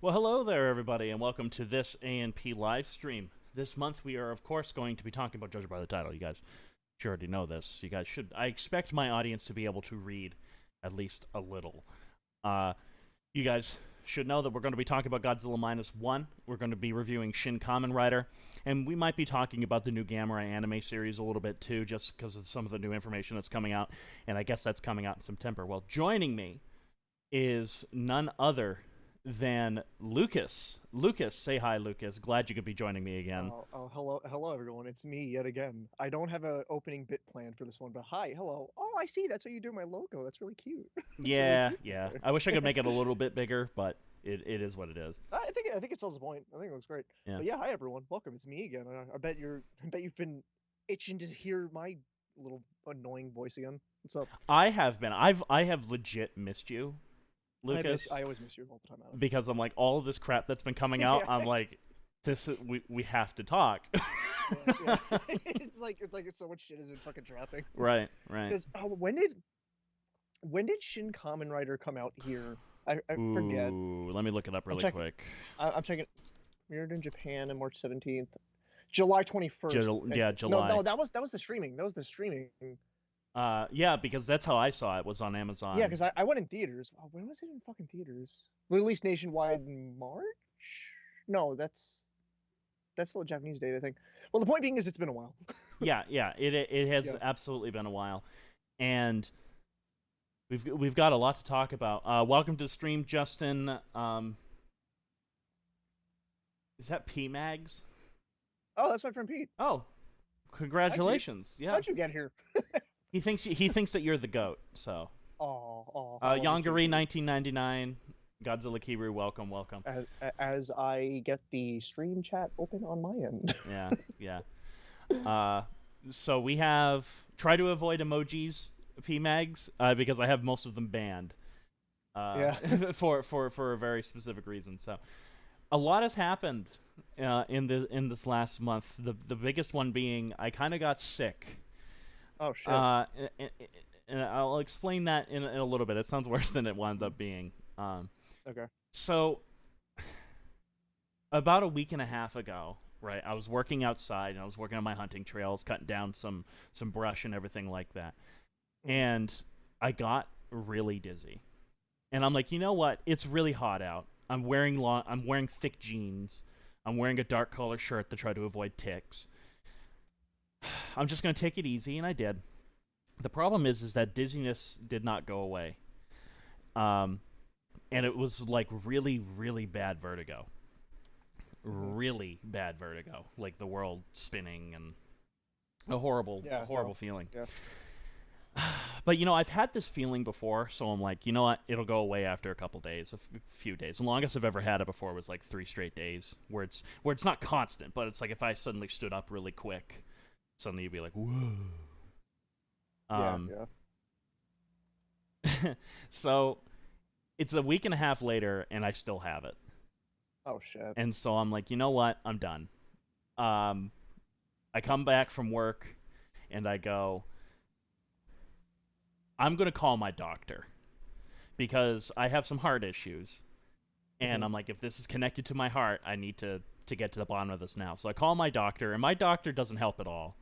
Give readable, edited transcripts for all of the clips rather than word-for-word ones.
Well, hello there, everybody, and welcome to this A&P live stream. This month, we are, of course, going to be talking about Judged by the Title. You guys should already know this. You guys should. I expect my audience to be able to read at least a little. You guys should know that we're going to be talking about Godzilla Minus One. We're going to be reviewing Shin Kamen Rider, and we might be talking about the new Gamma Ray anime series a little bit too, just because of some of the new information that's coming out, and I guess that's coming out in September. Well, joining me is none other than Lucas. Lucas, say hi, Lucas. Glad you could be joining me again. Hello, everyone. It's me yet again. I don't have an opening bit planned for this one, but hi, hello. Oh, I see. That's what you do my logo. That's really cute. That's really Yeah, cute yeah. there. I wish I could make it a little bit bigger, but it is what it is. I think it sells the point. I think it looks great. Yeah. But yeah, hi everyone. Welcome. It's me again. I bet you've been itching to hear my little annoying voice again. What's up? I have been. I have legit missed you, Lucas, I always miss you all the time, Adam. because I'm like all of this crap that's been coming out. Yeah. I'm like, we have to talk. Yeah. It's so much shit has been fucking dropping. Right, right. Because when did Shin Kamen Rider come out here? I forget. Ooh, let me look it up really checking. quick. I'm checking. Premiered in Japan on March 17th. July 21st. Yeah, July. No, that was the streaming. That was the streaming. Yeah, because that's how I saw it. Was on Amazon. Yeah, because I went in theaters. Oh, when was it in fucking theaters? Released nationwide in March? No, that's still a Japanese date, I think. Well, the point being is it's been a while. Yeah. It has Yeah. absolutely been a while, and we've got a lot to talk about. Welcome to the stream, Justin. Is that P Mags? Oh, that's my friend Pete. Oh, congratulations! Yeah, How'd you get here? he thinks that you're the goat. So, Oh. Yongari 1999, Godzilla Kiru, welcome. As I get the stream chat open on my end. Yeah. So we have try to avoid emojis, PMags, because I have most of them banned. Yeah. for a very specific reason. So, a lot has happened in this last month. The biggest one being I kind of got sick. Oh shit. And I'll explain that in a little bit. It sounds worse than it wound up being. Okay. So, about a week and a half ago, right, I was working outside and I was working on my hunting trails, cutting down some brush and everything like that. And I got really dizzy. And I'm like, you know what? It's really hot out. I'm wearing thick jeans. I'm wearing a dark color shirt to try to avoid ticks. I'm just going to take it easy, and I did. The problem is that dizziness did not go away. And it was like really, really bad vertigo. Really bad vertigo. Like the world spinning and a horrible feeling. Yeah. But, I've had this feeling before, so I'm like, you know what? It'll go away after a couple days, a few days. The longest I've ever had it before was like 3 straight days, where it's not constant, but it's like if I suddenly stood up really quick, suddenly you'd be like, whoa. Yeah. So it's a week and a half later, and I still have it. Oh shit. And so I'm like, you know what? I'm done. I come back from work, and I go, I'm going to call my doctor because I have some heart issues. And I'm like, if this is connected to my heart, I need to get to the bottom of this now. So I call my doctor, and my doctor doesn't help at all.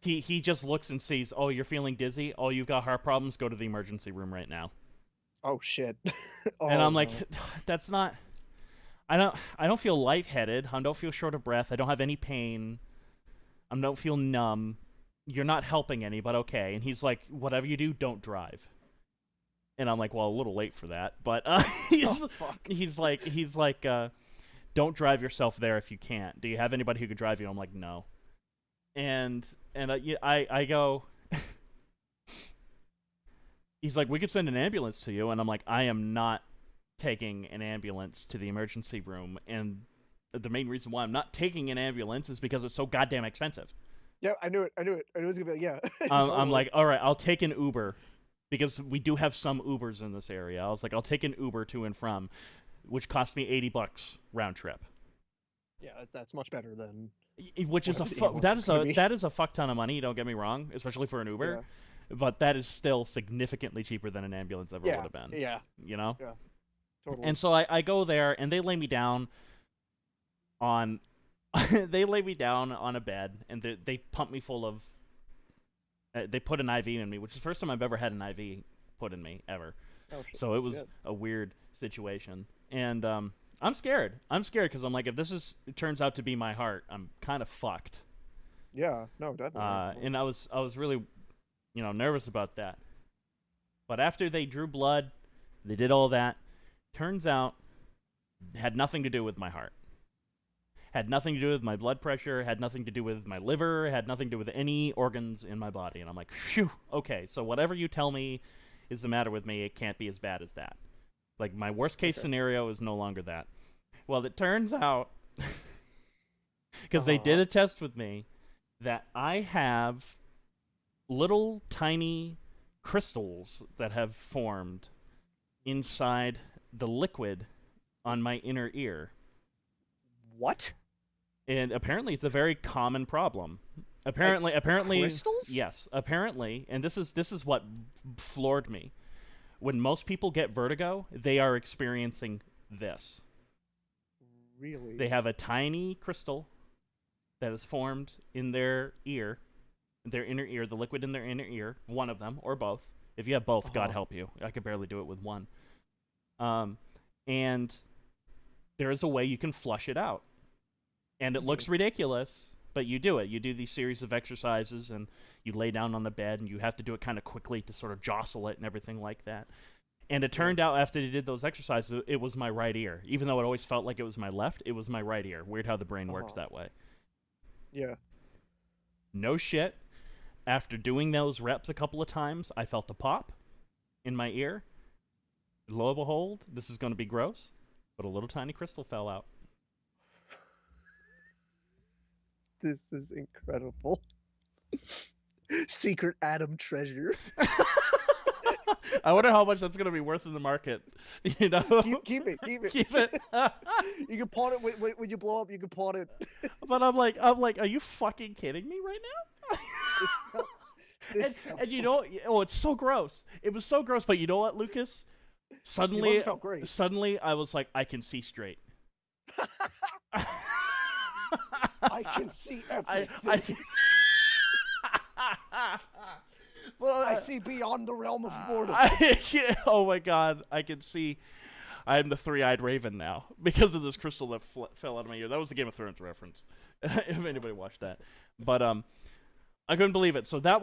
He just looks and sees, oh, you're feeling dizzy? Oh, you've got heart problems? Go to the emergency room right now. Oh shit. And I'm like, that's not... I don't feel lightheaded. I don't feel short of breath. I don't have any pain. I don't feel numb. You're not helping any, but okay. And he's like, whatever you do, don't drive. And I'm like, well, a little late for that. But he's like, don't drive yourself there if you can't. Do you have anybody who could drive you? I'm like, no. And I go, he's like, we could send an ambulance to you. And I'm like, I am not taking an ambulance to the emergency room. And the main reason why I'm not taking an ambulance is because it's so goddamn expensive. Yeah, I knew it. It was gonna be yeah. Totally. I'm like, all right, I'll take an Uber because we do have some Ubers in this area. I was like, I'll take an Uber to and from, which cost me $80 round trip. Yeah, that's much better than. Which is that is a fuck ton of money. Don't get me wrong, especially for an Uber. Yeah. But that is still significantly cheaper than an ambulance ever would have been. Yeah. You know. Yeah. Totally. And so I go there, and they lay me down on they lay me down on a bed, and they pump me full of. They put an IV in me, which is the first time I've ever had an IV put in me ever. Oh So it was shit. a weird situation, and I'm scared. I'm scared because I'm like, if it turns out to be my heart, I'm kind of fucked. Yeah. No, definitely. And I was really, nervous about that. But after they drew blood, they did all that. Turns out, it had nothing to do with my heart. Had nothing to do with my blood pressure. Had nothing to do with my liver. Had nothing to do with any organs in my body. And I'm like, phew. Okay, so whatever you tell me is the matter with me, it can't be as bad as that. Like, my worst case scenario is no longer that. Well, it turns out, because they did a test with me, that I have little tiny crystals that have formed inside the liquid on my inner ear. What? And apparently it's a very common problem. Apparently crystals? yes, apparently, and this is what floored me. When most people get vertigo, they are experiencing this. Really? They have a tiny crystal that is formed in their ear, their inner ear, the liquid in their inner ear, one of them or both. If you have both, God help you. I could barely do it with one. And there is a way you can flush it out. And it looks ridiculous, but you do it. You do these series of exercises, and you lay down on the bed, and you have to do it kind of quickly to sort of jostle it and everything like that. And it turned out after they did those exercises, it was my right ear. Even though it always felt like it was my left, it was my right ear. Weird how the brain works that way. Yeah. No shit. After doing those reps a couple of times, I felt a pop in my ear. Lo and behold, this is going to be gross, but a little tiny crystal fell out. This is incredible. Secret Adam treasure. I wonder how much that's going to be worth in the market. You know, keep it. Keep it. You can pawn it when you blow up. You can pawn it. But I'm like, are you fucking kidding me right now? And you know, it's so gross. It was so gross. But you know what, Lucas? Suddenly I was like, I can see straight. I can see everything. Well, I see beyond the realm of mortal. Oh my God, I can see. I'm the three-eyed raven now because of this crystal that fell out of my ear. That was a Game of Thrones reference, if anybody watched that. But I couldn't believe it. So that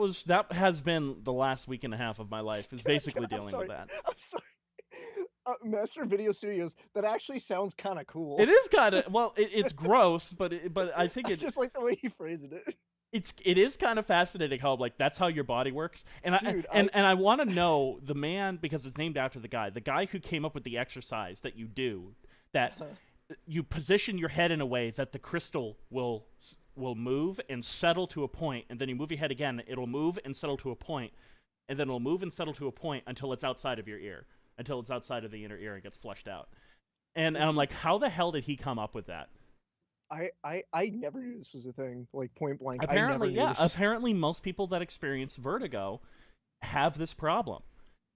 has been the last week and a half of my life, is basically dealing with that. I'm sorry. Master Video Studios, that actually sounds kind of cool. It is kind of, well, it's gross, but I think it's just like the way you phrased it. It is kind of fascinating how, like, that's how your body works. And I want to know the man, because it's named after the guy who came up with the exercise that you do, that you position your head in a way that the crystal will move and settle to a point, and then you move your head again, it'll move and settle to a point, and then it'll move and settle to a point until it's outside of your ear, until it's outside of the inner ear and gets flushed out. And I'm like, how the hell did he come up with that? I never knew this was a thing, like, point blank. Apparently, yeah. Apparently, most people that experience vertigo have this problem.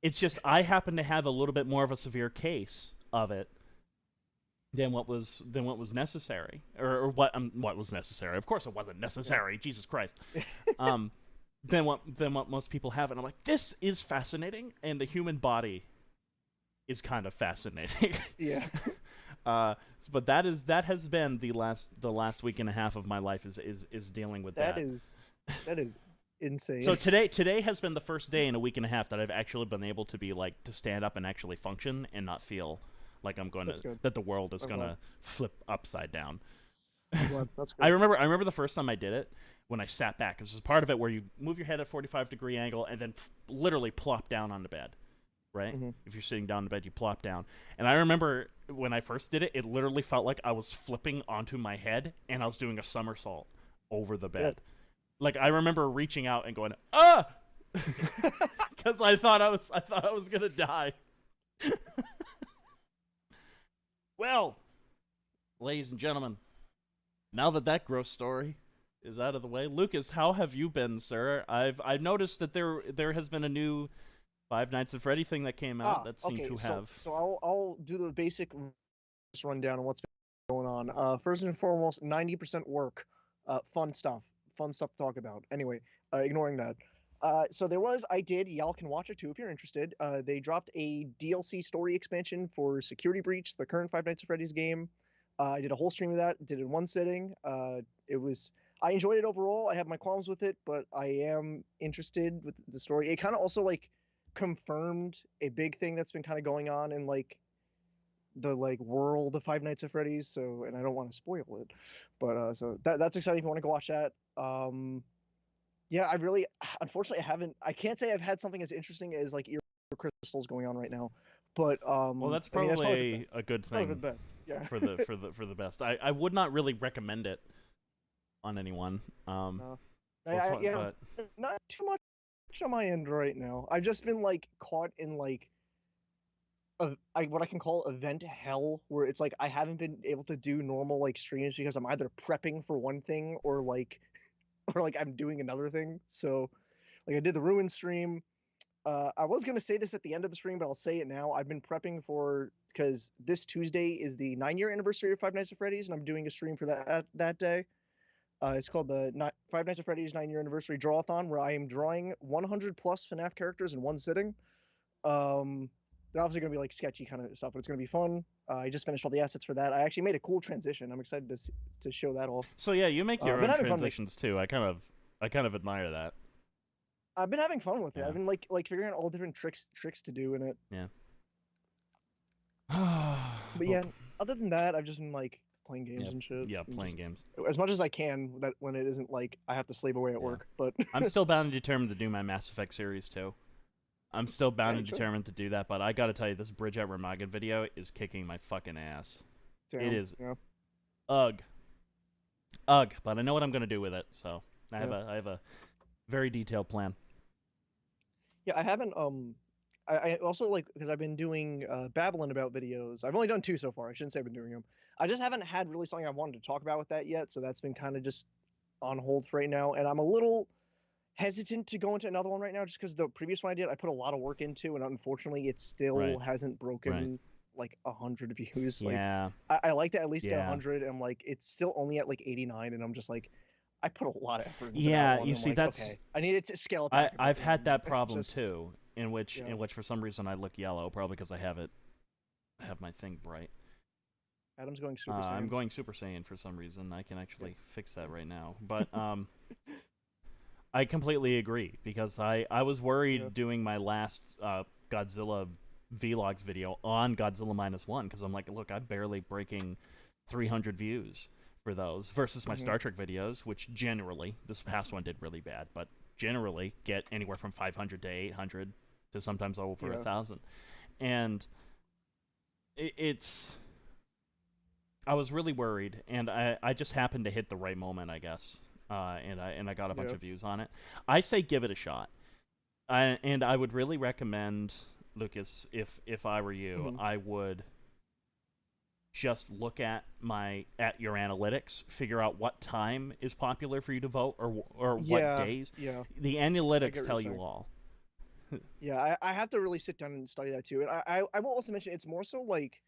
It's just I happen to have a little bit more of a severe case of it than what was necessary, or what was necessary. Of course, it wasn't necessary. Yeah. Jesus Christ. Than what most people have, and I'm like, this is fascinating, and the human body is kind of fascinating. Yeah. But that has been the last week and a half of my life is dealing with that. That is insane. So today has been the first day in a week and a half that I've actually been able to be like to stand up and actually function and not feel like I'm going that the world is gonna flip upside down. That's good. I remember the first time I did it when I sat back. This is part of it where you move your head at a 45-degree angle and then literally plop down on the bed. Right? Mm-hmm. If you're sitting down in bed, you plop down. And I remember when I first did it, it literally felt like I was flipping onto my head and I was doing a somersault over the bed. Yeah. Like, I remember reaching out and going, ah! Because I thought I was gonna die. Well, ladies and gentlemen, now that gross story is out of the way, Lucas, how have you been, sir? I've noticed that there has been a new Five Nights at Freddy thing that came out that seemed Okay. to So have. I'll do the basic rundown on what's been going on. First and foremost, 90% work. Fun stuff. Fun stuff to talk about. Anyway, ignoring that. So y'all can watch it too if you're interested. They dropped a DLC story expansion for Security Breach, the current Five Nights at Freddy's game. I did a whole stream of that, did it in one sitting. I enjoyed it overall. I have my qualms with it, but I am interested with the story. It kind of also like confirmed a big thing that's been kind of going on in like the like world of Five Nights at Freddy's. So, and I don't want to spoil it, but so that's exciting if you want to go watch that. Yeah, I really, unfortunately, I can't say I've had something as interesting as like ear crystals going on right now, but Well, that's I mean that's probably for the probably best. a good Probably for thing the best. Yeah. for the best. I would not really recommend it on anyone. No. Yeah, But not too much on my end right now. I've just been like caught in like what I can call event hell, where it's like I haven't been able to do normal like streams because I'm either prepping for one thing or like or like I'm doing another thing. So like I did the Ruin stream. I was gonna say this at the end of the stream, but I'll say it now. I've been prepping for because this Tuesday is the 9-year anniversary of Five Nights at Freddy's, and I'm doing a stream for that day. It's called the Five Nights at Freddy's 9-year anniversary drawathon, where I am drawing 100 plus FNAF characters in one sitting. They're obviously going to be like sketchy kind of stuff, but it's going to be fun. I just finished all the assets for that. I actually made a cool transition. I'm excited to show that off. so yeah, you make your Been own having fun transitions too. I kind of admire that. I've been having fun with it. Yeah. I've been like figuring out all different tricks to do in it. Yeah. But yeah, other than that, I've just been like playing games and shit. Yeah, and playing just, games. as much as I can. That when it isn't like I have to slave away at work. But I'm still bound and determined to do my Mass Effect series too. I'm still bound and determined to do that, but I gotta tell you, this Bridge at Remagen video is kicking my fucking ass. damn, It is. Yeah. Ugh. But I know what I'm gonna do with it, so I have a very detailed plan. Yeah, I haven't. I also like because I've been doing babbling about videos. I've only done 2 so far. I shouldn't say I've been doing them. I just haven't had really something I wanted to talk about with that yet. So that's been kind of just on hold for right now, and I'm a little hesitant to go into another one right now just because the previous one I did, I put a lot of work into, and unfortunately, it still hasn't broken like 100 views. Yeah. Like I like to at least get 100, and I'm like it's still only at like 89, and I'm just like I put a lot of effort into that one. You I'm see, like, that's okay. I needed to scale it back. I've had that problem too, in which Yeah. for some reason I look yellow, probably because I have my thing bright. Adam's going Super Saiyan. I'm going Super Saiyan for some reason. I can actually fix that right now, but I completely agree because I was worried doing my last Godzilla vlogs video on Godzilla Minus One because I'm like, look, I'm barely breaking 300 views for those versus my Star Trek videos, which generally, this past one did really bad, but generally get anywhere from 500 to 800 to sometimes over 1,000. And it's... I was really worried, and I just happened to hit the right moment, I guess. And I got a bunch of views on it. I say give it a shot. And I would really recommend, Lucas, if I were you, I would just look at your analytics, figure out what time is popular for you to vote or what days. Yeah. The analytics tell you all. Yeah, I have to really sit down and study that too. And I will also mention it's more so like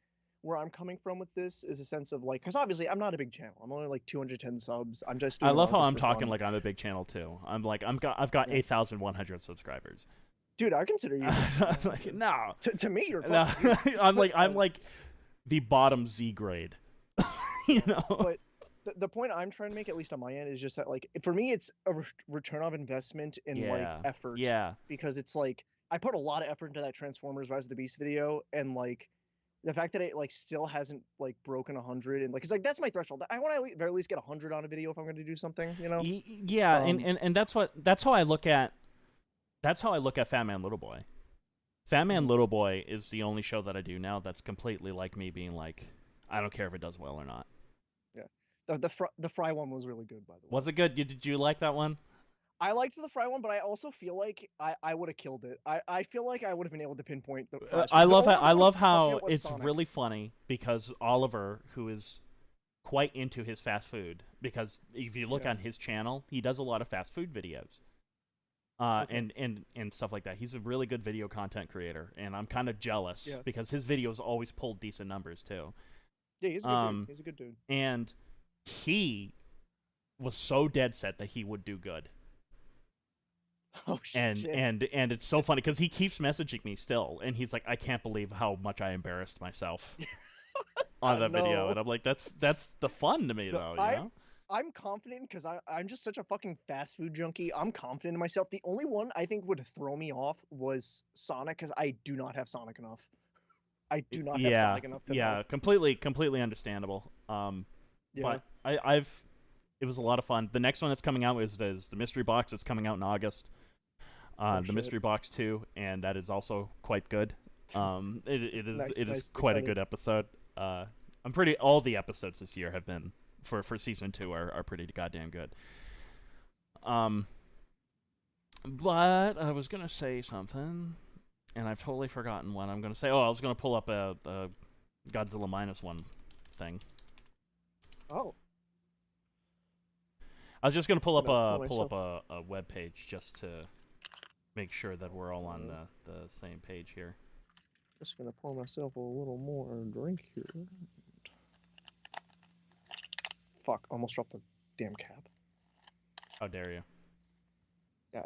where I'm coming from with this is a sense of like, because obviously I'm not a big channel. I'm only like 210 subs. I'm just. I love how I'm talking like I'm a big channel too. I'm like I've got 8,100 subscribers. Dude, I consider you. Like, no. To me, you're. No. I'm like the bottom Z grade. You know. But the point I'm trying to make, at least on my end, is just that like for me, it's a return of investment in like effort. Yeah. Because it's like I put a lot of effort into that Transformers Rise of the Beast video, and like. The fact that it like still hasn't like broken 100 and like it's like that's my threshold. I want to very least get 100 on a video if I'm going to do something, you know. Yeah, and that's how I look at Fat Man Little Boy. Fat Man Little Boy is the only show that I do now that's completely like me being like, I don't care if it does well or not. Yeah, the Fry one was really good, by the way. Was it good? Did you like that one? I liked the Fry one, but I also feel like I would have killed it. I feel like I would have been able to pinpoint the. I love how it's Sonic. Really funny because Oliver, who is quite into his fast food, because if you look on his channel, he does a lot of fast food videos. Okay. and stuff like that. He's a really good video content creator, and I'm kind of jealous Yeah. because his videos always pulled decent numbers too. Yeah, he's a good dude. Um, He's a good dude. and he was so dead set that he would do good. Oh And shit. and and it's so funny because he keeps messaging me still, and he's like, I can't believe how much I embarrassed myself on that video, No. and I'm like, that's the fun to me No, though, you I'm know? I'm confident because I'm just such a fucking fast food junkie. I'm confident in myself. The only one I think would throw me off was Sonic because I do not have Sonic enough. I do not have Yeah, Sonic enough to know. yeah, completely understandable. Yeah. But I've it was a lot of fun. The next one that's coming out is the mystery box. It's coming out in August. Oh The shit. mystery box 2, and that is also quite good. Nice, It is nice, quite a exciting. good episode. I'm pretty all the episodes this year have been for season 2 are pretty goddamn good. Um, but I was gonna say something, and I've totally forgotten what I'm gonna say. Oh, I was gonna pull up a Godzilla Minus One thing. Oh, I was just gonna I'm gonna pull pull up myself. a web page just to make sure that we're all on Uh, the same page here. just gonna pour myself a little more drink here. Fuck, almost dropped the damn cap. How dare you? Yeah,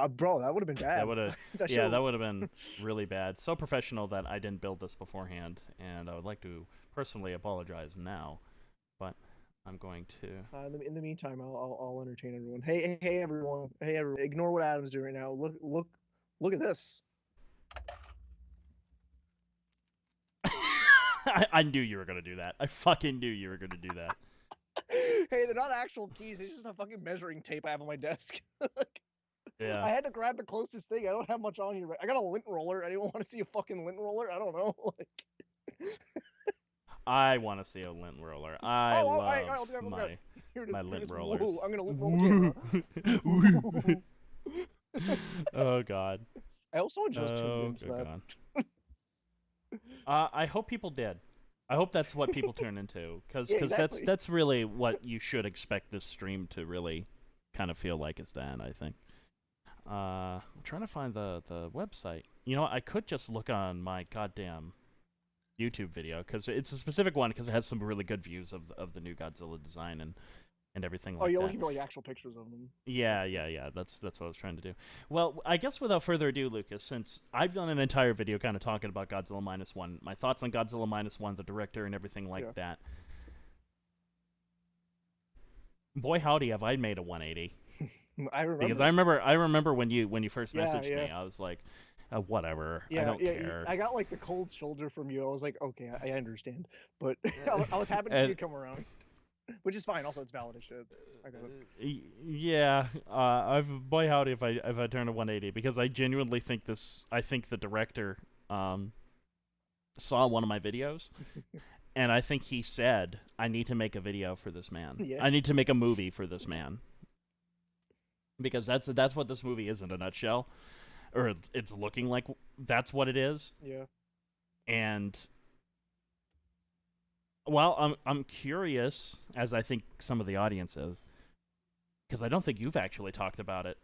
bro, that would have been That bad. would have, That yeah, show. that would have been really bad. So professional that I didn't build this beforehand, and I would like to personally apologize now. But I'm going to. In the meantime, I'll entertain everyone. Hey everyone. Hey everyone. Ignore what Adam's doing right now. Look at this. I knew you were gonna do that. I fucking knew you were gonna do that. Hey, they're not actual keys. It's just a fucking measuring tape I have on my desk. Yeah. I had to grab the closest thing. I don't have much on here. I got a lint roller. Anyone want to see a fucking lint roller? I don't know. Like, I want to see a lint roller. I oh, love I'll be right. I'll be right. my Here it is. my Here it lint is. rollers. Woo! I'm gonna lint roll Woo. the camera. Oh god. I hope someone just tuned Oh into good that. god. I hope people did. I hope that's what people turn into, because Yeah, that's exactly. that's really what you should expect this stream to really kind of feel like. Is that I think. I'm trying to find the website. You know, I could just look on my goddamn YouTube video because it's a specific one because it has some really good views of the new Godzilla design and everything Oh, like you're that. looking for like actual pictures of them. Yeah, Okay. yeah, yeah. That's what I was trying to do. Well, I guess without further ado, Lucas, since I've done an entire video kind of talking about Godzilla Minus One, my thoughts on Godzilla Minus One, the director, and everything like Yeah. that. Boy, howdy, have I made a 180? I Because remember. I remember when you first Yeah, messaged yeah. me, I was like, whatever, I Yeah, don't yeah. care. I got like the cold shoulder from you. I was like, okay, I understand, but I was happy to see And you come around, which is fine. Also, it's valid as shit. I got it. yeah, I've boy howdy if I turn a 180 because I genuinely think this. I think the director saw one of my videos, and I think he said, "I need to make a video for this man. Yeah, I need to make a movie for this man." Because that's what this movie is in a nutshell, or it's looking like that's what it is. yeah. And well, I'm curious, as I think some of the audience is, because I don't think you've actually talked about it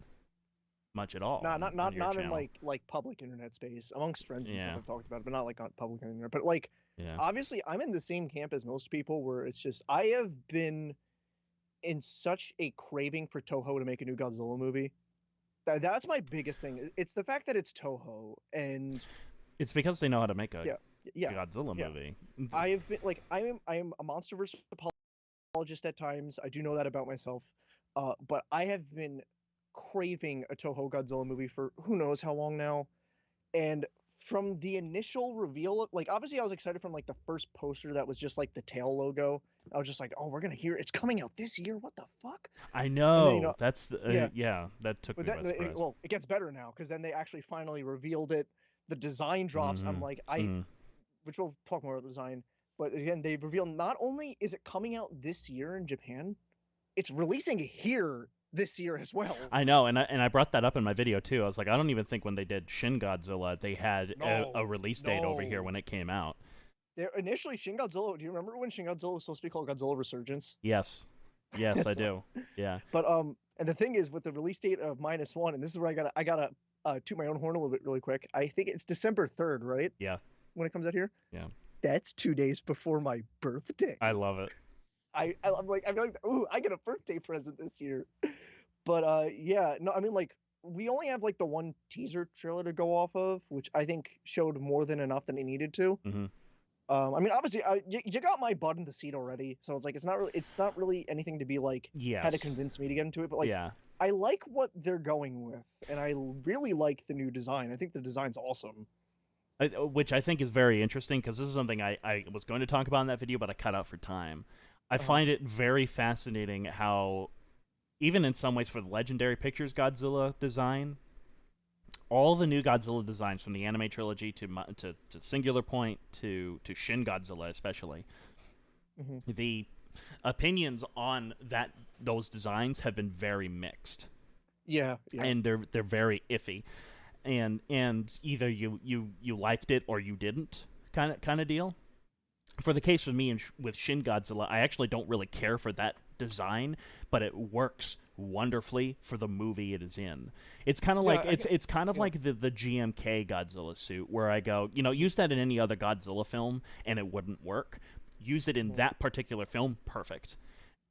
much at all Nah, not on not your not in channel. like public internet space amongst friends and stuff. Yeah, I've talked about it, but not like on public internet. But like, yeah. obviously, I'm in the same camp as most people, where it's just I have been in such a craving for Toho to make a new Godzilla movie. That's my biggest thing. It's the fact that it's Toho, and It's because they know how to make a yeah, yeah, Godzilla yeah. movie. I have been like I am a MonsterVerse apologist at times. I do know that about myself. But I have been craving a Toho Godzilla movie for who knows how long now. And from the initial reveal, like obviously I was excited from like the first poster that was just like the tail logo. I was just like, oh, we're gonna hear it's coming out this year. What the fuck? I And then know. That's yeah, yeah. That took but me by surprise. well, it gets better now because then they actually finally revealed it. The design drops. I'm Mm-hmm. like, Mm. which we'll talk more about the design. But again, they revealed not only is it coming out this year in Japan, it's releasing here this year as well. I know, and I brought that up in my video too. I was like, I don't even think when they did Shin Godzilla, they had a No, release date over here no. when it came out. There initially Shin Godzilla. Do you remember when Shin Godzilla was supposed to be called Godzilla Resurgence? Yes, yes, I So, do. Yeah. but And the thing is, with the release date of Minus One, and this is where I gotta toot my own horn a little bit really quick. I think it's December 3rd, right? Yeah, When it comes out here. yeah. That's 2 days before my birthday. I love it. I'm like, I feel like, ooh, I get a birthday present this year. But yeah, no, I mean, like, we only have like the one teaser trailer to go off of, which I think showed more than enough than it needed to. Hmm. I mean, obviously, you got my butt in the seat already, so it's like it's not really anything to be like had to Yes. convince me to get into it. But like, Yeah. I like what they're going with, and I really like the new design. I think the design's awesome. Which I think is very interesting because this is something I was going to talk about in that video, but I cut out for time. I Uh-huh. find it very fascinating how, even in some ways, for the Legendary Pictures Godzilla design, all the new Godzilla designs from the anime trilogy to Singular Point to Shin Godzilla especially, Hmm. the opinions on those designs have been very mixed, Yeah, yeah. and they're very iffy, and either you liked it or you didn't, kind of deal. For the case with me and with Shin Godzilla, I actually don't really care for that design, but it works wonderfully for the movie it is in. It's kind of Yeah, like it's kind of yeah. like the GMK Godzilla suit, where I go, use that in any other Godzilla film and it wouldn't work. Use it in Mhm. that particular film, perfect.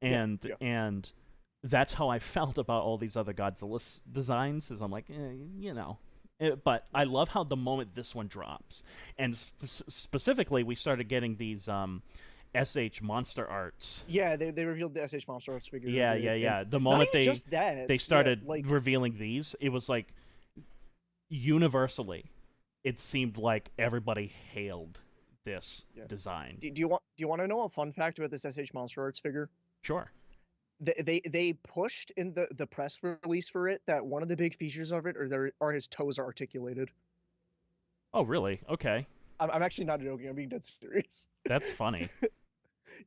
Yeah, And yeah. and that's how I felt about all these other Godzilla designs. Is I'm like, but I love how the moment this one drops, and specifically, we started getting these SH Monsterarts. Yeah, they revealed the SH Monsterarts figure of Yeah, it, yeah, and yeah. The not moment even just that. they Yeah, started like, revealing these, it was like universally, it seemed like everybody hailed this yeah. design. Do you want to know a fun fact about this SH Monsterarts figure? Sure. They pushed in the press release for it that one of the big features of it are his toes are articulated. Oh, really? Okay, I'm actually not joking. I'm being dead serious. that's funny.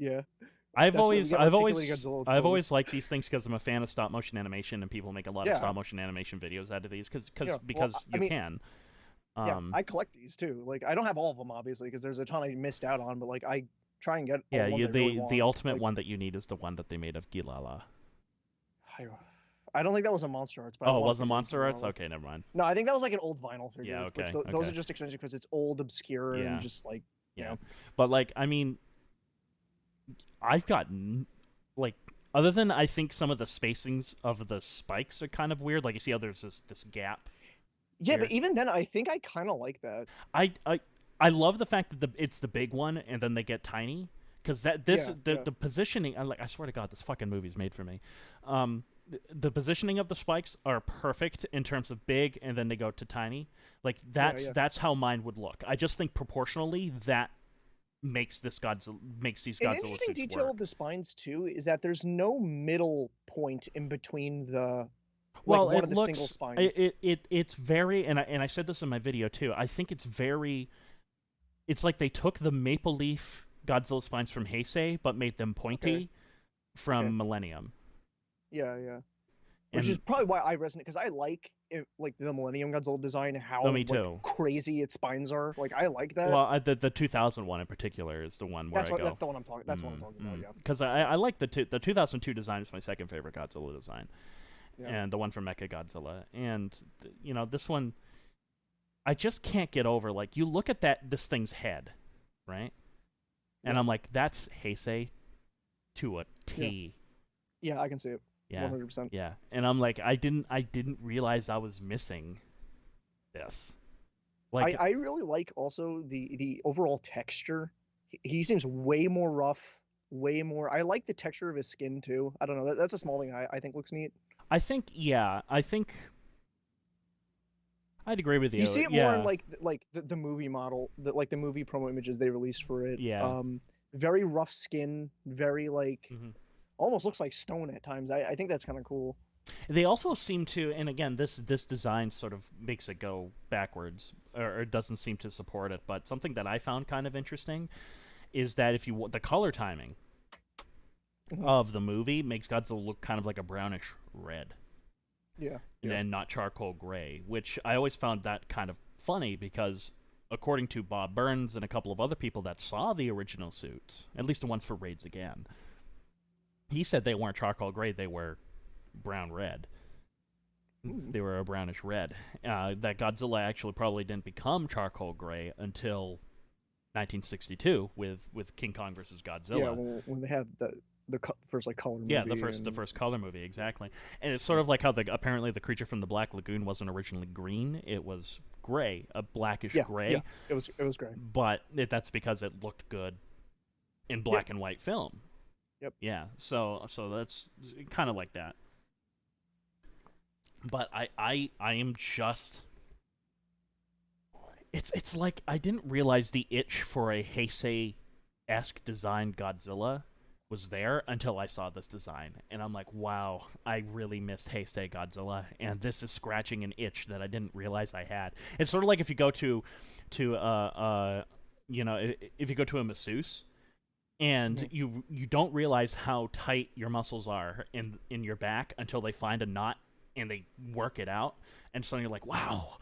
Yeah, I've that's what we always, got I've articulating always, Godzilla I've always toes. liked these things because I'm a fan of stop motion animation, and people make a lot of Yeah, stop motion animation videos out of these yeah. Well, because I you mean, can. yeah, Um, I collect these too. Like, I don't have all of them obviously because there's a ton I missed out on, but like I try and get all yeah, the ones I really the want. ultimate Like, one that you need is the one that they made of Gilala. I, I don't think that was a Monster Arts, but I Oh, it want a wasn't figure of Monster Arts? Gilala. Okay, never mind. No, I think that was like an old vinyl Yeah, figure, which okay, those okay. are just expensive because it's old, obscure, and Yeah, just like you yeah. know. But like, I mean, I've got like, other than I think some of the spacings of the spikes are kind of weird. Like you see how there's this gap Yeah, but here. even then, I think I kind of like that. I I I love the fact that it's the big one and then they get tiny, because Yeah, yeah. the positioning. I swear to God, this fucking movie's made for me. The positioning of the spikes are perfect in terms of big and then they go to tiny. Like Yeah, yeah. that's how mine would look. I just think proportionally that makes these An Godzilla interesting suits detail of work. the spines too is that there's no middle point in between the like Well, one it of the single looks spines. it's very, and I said this in my video too. I think it's very, it's like they took the maple leaf Godzilla spines from Heisei but made them Okay, pointy okay. from Millennium. Yeah, yeah. Which is And probably why I resonate because I like it, like the Millennium Godzilla design, oh, how me like too. crazy its spines are. Like I like that. Well, the 2001 in particular is the one where I go, That's the one I'm talking. That's what I'm talking about. Yeah, because I like the 2002 design is my second favorite Godzilla design, yeah. and the one from Mecha Godzilla, and this one I just can't get over. Like, you look at this thing's head, right? And Yeah. I'm like, that's Heisei to a Yeah. T. Yeah, I can see it. Yeah, 100%. yeah. And I'm like, I didn't realize I was missing this. Like, I really like also the overall texture. He seems way more rough, way more. I like the texture of his skin too. I don't know. That's a small thing I think looks neat. I think I'd agree with You you. see it more in Yeah, like the movie model, like the movie promo images they released for it. yeah. Very rough skin, very like Hmm. almost looks like stone at times. I think that's kind of cool. They also seem to, and again, this design sort of makes it go backwards, or doesn't seem to support it. But something that I found kind of interesting is that if you the color timing Mhm. of the movie makes Godzilla look kind of like a brownish red, Yeah, and yeah. then not charcoal gray, which I always found that kind of funny because, according to Bob Burns and a couple of other people that saw the original suits, at least the ones for Raids Again, he said they weren't charcoal gray, they were brown red. Ooh. They were a brownish red. That Godzilla actually probably didn't become charcoal gray until 1962 with King Kong versus Yeah, Godzilla. when they had first like color Yeah, movie the and first color movie, exactly. And it's sort of like how apparently the creature from the Black Lagoon wasn't originally green; it was gray, a blackish yeah, gray. it was great. But that's because it looked good in Yep, black and white film. yep. Yeah, so that's kind of like that. But I am just. It's like I didn't realize the itch for a Heisei-esque designed Godzilla was there until I saw this design, and I'm like, wow, I really missed Heisei Godzilla, and this is scratching an itch that I didn't realize I had. It's sort of like if you go to if you go to a masseuse and Mhm. you don't realize how tight your muscles are in your back until they find a knot and they work it out, and so you're like, wow,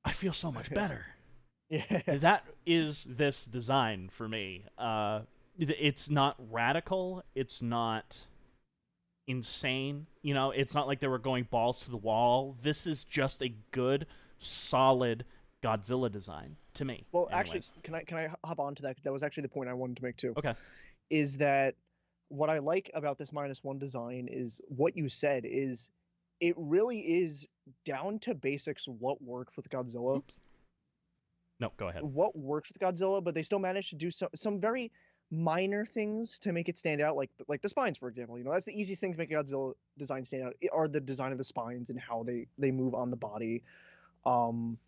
I feel so much better. Yeah. That is this design for me. It's not radical. It's not insane. It's not like they were going balls to the wall. This is just a good, solid Godzilla design to me. Well, actually, Anyways, can I hop on to that? 'Cause that was actually the point I wanted to make too. okay. Is that what I like about this -1 design is what you said is it really is down to basics what worked with Godzilla, Oops. No, go ahead. but they still managed to do some very minor things to make it stand out, like the spines, for example. That's the easiest thing to make a Godzilla design stand out are the design of the spines and how they move on the body. Um,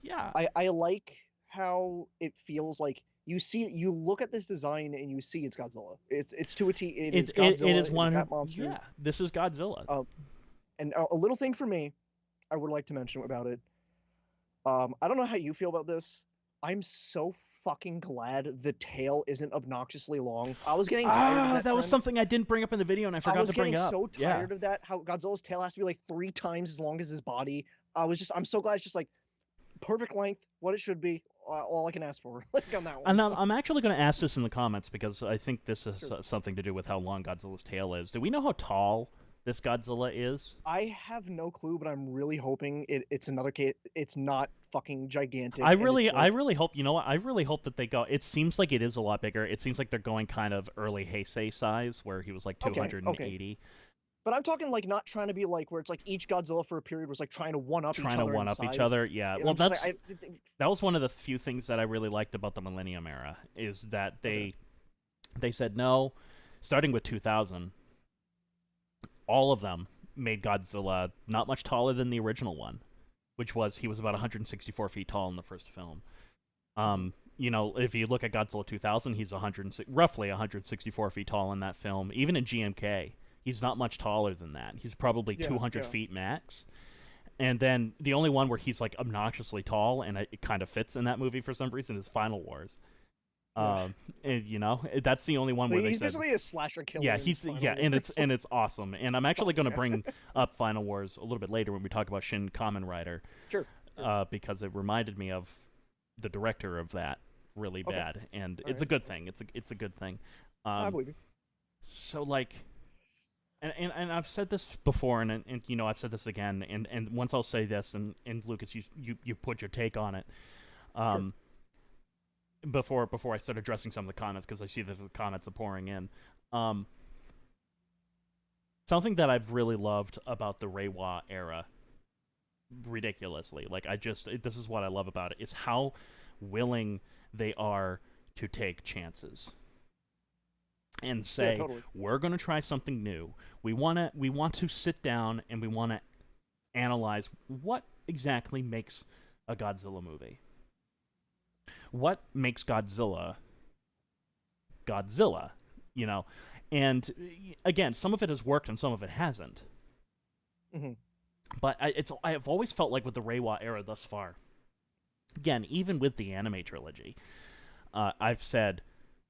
Yeah. I like how it feels like you look at this design and you see it's Godzilla. It's to a T. It is It Godzilla. is It is one. that monster. Yeah. This is Godzilla. And a little thing for me, I would like to mention about it. I don't know how you feel about this. I'm so fucking glad the tail isn't obnoxiously long. I was getting tired of that That was trend. something I didn't bring up in the video, and I I forgot was to bring getting up. so Yeah. tired of that. How Godzilla's tail has to be like 3 times as long as his body. I'm so glad it's just like perfect length, what it should be. All I can ask for, like on that And one. I'm actually going to ask this in the comments because I think this has Sure. something to do with how long Godzilla's tail is. Do we know how tall this Godzilla is? I have no clue, but I'm really hoping it's another case. It's not fucking gigantic, I and it's like really hope. You know what? I really hope that they go. It seems like it is a lot bigger. It seems like they're going kind of early Heisei size, where he was like okay, 280, but I'm talking like not trying to be like where it's like each Godzilla for a period was like trying to one up each trying to other in one up each size. other. Yeah. And Well, I'm just that's like, that was one of the few things that I really liked about the Millennium era is that okay. they said no, starting with 2000, all of them made Godzilla not much taller than the original one, which was he was about 164 feet tall in the first film. If you look at Godzilla 2000, he's roughly 164 feet tall in that film. Even in GMK, he's not much taller than that. He's probably Yeah, 200 yeah. feet max. And then the only one where he's like obnoxiously tall, and it kind of fits in that movie for some reason, is Final Wars. Yeah. That's the only one But where they he's said, basically a slasher killer. yeah, in Final and Wars. it's awesome. And I'm actually going to Yeah. bring up Final Wars a little bit later when we talk about Shin Kamen Rider, Sure. because it reminded me of the director of that really Okay. bad, and All it's a right. good thing. It's a good thing. I Um, believe you. so like, and I've said this before, and I've said this again, and once I'll say this, and Lucas, you put your take on it. Sure. Um, before I start addressing some of the comments because I see that the comments are pouring in. Something that I've really loved about the Reiwa era, ridiculously, like this is what I love about it, is how willing they are to take chances and Yeah, say totally. we're going to try something new. We want to sit down and we want to analyze what exactly makes a Godzilla movie. What makes Godzilla Godzilla, you know? And again, some of it has worked and some of it hasn't. Hmm. But I've always felt like with the Reiwa era thus far, again, even with the anime trilogy, I've said,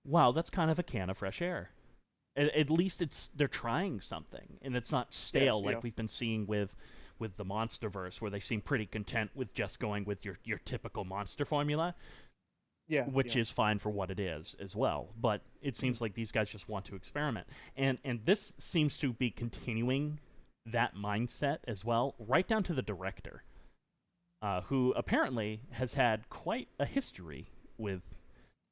wow, that's kind of a can of fresh air. At least they're trying something, and it's not stale Yeah. like we've been seeing with the MonsterVerse, where they seem pretty content with just going with your typical monster formula. Yeah, which yeah. is fine for what it is as well. But it Mhm. seems like these guys just want to experiment, and this seems to be continuing that mindset as well, right down to the director, who apparently has had quite a history with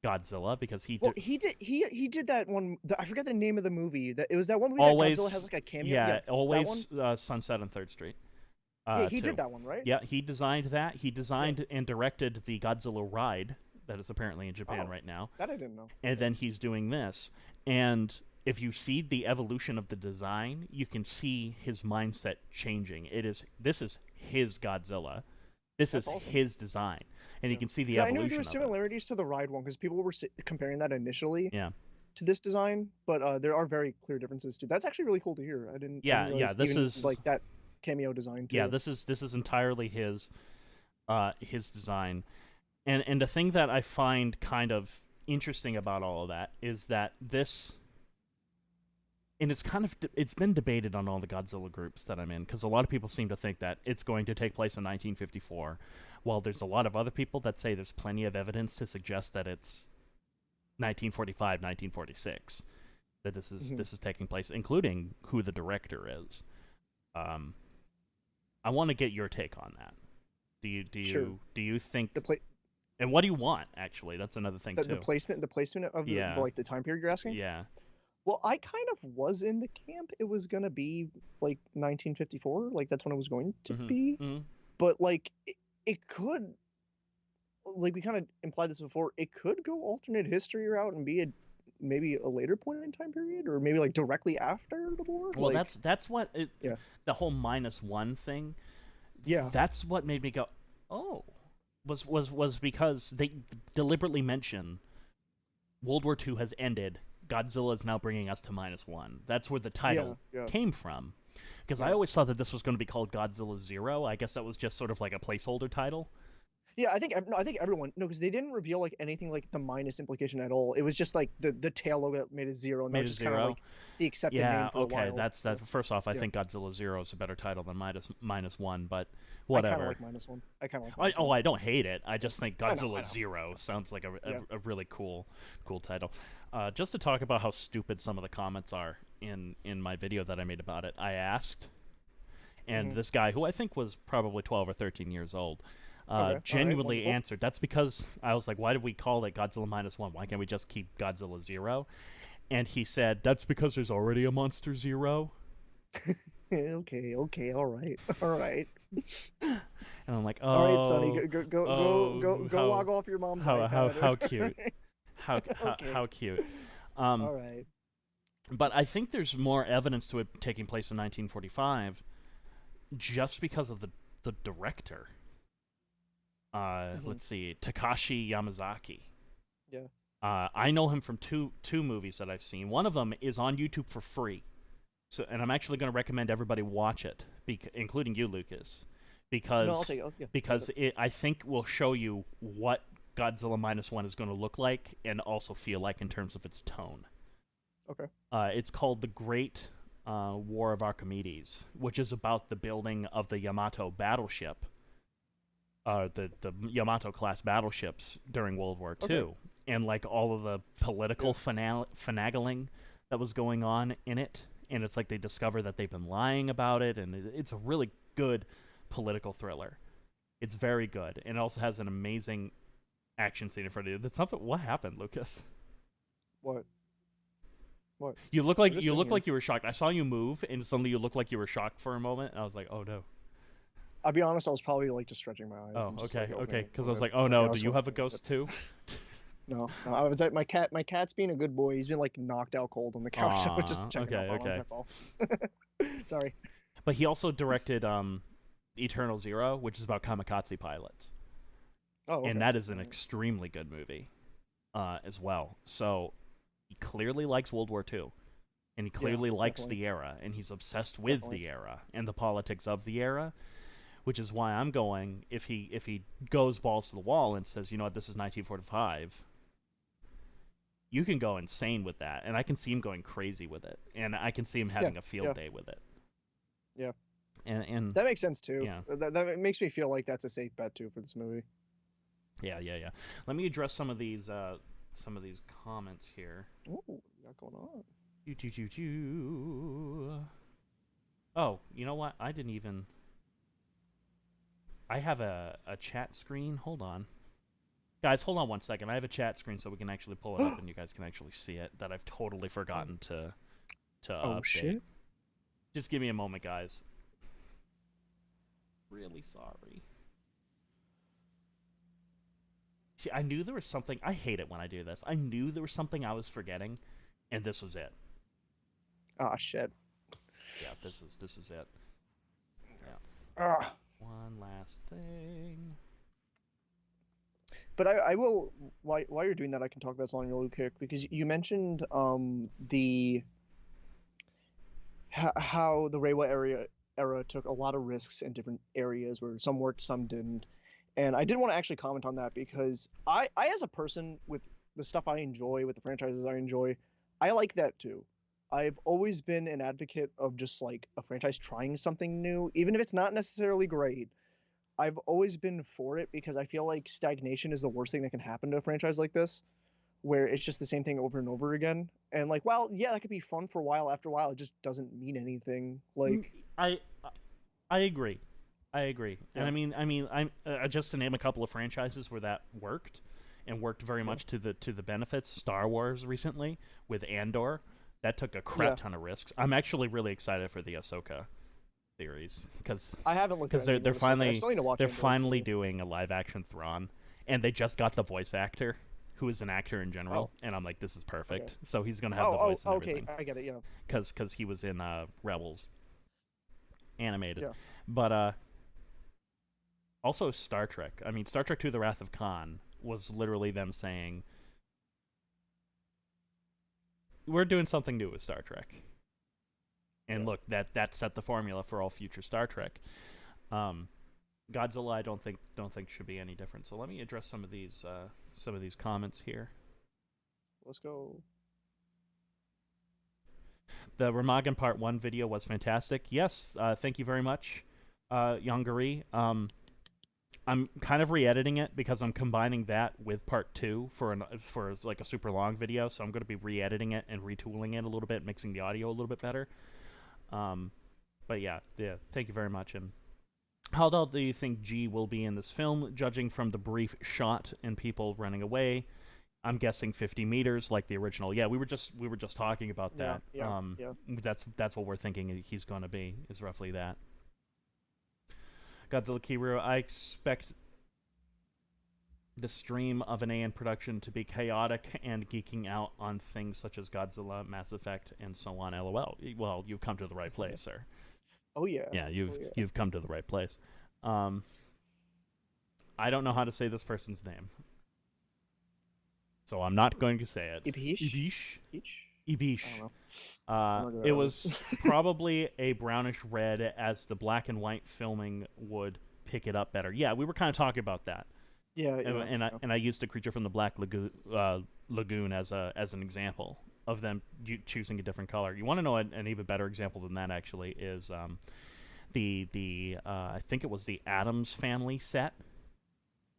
Godzilla because Well, he did that one. I forget the name of the movie. That it was that one movie that Godzilla has always, like a cameo. Yeah, yeah, that one. always Sunset on Third Street. Yeah, he did Too. that one, right? Yeah, he designed that. He Yeah. designed and directed the Godzilla ride that is apparently in Japan Oh, right now. that I didn't know. And Okay. then he's doing this. And if you see the evolution of the design, you can see his mindset changing. This is his Godzilla. This That's is awesome. his design. And you Yeah. can see the Because I know there were evolution of it. similarities to the ride one because people were comparing that initially Yeah. to this design, but there are very clear differences too. That's actually really cool to hear. I didn't Yeah, realize even like that cameo design too. this is entirely his design. And the thing that I find kind of interesting about all of that is that this, and it's been debated on all the Godzilla groups that I'm in, because a lot of people seem to think that it's going to take place in 1954, while there's a lot of other people that say there's plenty of evidence to suggest that it's 1945, 1946, that Mhm. this is taking place, including who the director is. Um, I want to get your take on that. Sure. Do you think, The play and what do you want, actually? That's another thing the too. placement of the Yeah, like the time period you're asking. yeah. Well, I kind of was in the camp. It was gonna be like 1954, like that's when it was going to Mm-hmm. be. Mm-hmm. But like it could, like we kind of implied this before, it could go alternate history route and be a maybe a later point in time period, or maybe like directly after the war. Well, Like, that's what it, yeah, the whole -1 thing. yeah, That's what made me go, oh, was because they deliberately mention World War II has ended. Godzilla is now bringing us to -1. That's where the yeah, title yeah, came from. Because I yeah. always thought that this was going to be called Godzilla Zero. I guess that was just sort of like a placeholder title. Yeah, no, I think everyone no, because they didn't reveal like anything like the minus implication at all. It was just like the tail logo that made it zero, and that Made was it just kind of Zero. like the accepted name Yeah, for a okay, while. that's So that. First off, I yeah, think Godzilla Zero is a better title than -1, but I kind of whatever. like minus one. I kind of like minus one. I don't hate it. I Yeah. just think I Godzilla know. Zero sounds like Yeah. a really cool title. Just to talk about how stupid some of the comments are in my video that I made about it, I asked, and Hmm. this guy, who I think was probably 12 or 13 years old, Okay. All right. genuinely Wonderful. answered. That's because I was like, why did we call it Godzilla -1? Why can't we just keep Godzilla Zero? And he said, that's because there's already a Monster Zero. Okay. Okay. All right. All right. And I'm like, All right, Sonny. oh, Go. oh, Log off your mom's how iPad. cute, Okay. how cute. Um, All right. but I think there's more evidence to it taking place in 1945, just because of the director. Hmm. Let's see, Takashi Yamazaki. Yeah. I know him from two movies that I've seen. One of them is on YouTube for free. So, and I'm actually going to recommend everybody watch it, including you, Lucas, No, I'll because take it. Yeah. Go ahead. it I think will show you what Godzilla -1 is going to look like and also feel like in terms of its tone. Okay. It's called The Great War of Archimedes, which is about the building of the Yamato battleship, the Yamato class battleships during World War Okay. II, and like all of the political Yeah. finagling that was going on in it. And it's like they discover that they've been lying about it, and it's a really good political thriller. It's very good, and it also has an amazing action scene in front of you. That's something. What happened, Lucas? What? What? I'm just You sitting looked here. like you were shocked. I saw you move, and suddenly you looked like you were shocked for a moment. And I was like, oh no. I'll be honest. I was probably like just stretching my eyes Oh, and just okay, like, okay. okay, Because I was okay, like, oh okay. no. I Do was you have a focusing, but ghost too? no, no. I was like, my cat's being a good boy. He's been like knocked out cold on the couch. I was just Aw, checking okay, up on him. okay. That's all. Sorry. But he also directed Eternal Zero, which is about kamikaze pilots, Oh, and okay. that is All an right. extremely good movie, as well. So he clearly likes World War II, and he Yeah, clearly likes definitely, the era, and he's obsessed with definitely. the era and the politics of the era, which is why I'm going. If he goes balls to the wall and says, you know what, this is 1945, you can go insane with that, and I can see him going crazy with it, and I can see him Yeah, having a field yeah, day with it, yeah. and That makes sense too. yeah. That makes me feel like that's a safe bet too for this movie. Yeah, yeah, yeah. Let me address some of these comments here. Ooh, what you got going on? Choo, choo, choo, choo. Oh, you know what? I didn't even. I have a chat screen. Hold on. Guys, hold on one second. I have a chat screen so we can actually pull it up and you guys can actually see it that I've totally forgotten to Oh update. shit. Just give me a moment, guys. Really sorry. See, I knew there was something. I hate it when I do this. I knew there was something I was forgetting, and this was it. Ah shit. Yeah, this is it. Yeah. Ah. One last thing. But I will while you're doing that, I can talk about something really quick because you mentioned the how the Reiwa era took a lot of risks in different areas where some worked, some didn't. And I did want to actually comment on that because I as a person with the stuff I enjoy, with the franchises I enjoy, I like that too. I've always been an advocate of just like a franchise trying something new, even if it's not necessarily great. I've always been for it because I feel like stagnation is the worst thing that can happen to a franchise like this, where it's just the same thing over and over again. And like, well, yeah, that could be fun for a while. After a while, it just doesn't mean anything. Like, I I agree. I agree. And yeah, I'm just to name a couple of franchises where that worked, and worked very yeah, much to the benefits. Star Wars recently with Andor, that took a crap yeah. ton of risks. I'm actually really excited for the Ahsoka series I haven't looked at because any of the they're other stuff. I finally still need to watch they're Andor finally too. doing a live action Thrawn, and they just got the voice actor who is an actor in general, Oh, and I'm like, this is okay. perfect. So he's gonna have the Oh, voice and oh, okay. everything I get it. Yeah, yeah, because he was in Rebels animated, yeah. but also Star Trek. I mean, Star Trek II: The Wrath of Khan was literally them saying, we're doing something new with Star Trek. And Yeah. look, that set the formula for all future Star Trek. Um, Godzilla, I don't think should be any different. So let me address some of these comments here. Let's go. The Ramagan Part 1 video was fantastic. Yes, thank you very much, Yongari. I'm kind of re-editing it because I'm combining that with part 2 for like a super long video. So I'm going to be re-editing it and retooling it a little bit, mixing the audio a little bit better. Um, but yeah, thank you very much. And how tall do you think G will be in this film? Judging from the brief shot and people running away, I'm guessing 50 meters, like the original. Yeah, we were just talking about Yeah, that. yeah, yeah. That's what we're thinking he's going to be, is roughly that. Godzilla Kiru, I expect the stream of an AN production to be chaotic and geeking out on things such as Godzilla, Mass Effect, and so on. LOL. Well, you've come to the right place, sir. Oh yeah. Yeah, Oh yeah. you've come to the right place. Um, I don't know how to say this person's name, so I'm not going to say it. Ibish. Ibish. Peach. I don't Ibish. know. I'm not good It at words. was probably a brownish red, as the black and white filming would pick it up better. Yeah, we were kind of talking about that. Yeah, and, yeah, and I yeah. and I used the Creature from the Black Lagoon as an example of them choosing a different color. You want to know an even better example than that actually is the I think it was the Addams Family set.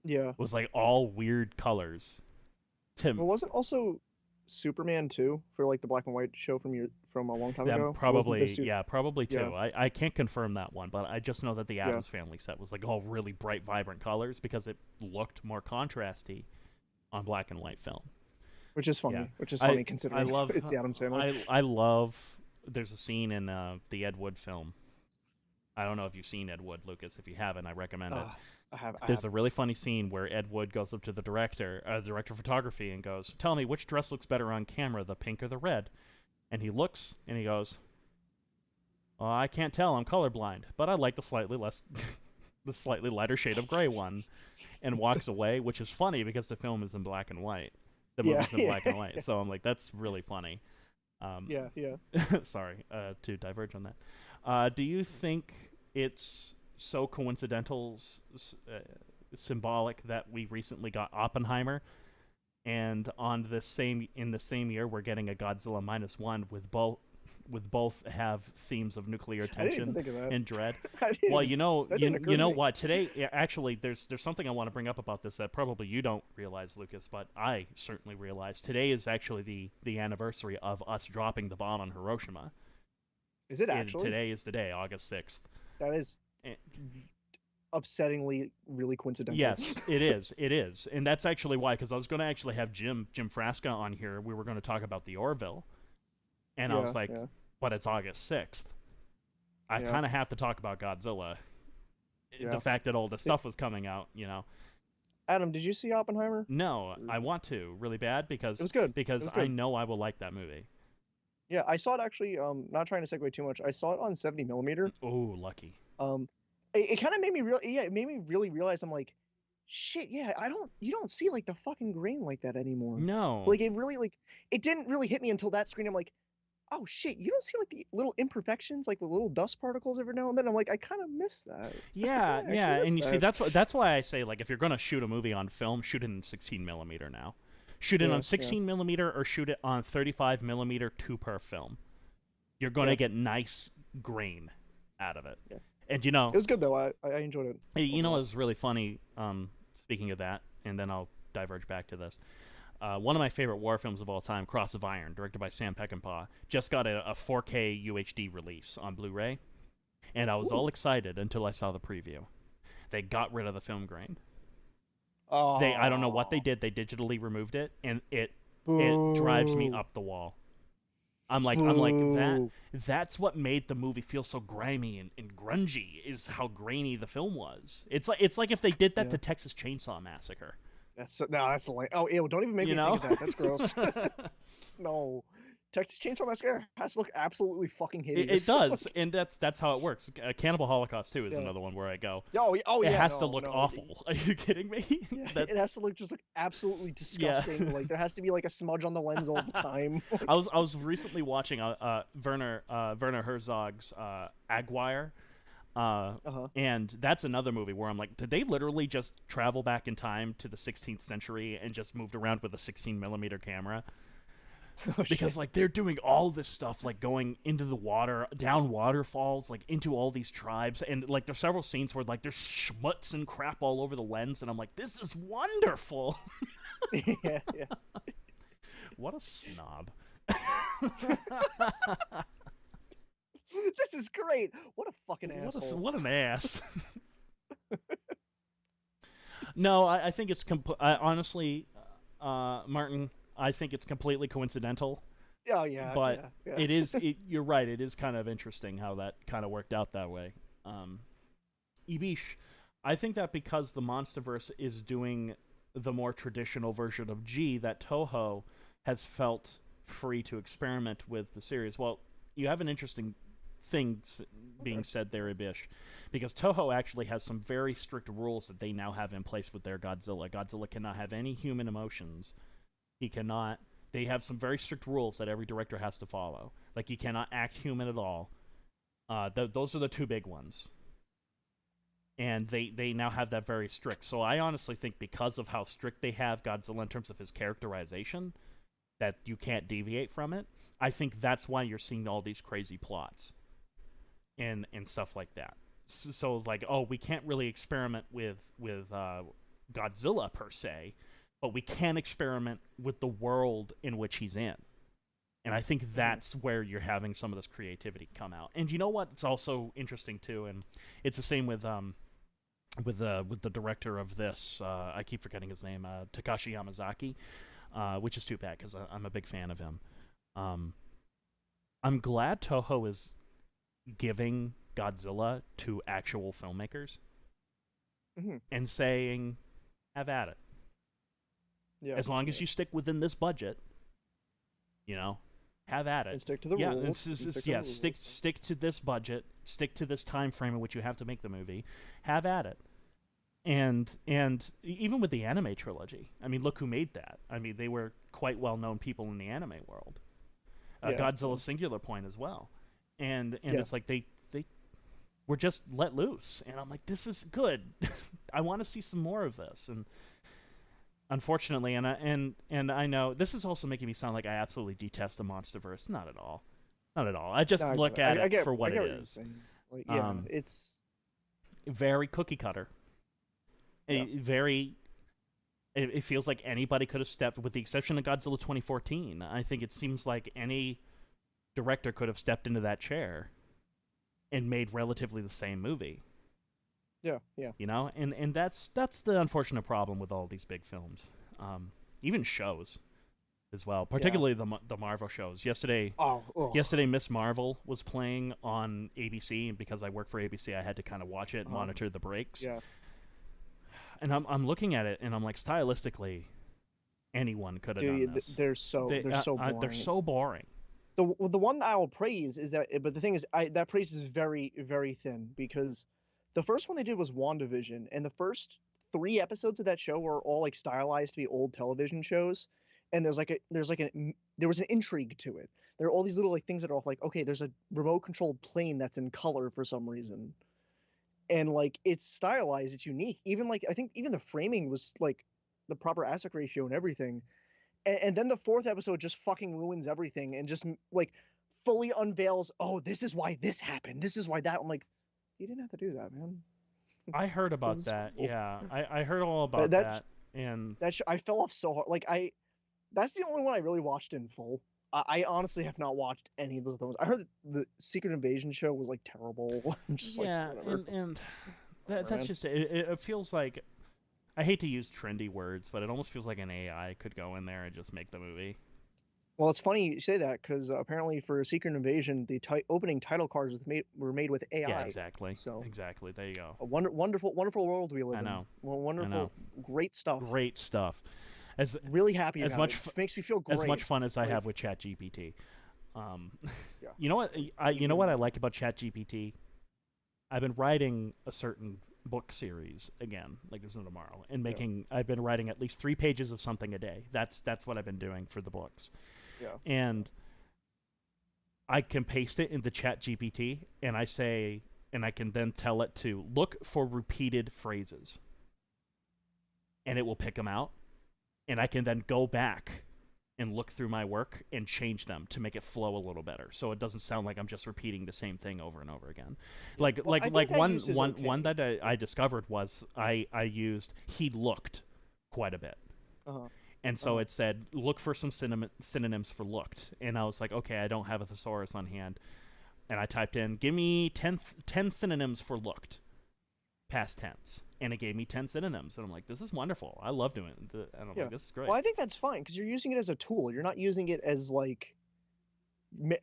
Yeah. It was like all weird colors. But To wasn't also Superman 2 for like the black and white show from a long time them ago? Wasn't the probably, suit? yeah, probably Yeah, too. I can't confirm that one, but I just know that the yeah. Addams Family set was like all really bright, vibrant colors because it looked more contrasty on black and white film. Which is Yeah, funny. Which is I funny I considering love it's the Addams Family. I love. There's a scene in the Ed Wood film. I don't know if you've seen Ed Wood, Lucas. If you haven't, I recommend it. Uh, I There's have. a really funny scene where Ed Wood goes up to the director of photography, and goes, "Tell me which dress looks better on camera, the pink or the red?" And he looks and he goes, "Oh, I can't tell. I'm colorblind, but I like the slightly less, the slightly lighter shade of gray one." And walks away, which is funny because the film is in black and white. The Yeah, movie's in yeah, black and white, so I'm like, that's really funny. Um, yeah, yeah. sorry to diverge on that. Do you think it's so coincidental, symbolic that we recently got Oppenheimer, and on the same year we're getting a Godzilla Minus One with both both have themes of nuclear I didn't even tension think of that. and dread. I didn't Well, even, that didn't occur you to know me. what? Today, actually, there's something I want to bring up about this that probably you don't realize, Lucas, but I certainly realize. Today is actually the anniversary of us dropping the bomb on Hiroshima. Is it actually? Today is the day, August 6th. That is upsettingly really coincidental. Yes, it is. It is, and that's actually why. Because I was going to actually have Jim Frasca on here. We were going to talk about the Orville, and I was Yeah, like, yeah, but it's August 6th. I yeah, kind of have to talk about Godzilla. The yeah. fact that all this stuff was coming out, you know. Adam, did you see Oppenheimer? No, I want to really bad It was good. It because was I good. know I will like that movie. Yeah, I saw it actually. Not trying to segue too much. I saw it on 70 millimeter. Oh, lucky. Um, it kind of made me real. Yeah, it made me really realize. I'm like, shit. Yeah, I don't. You don't see like the fucking grain like that anymore. No. Like it really like. It didn't really hit me until that screen. I'm like, oh shit. You don't see like the little imperfections, like the little dust particles every now and then. I'm like, I kind of miss that. Yeah, I actually yeah, miss and you see that. that's why I say like if you're gonna shoot a movie on film, shoot it in 16 millimeter now. Shoot it on Yeah, yeah, 16 millimeter or shoot it on 35 millimeter 2 per film. You're gonna yeah, get nice grain out of it. yeah. And It was good though. I enjoyed it you know, overall. it's really funny. Speaking of that, and then I'll diverge back to this. One of my favorite war films of all time, Cross of Iron, directed by Sam Peckinpah, just got a 4K UHD release on Blu-ray, and I was Ooh. all excited until I saw the preview. They got rid of the film grain. I don't know what they Oh, did. They digitally removed it, and it drives me boo, up the wall. I'm like that. boo. That's what made the movie feel so grimy and grungy. Is how grainy the film was. It's like if they did that Yeah, to Texas Chainsaw Massacre. no, that's the lame. Oh, ew! Don't even make You me think know? of that. That's gross. No, Texas Chainsaw Massacre has to look absolutely fucking It hideous. does, and that's how it works. Cannibal Holocaust 2 is Yeah. another one where I go. Oh It yeah. has to No, look no. awful. Are you kidding me? Yeah, that it has to look just like absolutely yeah. disgusting. Like there has to be like a smudge on the lens all the time. I was recently watching Werner Herzog's Aguirre, Uh-huh. and that's another movie where I'm like, did they literally just travel back in time to the 16th century and just moved around with a 16 millimeter camera? Oh Because shit. like they're doing all this stuff, like going into the water, down waterfalls, like into all these tribes, and like there's several scenes where like there's schmutz and crap all over the lens, and I'm like, this is wonderful. Yeah, yeah. What a snob. This is great. What a fucking asshole. What an ass. No, I think it's honestly, Martin. I think it's completely coincidental, Oh yeah, but yeah, yeah. You're right. It is kind of interesting how that kind of worked out that way. Ibish, I think that because the MonsterVerse is doing the more traditional version of G, that Toho has felt free to experiment with the series. Well, you have an interesting thing being Okay. said there, Ibish, because Toho actually has some very strict rules that they now have in place with their Godzilla. Godzilla cannot have any human emotions. He cannot. They have some very strict rules that every director has to follow. Like he cannot act human at all. Those are the two big ones, and they now have that very strict. So I honestly think because of how strict they have Godzilla in terms of his characterization, that you can't deviate from it. I think that's why you're seeing all these crazy plots and stuff like that. So like, oh, we can't really experiment with Godzilla per se, but we can experiment with the world in which he's in. And I think Mhm. that's where you're having some of this creativity come out. And you know what? It's also interesting too, and it's the same with the director of this. I keep forgetting his name, Takashi Yamazaki, which is too bad because I'm a big fan of him. Um, I'm glad Toho is giving Godzilla to actual filmmakers Mhm. and saying, "Have at it. Yeah, As long yeah. as you stick within this budget, you know, have at it." And stick to the Yeah, rules. And stick to the rules. stick to this budget, stick to this time frame in which you have to make the movie. Have at it. And even with the anime trilogy, I mean, look who made that. I mean, they were quite well known people in the anime world. Yeah, Godzilla yeah, Singular Point as well, and yeah. it's like they were just let loose, and I'm like, this is good. I want to see some more of this, and unfortunately, and I know this is also making me sound like I absolutely detest the MonsterVerse. Not at all. Not at all. I just No, I get look it. at I it get, for I what get it what you're is. saying. Like, yeah, Um, it's very cookie cutter. yeah. Very. It feels like anybody could have stepped, with the exception of Godzilla 2014. I think it seems like any director could have stepped into that chair and made relatively the same movie. Yeah, yeah. You know, and that's the unfortunate problem with all these big films, even shows as well, Yeah. particularly the Marvel shows. Oh, ugh. Yesterday, Miss Marvel was playing on ABC, and because I work for ABC, I had to kind of watch it, monitor the breaks. Yeah. And I'm looking at it, and I'm like, stylistically, anyone could have done Dude, this. they're so boring. They're so boring. The one that I will praise is that, but the thing is, that praise is very very thin because the first one they did was WandaVision, and the first 3 episodes of that show were all like stylized to be old television shows, and there was an intrigue to it. There are all these little like things that are off, like, okay, there's a remote controlled plane that's in color for some reason, and like it's stylized, it's unique. Even like I think even the framing was like the proper aspect ratio and everything, and then the fourth episode just fucking ruins everything and just like fully unveils, oh, this is why this happened, this is why that. I'm like, you didn't have to do that, man. I heard It about was that. cool. Yeah, I heard all that about that, that. And I fell off so hard. Like, that's the only one I really watched in full. I honestly have not watched any of those ones. I heard the Secret Invasion show was like terrible. I'm just like, yeah, whatever. and Whatever, that's man. just it. It feels like, I hate to use trendy words, but it almost feels like an AI could go in there and just make the movie. Well, it's funny you say that because apparently for Secret Invasion, the opening title cards were made with Yeah, AI. exactly. So Exactly. There you go. a wonderful world we live I in. know. Well, I know. wonderful, great stuff. Great stuff. As Really happy as about much it. It makes me feel great. as much fun as I Like, have with ChatGPT. Um, yeah. you know what? You know Even what I more. like about ChatGPT? I've been writing a certain book series again, like there's no tomorrow, and Yeah. I've been writing at least 3 pages of something a day. That's what I've been doing for the books, Yeah. and I can paste it into ChatGPT, and I can then tell it to look for repeated phrases, and it will pick them out, and I can then go back and look through my work and change them to make it flow a little better, so it doesn't sound like I'm just repeating the same thing over and over again. Like Well, I think that one use is one okay. that I discovered was I used he looked quite a bit. Uh-huh. And so Uh-huh. it said, look for some synonyms for looked. And I was like, okay, I don't have a thesaurus on hand. And I typed in, give me 10 synonyms for looked, past tense. And it gave me 10 synonyms. And I'm like, this is wonderful. I love doing it. And I'm Yeah. like, this is great. Well, I think that's fine because you're using it as a tool. You're not using it as like,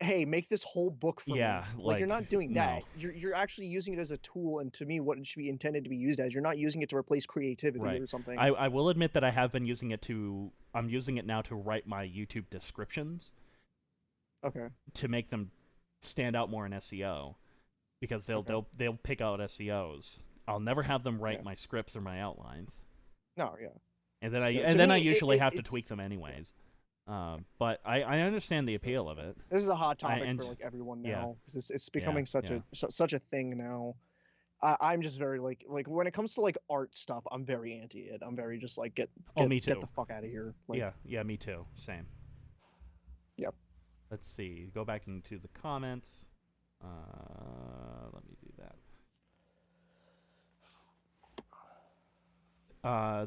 hey, make this whole book for Yeah, me. Like, you're not doing that. no. You're actually using it as a tool, and to me, what it should be intended to be used as. You're not using it to replace creativity Right. or something. I will admit that I have been using it I'm using it now to write my YouTube descriptions Okay. to make them stand out more in SEO, because they'll pick out SEOs. I'll never have them write Yeah. my scripts or my outlines. No, yeah. And then Yeah, I to me, usually have to it's tweak them anyways. But I understand the So, appeal of it. this is a hot topic and for like everyone yeah, now because it's becoming such yeah. such a thing now. I'm just very like when it comes to like art stuff, I'm very anti it. I'm very just like Me get the too. fuck out of here. Like, Yeah, me too. Same. yep. Let's see. Go back into the comments. Let me do that.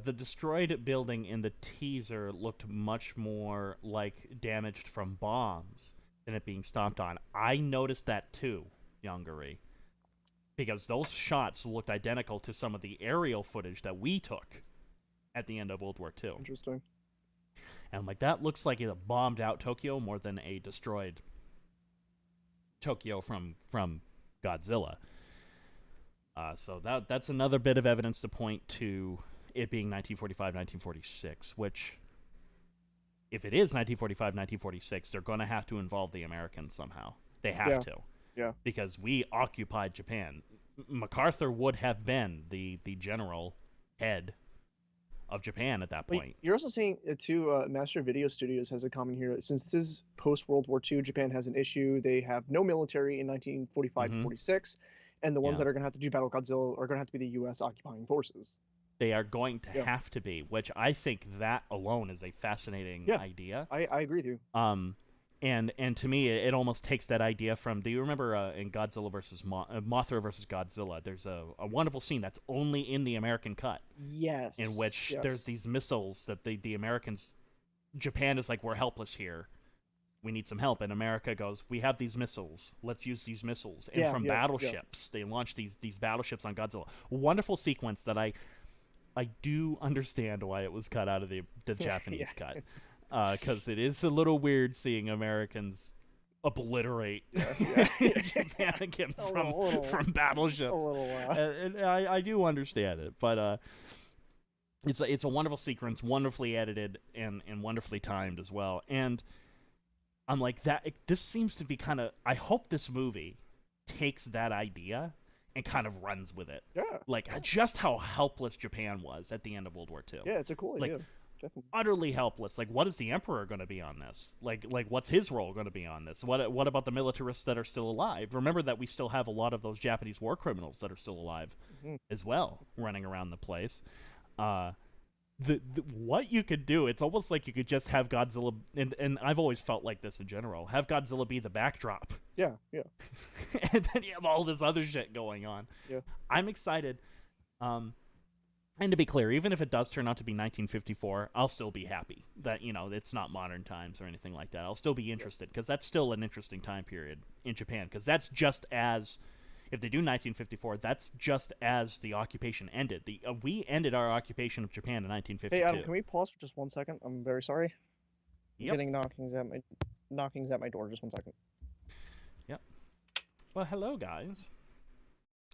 The destroyed building in the teaser looked much more like damaged from bombs than it being stomped on. I noticed that too, Youngery, because those shots looked identical to some of the aerial footage that we took at the end of World War II. Interesting. And I'm like, that looks like a bombed out Tokyo more than a destroyed Tokyo from Godzilla. So that's another bit of evidence to point to it being 1945, 1946, which, if it is 1945, 1946, they're going to have to involve the Americans somehow. They have to. Yeah. Because we occupied Japan. MacArthur would have been the general head of Japan at that point. You're also saying too, Master Video Studios has a comment here. Since this is post World War II, Japan has an issue. They have no military in 1945 to 46, and the ones that are going to have to do battle Godzilla are going to have to be the U.S. occupying forces. They are going to have to be, which I think that alone is a fascinating idea. I agree with you. And to me, it almost takes that idea from. Do you remember in Godzilla versus Mothra versus Godzilla? There's a wonderful scene that's only in the American cut, in Yes. which there's Yes. these missiles that the Americans, Japan is like, we're helpless here. We need some help, and America goes, we have these missiles. Let's use these missiles. And Yeah. from Yeah. Yeah. battleships, they launch these battleships on Godzilla. Wonderful sequence that I do understand why it was cut out of the Japanese cut, because it is a little weird seeing Americans obliterate Japan again from battleships. A little. And I do understand it, but it's a wonderful sequence, wonderfully edited and wonderfully timed as well. And I'm like, this seems to be kind of. I hope this movie takes that idea and kind of runs with it. Yeah. Like, just how helpless Japan was at the end of World War II. Yeah, it's a cool idea. Definitely. Utterly helpless. Like, what is the Emperor going to be on this? Like what's his role going to be on this? What about the militarists that are still alive? Remember that we still have a lot of those Japanese war criminals that are still alive as well, running around the place. What you could do, it's almost like you could just have Godzilla, and I've always felt like this in general, have Godzilla be the backdrop. Yeah, yeah. And then you have all this other shit going on. Yeah. I'm excited. And to be clear, even if it does turn out to be 1954, I'll still be happy that, it's not modern times or anything like that. I'll still be interested, because that's still an interesting time period in Japan, because that's just as... If they do 1954, that's just as the occupation ended. We ended our occupation of Japan in 1952. Hey, Adam, can we pause for just 1 second? I'm very sorry. Yep. Getting knockings at my door. Just 1 second. Yep. Well, hello, guys.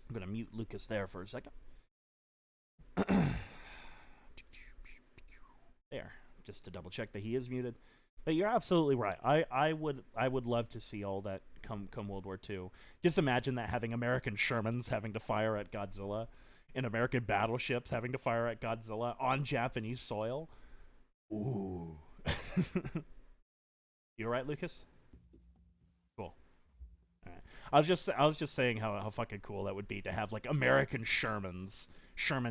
I'm going to mute Lucas there for a second. There, just to double check that he is muted. But you're absolutely right. I would love to see all that come World War II. Just imagine that, having American Shermans having to fire at Godzilla, and American battleships having to fire at Godzilla on Japanese soil. Ooh. You all right, Lucas? Cool. All right. I was just saying how fucking cool that would be to have like American Sherman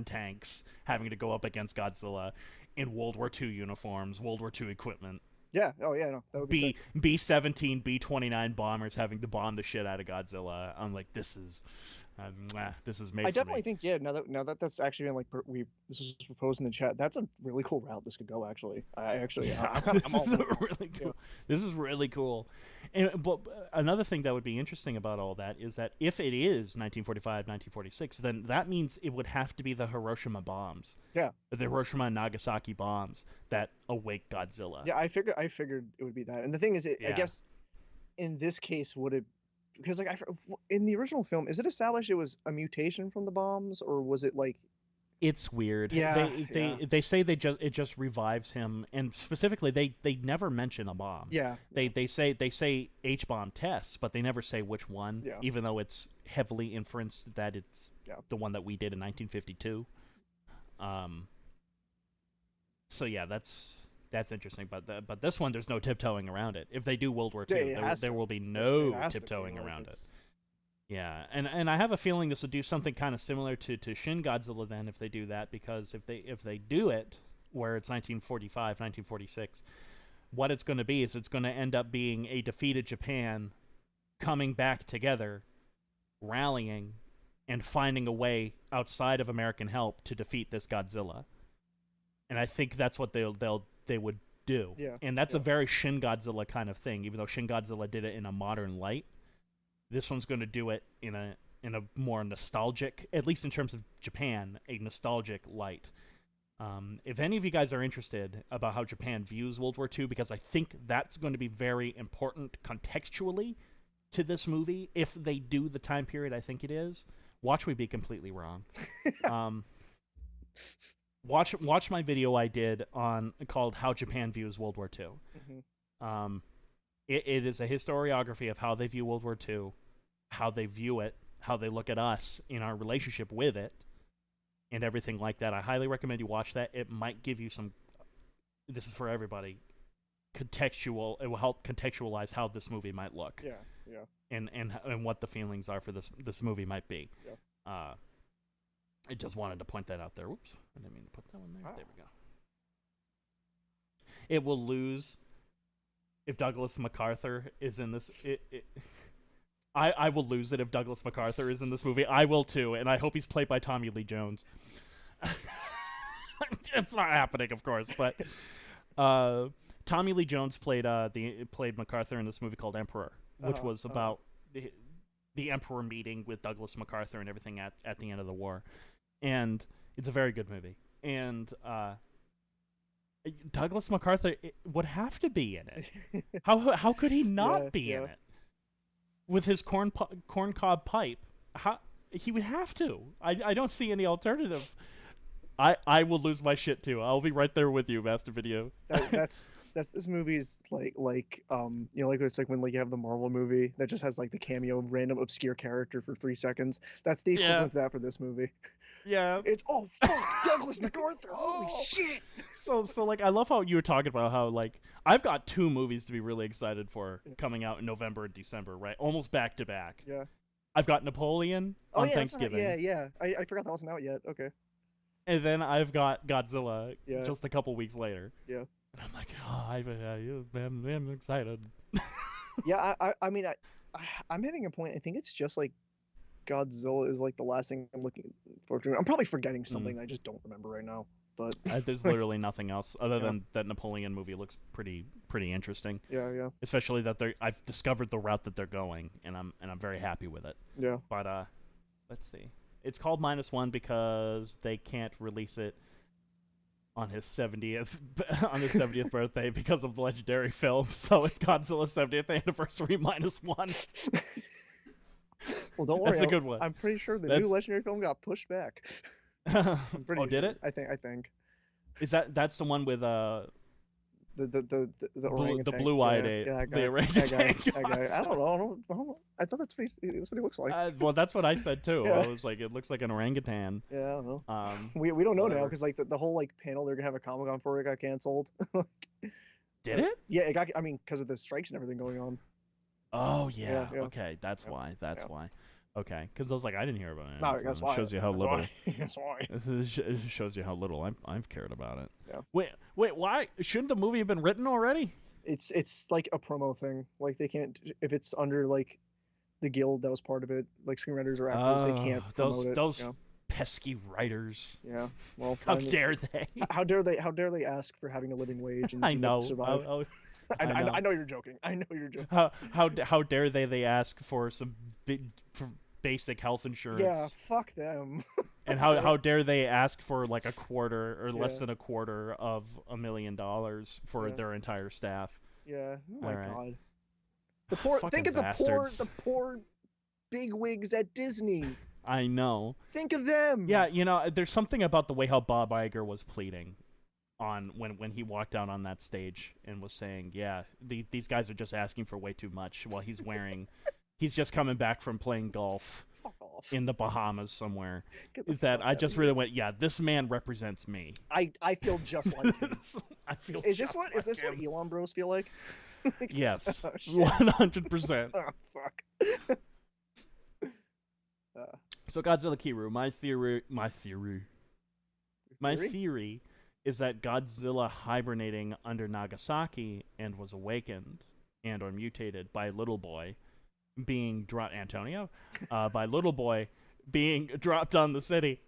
tanks having to go up against Godzilla in World War II uniforms, World War II equipment. Yeah. Oh, yeah. No, that would be B-17, B-29 bombers having to bomb the shit out of Godzilla. I'm like, this is made. I definitely think, yeah. Now that that's actually been this was proposed in the chat. That's a really cool route this could go. Actually, I'm all really cool. Yeah. This is really cool. But another thing that would be interesting about all that is that if it is 1945, 1946, then that means it would have to be the Hiroshima bombs. Yeah. The Hiroshima and Nagasaki bombs that awake Godzilla. Yeah, I figured it would be that. And the thing is, I guess in this case, would it? Because in the original film, is it established it was a mutation from the bombs, or was it like? It's weird. Yeah, they say it just revives him, and specifically they never mention a bomb. Yeah. They say H-bomb tests, but they never say which one. Yeah. Even though it's heavily inferenced that it's the one that we did in 1952. So yeah, that's interesting. But this one, there's no tiptoeing around it. If they do World War II, there will be no tiptoeing around it. Yeah, and I have a feeling this will do something kind of similar to Shin Godzilla then, if they do that, because if they do it where it's 1945, 1946, what it's going to be is it's going to end up being a defeated Japan coming back together, rallying, and finding a way outside of American help to defeat this Godzilla. And I think that's what they would do. Yeah. And that's a very Shin Godzilla kind of thing, even though Shin Godzilla did it in a modern light. This one's going to do it in a more nostalgic, at least in terms of Japan, a nostalgic light. If any of you guys are interested about how Japan views World War II, because I think that's going to be very important contextually to this movie, if they do the time period I think it is, watch me be completely wrong. Watch my video I did called How Japan Views World War II. Mm-hmm. It is a historiography of how they view World War II, how they view it, how they look at us in our relationship with it, and everything like that. I highly recommend you watch that. It might give you some. This is for everybody. It will help contextualize how this movie might look. Yeah, yeah. And what the feelings are for this movie might be. Yeah. I just wanted to point that out there. Whoops, I didn't mean to put that one there. Wow. There we go. It will lose if Douglas MacArthur is in this. I will lose it if Douglas MacArthur is in this movie. I will too, and I hope he's played by Tommy Lee Jones. It's not happening, of course, but Tommy Lee Jones played MacArthur in this movie called Emperor, which was about the Emperor meeting with Douglas MacArthur and everything at the end of the war, and it's a very good movie. And Douglas MacArthur would have to be in it. How could he not be in it? With his corncob pipe, he would have to. I don't see any alternative. I will lose my shit too. I'll be right there with you, Master Video. That's this movie's like it's like when like you have the Marvel movie that just has like the cameo random obscure character for 3 seconds. That's the equivalent to that for this movie. Yeah. It's fuck Douglas MacArthur. Holy shit. So like I love how you were talking about how like I've got 2 movies to be really excited for coming out in November and December, right? Almost back to back. Yeah. I've got Napoleon on Thanksgiving. Yeah. I forgot that wasn't out yet. Okay. And then I've got Godzilla just a couple weeks later. Yeah. And I'm like, I'm excited. Yeah, I mean I'm hitting a point. I think it's just like Godzilla is like the last thing I'm looking forward to. I'm probably forgetting something I just don't remember right now. But there's literally nothing else other than that Napoleon movie looks pretty interesting. Yeah. Especially that I've discovered the route that they're going, and I'm very happy with it. Yeah. But let's see. It's called Minus One because they can't release it on his 70th birthday because of the legendary film. So it's Godzilla's 70th anniversary -1. Well, don't worry. That's a good one. I'm pretty sure the new legendary film got pushed back. Did it? I think. Is that's the one with the blue-eyed the orangutan? I don't know. I thought that's what he looks like. Well, that's what I said too. I was like, it looks like an orangutan. Yeah, I don't know. We don't know now because like the whole like panel they're gonna have a Comic-Con for it got canceled. Did it? Yeah, it got. I mean, because of the strikes and everything going on. Oh yeah. Okay, that's why. That's why. Okay, because I was like, I didn't hear about it. No, that's why. Shows you how little. That's why. It shows you how little I've cared about it. Yeah. Wait, why shouldn't the movie have been written already? It's like a promo thing. Like they can't if it's under like the guild that was part of it, like screenwriters or actors, they can't promote it. Those pesky writers. Yeah. Well, how dare they? How dare they ask for having a living wage and I know. survive? I know you're joking. I know you're joking. How dare they ask for some basic health insurance? Yeah, fuck them. And how dare they ask for like a quarter or less than a quarter of $1 million for their entire staff? Yeah. Oh my god. The poor. Think of the poor bigwigs at Disney. I know. Think of them. Yeah, there's something about the way how Bob Iger was pleading on when he walked out on that stage and was saying, yeah, these guys are just asking for way too much while he's wearing he's just coming back from playing golf in the Bahamas somewhere. That I just really went, yeah, this man represents me. I feel just like him. I feel Is this what Elon Bros feel like? Yes. 100%. Oh fuck. So Godzilla Kiru, my theory is that Godzilla hibernating under Nagasaki and was awakened and or mutated by Little Boy being dropped by Little Boy being dropped on the city.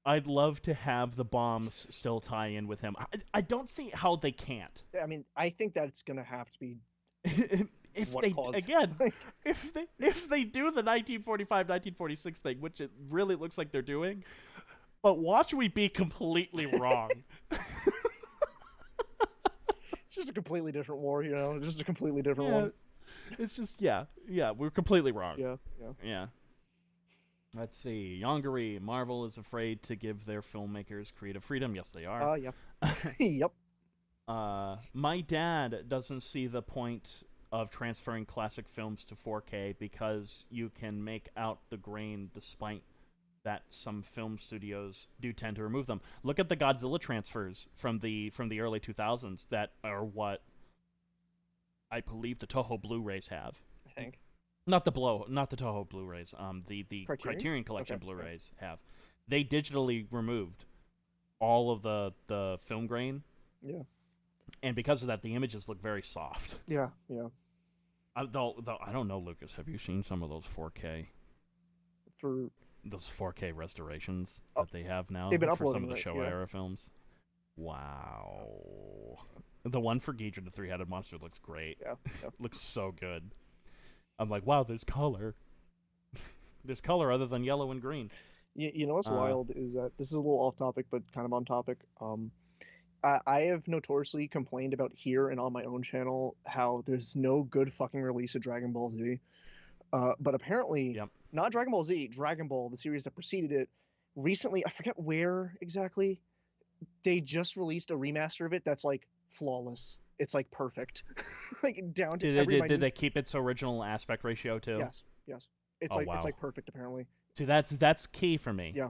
I'd love to have the bombs still tie in with him. I don't see how they can't. I mean, I think that's gonna have to be if they do the 1945-1946 thing, which it really looks like they're doing. But watch we be completely wrong. It's just a completely different war, It's just a completely different one. It's just, we're completely wrong. Yeah. Let's see. Yongari, Marvel is afraid to give their filmmakers creative freedom. Yes, they are. Yeah. Yep. My dad doesn't see the point of transferring classic films to 4K because you can make out the grain despite that some film studios do tend to remove them. Look at the Godzilla transfers from the early 2000s that are what I believe the Toho Blu-rays have. I think. Not the Toho Blu-rays. The Criterion Collection Blu-rays have. They digitally removed all of the film grain. Yeah. and because of that, the images look very soft. Yeah, yeah. Though I don't know, Lucas. Have you seen some of those 4K For those 4K restorations oh, that they have now they've been for some uploading, of the right? Showa Yeah. era films? Wow. The one for Ghidra the three-headed monster looks great. Yeah. Yeah. Looks so good. I'm like, wow, there's color. There's color other than yellow and green. You know what's Uh, wild is that this is a little off topic, but kind of on topic. I have notoriously complained about here and on my own channel how there's no good fucking release of Dragon Ball Z. But apparently, yep. not Dragon Ball Z, Dragon Ball, the series that preceded it, recently, I forget where exactly, they just released a remaster of it that's like flawless. It's like perfect, like down to every Did minute. they keep its original aspect ratio too? Yes, yes. It's Oh like it's wow. like perfect apparently. See, that's key for me. Yeah.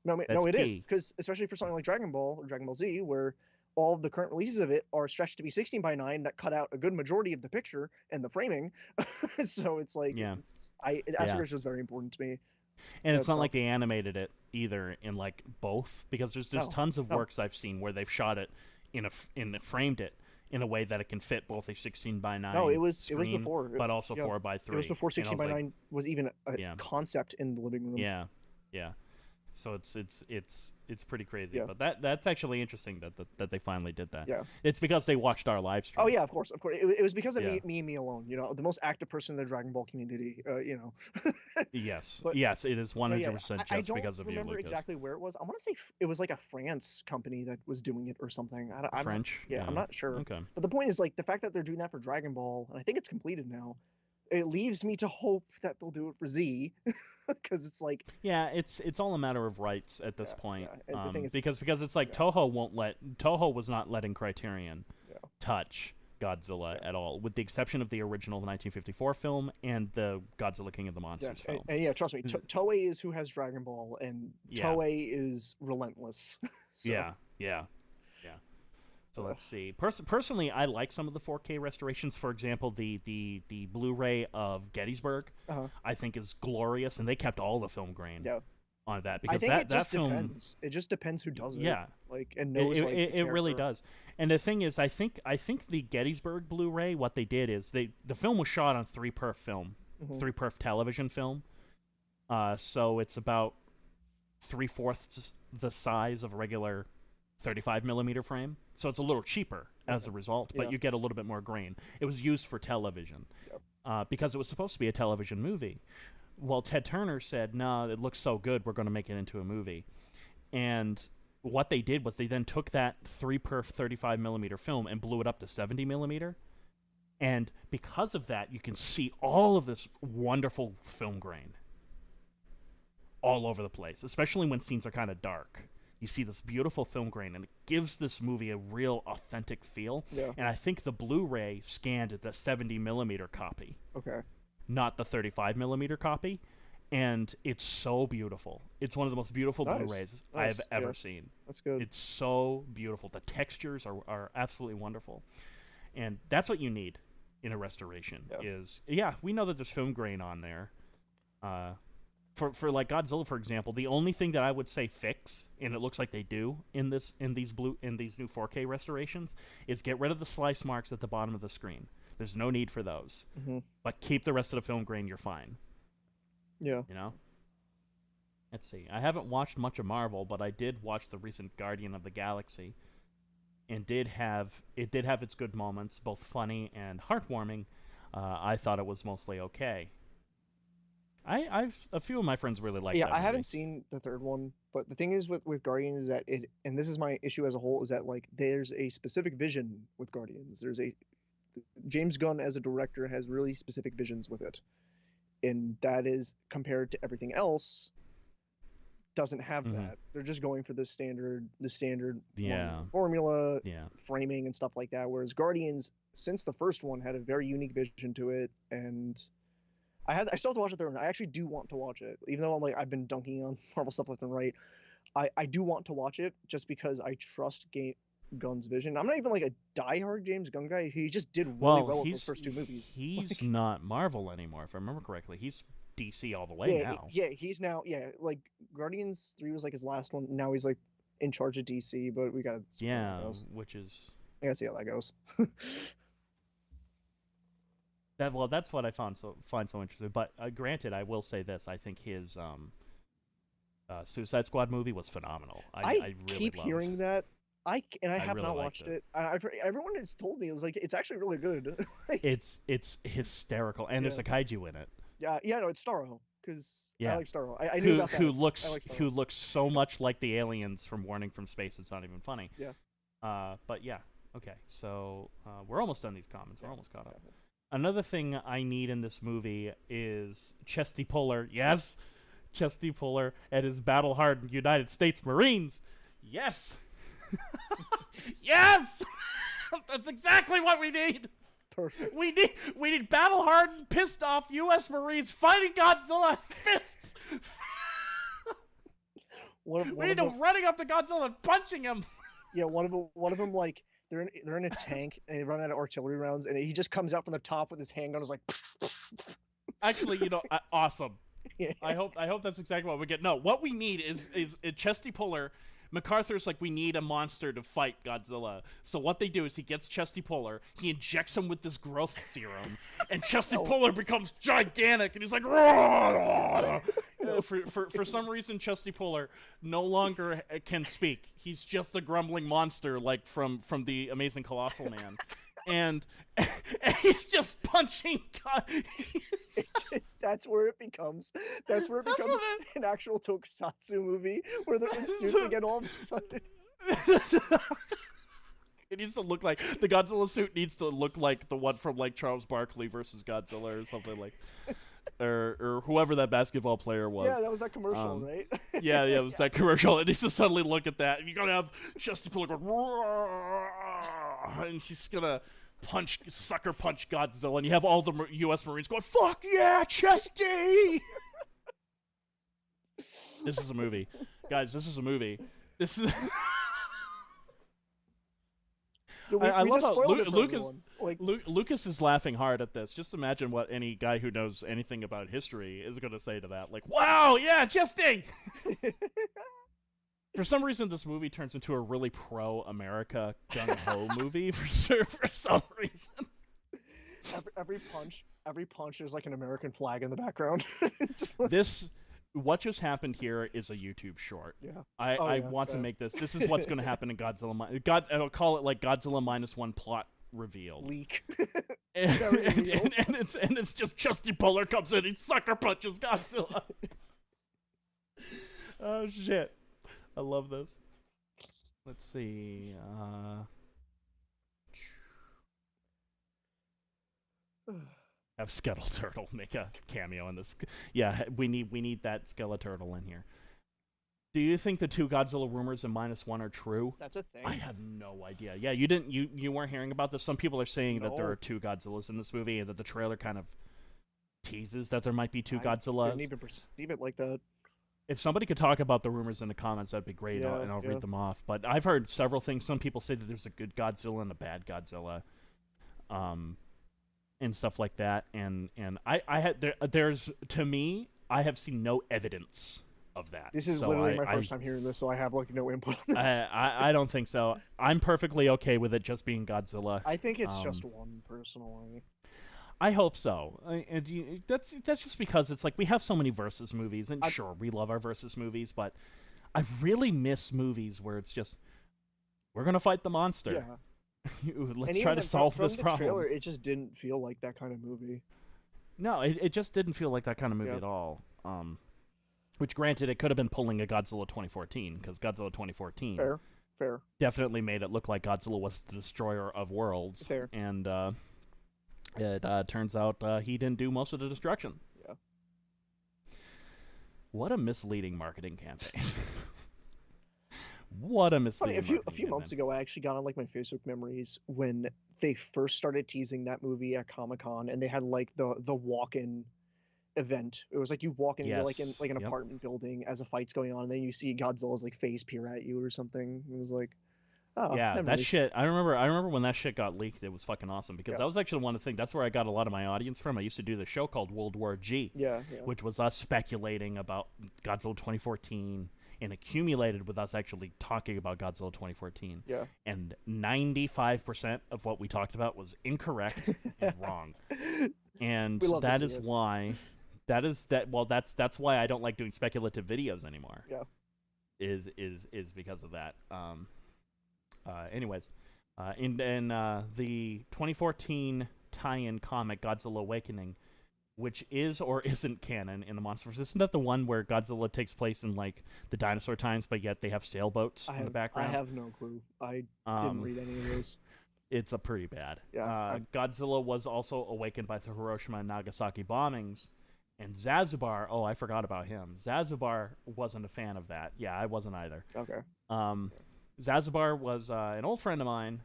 No, That's no, it is key. because especially for something like Dragon Ball or Dragon Ball Z, where all of the current releases of it are stretched to be 16:9 that cut out a good majority of the picture and the framing. So it's like Yeah. aspect Yeah. ratio is very important to me. And it's That not stuff. like they animated it either in like both, because there's No, tons of no. works I've seen where they've shot it framed it in a way that it can fit both a 16 by No, 9 it was screen before. but also Yeah, 4 by it was 3. before And I sixteen was by like, nine was even a yeah, concept in the living room. yeah, yeah. So it's pretty crazy. Yeah, But that's actually interesting that they finally did that. yeah. It's because they watched our live Oh stream. yeah, of course, of course. It was because of Yeah. me alone. You know, the most active person in the Dragon Ball community. You know, Yes. but Yes, it is no, yeah, 100% I just don't because of you, remember Lucas. exactly where it was. I want to say it was like a France company that was doing it or something. I'm not. French. Yeah, I'm Yeah. not sure. Okay. But the point is, like, the fact that they're doing that for Dragon Ball, and I think it's completed now, it leaves me to hope that they'll do it for Z, because it's like, Yeah, it's all a matter of rights at this yeah, point. yeah. And the thing is, Because it's like yeah, Toho was not letting Criterion yeah, touch Godzilla yeah. at all, with the exception of the original 1954 film and the Godzilla King of the Yeah, Monsters film. and yeah, trust me, Toei is who has Dragon Ball, and Yeah, Toei is relentless. So, yeah, yeah, yeah. So uh, let's see. Personally, I like some of the 4K restorations. For example, the Blu-ray of Gettysburg, uh, I think is glorious, and they kept all the film grain yeah, on that I because think it that just film, depends. It just depends who does it, yeah, like, and knows like the it really character. does. And the thing is, I think the Gettysburg Blu-ray, what they did is the film was shot on 3-perf film, Hmm. 3-perf television film. So it's about 3/4 the size of a regular 35 millimeter frame. So it's a little cheaper as Okay. a result, Yeah. but you get a little bit more grain. It was used for television Yep. because it was supposed to be a television movie. Well, Ted Turner said, "No, it looks so good, we're going to make it into a movie." And what they did was they then took that 3-perf 35 millimeter film and blew it up to 70 millimeter. And because of that, you can see all of this wonderful film grain all over the place, especially when scenes are kind of dark. You see this beautiful film grain, and it gives this movie a real authentic feel. Yeah. And I think the Blu-ray scanned the 70 millimeter copy, Okay. not the 35 millimeter copy. And it's so beautiful. It's one of the most beautiful Nice. Blu-rays I have Nice. ever Yeah. seen. That's good. It's so beautiful. The textures are absolutely wonderful. And that's what you need in a restoration we know that there's film grain on there. For like Godzilla, for example, the only thing that I would say fix, and it looks like they do in these new 4K restorations, is get rid of the slice marks at the bottom of the screen. There's no need for those. Hmm. But keep the rest of the film grain, you're fine. Yeah. You know? Let's see. I haven't watched much of Marvel, but I did watch the recent Guardian of the Galaxy, and it did have its good moments, both funny and heartwarming. I thought it was mostly okay. I've a few of my friends really like Yeah, that I movie. haven't seen the third one, but the thing is with Guardians is that it, and this is my issue as a whole, is that like there's a specific vision with Guardians. There's a James Gunn as a director has really specific visions with it, and that is compared to everything else doesn't have Mhm. that. They're just going for the standard Yeah. formula, Yeah. framing and stuff like that. Whereas Guardians, since the first one, had a very unique vision to it, and I still have to watch the third one. I actually do want to watch it, even though I've been dunking on Marvel stuff left and right. I do want to watch it just because I trust Gunn's vision. I'm not even like a diehard James Gunn guy. He just did really well with those first two movies. He's Like, not Marvel anymore, if I remember correctly. He's DC all the way now. yeah, he's now like Guardians 3 was like his last one. Now he's like in charge of DC, but we gotta see how it Yeah, goes. which is gotta see how that goes. That's what I find so interesting. But granted, I will say this: I think his Suicide Squad movie was phenomenal. I really keep loved. hearing that. I have really not liked watched it. Everyone has told me it was like it's actually really good. Like, it's hysterical, and there's a kaiju in it. yeah, no, it's Starro because I Yeah. like Starro. I knew about that. Who looks I like Starro. who looks so much like the aliens from Warning from Space. It's not even funny. Yeah. But yeah. Okay. So we're almost done these comments. We're almost caught up. Yeah. Another thing I need in this movie is Chesty Puller. Yes, Chesty Puller and his battle-hardened United States Marines. Yes. Yes. That's exactly what we need. Perfect. We need battle-hardened, pissed-off U.S. Marines fighting Godzilla fists. We need them running up to Godzilla and punching him. Yeah, one of them like they're in a tank and they run out of artillery rounds and he just comes out from the top with his handgun. Is like. Actually, awesome. Yeah. I hope that's exactly what we get. No, what we need is Chesty Puller. MacArthur's like, we need a monster to fight Godzilla. So what they do is he gets Chesty Puller, he injects him with this growth serum, and Chesty Puller becomes gigantic, and he's like, for some reason, Chesty Puller no longer can speak. He's just a grumbling monster, like from the Amazing Colossal Man. And he's just punching. That's where it becomes. An actual tokusatsu movie where they're in suits again all of a sudden. It needs to look like the Godzilla suit needs to look like the one from like Charles Barkley versus Godzilla or something like, or whoever that basketball player was. Yeah, that was that commercial, right? Yeah, it was that commercial. It needs to suddenly look at that, and you're gonna have Chesty Puller go, and he's gonna sucker punch Godzilla, and you have all the U.S. Marines going, "Fuck yeah, Chesty!" This is a movie, guys. This is a movie. This is. I love how Lucas is laughing hard at this. Just imagine what any guy who knows anything about history is going to say to that. Like, wow, yeah, Chesty! For some reason, this movie turns into a really pro-America gung-ho movie for some reason. Every punch is like an American flag in the background. What just happened here is a YouTube short. Yeah. I want to make this. This is what's going to happen in Godzilla. I'll call it like Godzilla Minus One plot revealed. Leak. and it's just Chesty Puller comes in and sucker punches Godzilla. Oh shit! I love this. Let's see. Have Skeleturtle make a cameo in this. Yeah, we need that Skeleturtle in here. Do you think the two Godzilla rumors in Minus One are true? That's a thing. I have no idea. Yeah, you weren't hearing about this. Some people are saying that there are two Godzillas in this movie, and that the trailer kind of teases that there might be two Godzillas. I didn't even perceive it like that. If somebody could talk about the rumors in the comments, that'd be great, and I'll read them off. But I've heard several things. Some people say that there's a good Godzilla and a bad Godzilla. And stuff like that, and there's to me, I have seen no evidence of that. This is literally my first time hearing this, so I have like no input on this. I don't think so. I'm perfectly okay with it just being Godzilla. I think it's just one, personally. I hope so. That's just because it's like we have so many versus movies, and sure, we love our versus movies, but I really miss movies where it's just we're gonna fight the monster. Yeah. Let's try to solve this problem. Trailer, it just didn't feel like that kind of movie. No, it just didn't feel like that kind of movie at all. Which, granted, it could have been pulling a Godzilla 2014, because Godzilla 2014 fair definitely made it look like Godzilla was the destroyer of worlds. Fair. And it turns out he didn't do most of the destruction. Yeah. What a misleading marketing campaign. What a mistake! A few months ago, I actually got on like my Facebook memories when they first started teasing that movie at Comic-Con, and they had like the walk-in event. It was like you walk into like an apartment building as a fight's going on, and then you see Godzilla's like face peer at you or something. It was like, oh yeah, that shit. I remember when that shit got leaked. It was fucking awesome because that was actually one of the things. That's where I got a lot of my audience from. I used to do the show called World War G, which was us speculating about Godzilla 2014. and accumulated with us actually talking about Godzilla 2014. Yeah. And 95% of what we talked about was incorrect and wrong. And We love to that see is it. why that's why I don't like doing speculative videos anymore. Yeah. Is because of that. Anyways, in the 2014 tie-in comic Godzilla Awakening, which is or isn't canon in the Monsterverse, isn't that the one where Godzilla takes place in like the dinosaur times, but yet they have sailboats in the background? I have no clue. I didn't read any of those. It's a pretty bad. Yeah, Godzilla was also awakened by the Hiroshima and Nagasaki bombings. And Zazubar, oh, I forgot about him. Zazubar wasn't a fan of that. Yeah, I wasn't either. Okay. Zazubar was an old friend of mine.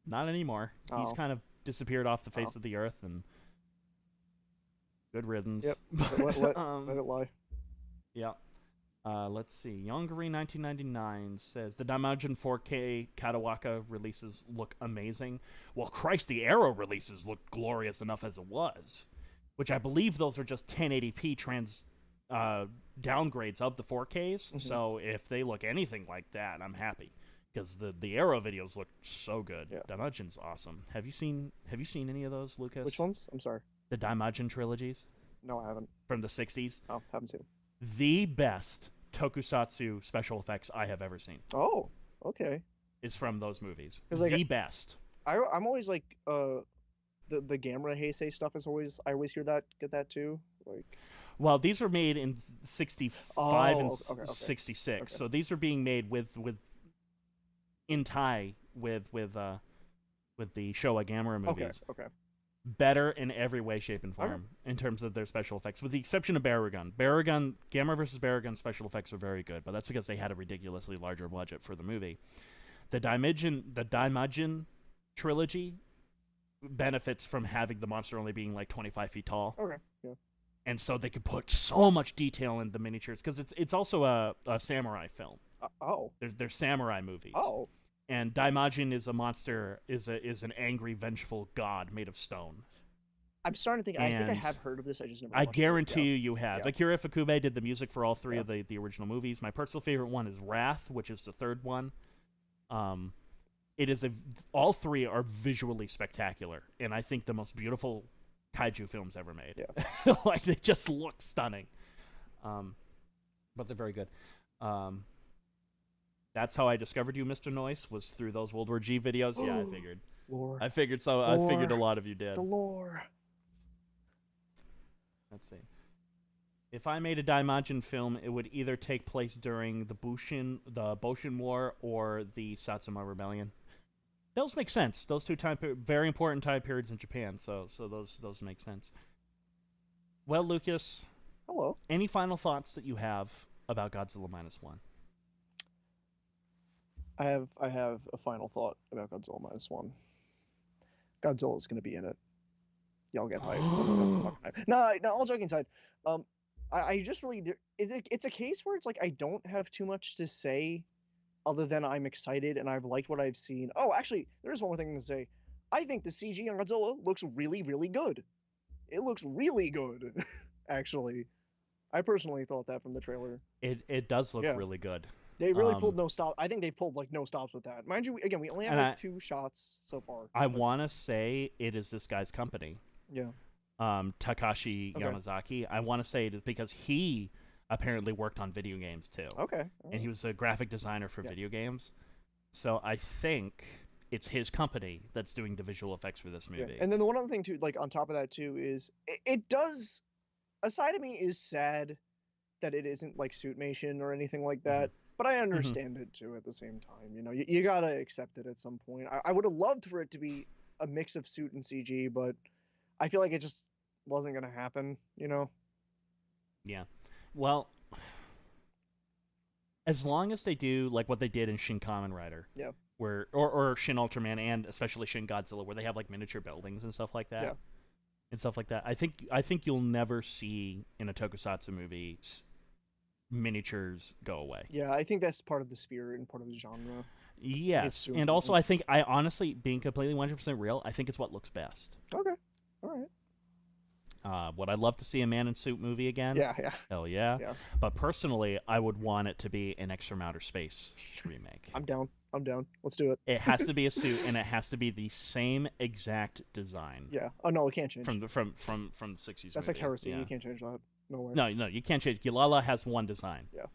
Not anymore. Oh. He's kind of disappeared off the face of the earth, and good riddance. Yep. Let it lie. Yeah. Let's see. Yongari 1999 says the Daimajin 4K Katawaka releases look amazing. Well, Christ, the Arrow releases look glorious enough as it was, which I believe those are just 1080p downgrades of the 4Ks. So if they look anything like that, I'm happy, because the Arrow videos look so good. Yeah. Daimajin's awesome. Have you seen any of those, Lucas? Which ones? I'm sorry. The Daimajin trilogies No, I haven't. from the 60s. Oh, haven't seen them. The best tokusatsu special effects I have ever seen Oh, okay. is from those movies. Like, the best. I'm always like the Gamera Heisei stuff is always, I always get that too. Like, Well, these were made in 65 and okay. 66. Okay. So these are being made with in tie with the Showa Gamera movies. Okay. Better in every way, shape, and form in terms of their special effects, with the exception of Baragon. Gamera versus Baragon special effects are very good, but that's because they had a ridiculously larger budget for the movie. The Daimajin trilogy benefits from having the monster only being like 25 feet tall. Okay, yeah. And so they could put so much detail in the miniatures, because it's also a samurai film. They're samurai movies. Oh. And Daimajin is a monster, is an angry, vengeful god made of stone. I'm starting to think. I think I have heard of this. I just never. I guarantee you have. Yeah. Akira Ifukube did the music for all three of the original movies. My personal favorite one is Wrath, which is the third one. All three are visually spectacular, and I think the most beautiful kaiju films ever made. Yeah. Like, they just look stunning. But they're very good. That's how I discovered you, Mr. Noyce, was through those World War G videos. Yeah, I figured. Lore. I figured so. I figured a lot of you did. The lore. Let's see. If I made a Daimajin film, it would either take place during the Boshin War, or the Satsuma Rebellion. Those make sense. Those two very important time periods in Japan. So those make sense. Well, Lucas. Hello. Any final thoughts that you have about Godzilla Minus One? I have a final thought about Godzilla Minus One. Godzilla's gonna be in it. Y'all get hyped. No, all joking aside, I just really, it's a case where it's like I don't have too much to say, other than I'm excited and I've liked what I've seen. Oh, actually, there's one more thing to say. I think the CG on Godzilla looks really, really good. It looks really good, actually. I personally thought that from the trailer. It does look really good. They really pulled no stop. I think they pulled like no stops with that. Mind you, again, we only have like 2 shots so far. I want to say it is this guy's company. Yeah. Takashi Yamazaki. I want to say it is because he apparently worked on video games too. Okay. And he was a graphic designer for video games. So I think it's his company that's doing the visual effects for this movie. Yeah. And then the one other thing too, like on top of that too, is it does. A side of me is sad that it isn't like Suitmation or anything like that. But I understand it too at the same time. You know, you gotta accept it at some point. I would have loved for it to be a mix of suit and CG, but I feel like it just wasn't gonna happen. You know. Yeah. Well, as long as they do like what they did in Shin Kamen Rider. Yeah. Where or Shin Ultraman, and especially Shin Godzilla, where they have like miniature buildings and stuff like that. Yeah. And stuff like that. I think you'll never see in a tokusatsu movie miniatures go away. Yeah, I think that's part of the spirit and part of the genre. Yes, and also I honestly, being completely 100% real, I think it's what looks best. Okay, all right. Would I love to see a Man in Suit movie again? Yeah, yeah, Hell yeah. yeah. But personally, I would want it to be an X from Outer Space remake. I'm down. I'm down. Let's do it. It has to be a suit, and it has to be the same exact design Yeah. Oh no, it can't change. from the '60s. That's movie. like heresy. Yeah. You can't change that. No way. No, you can't change. Gilala has one design. Yeah.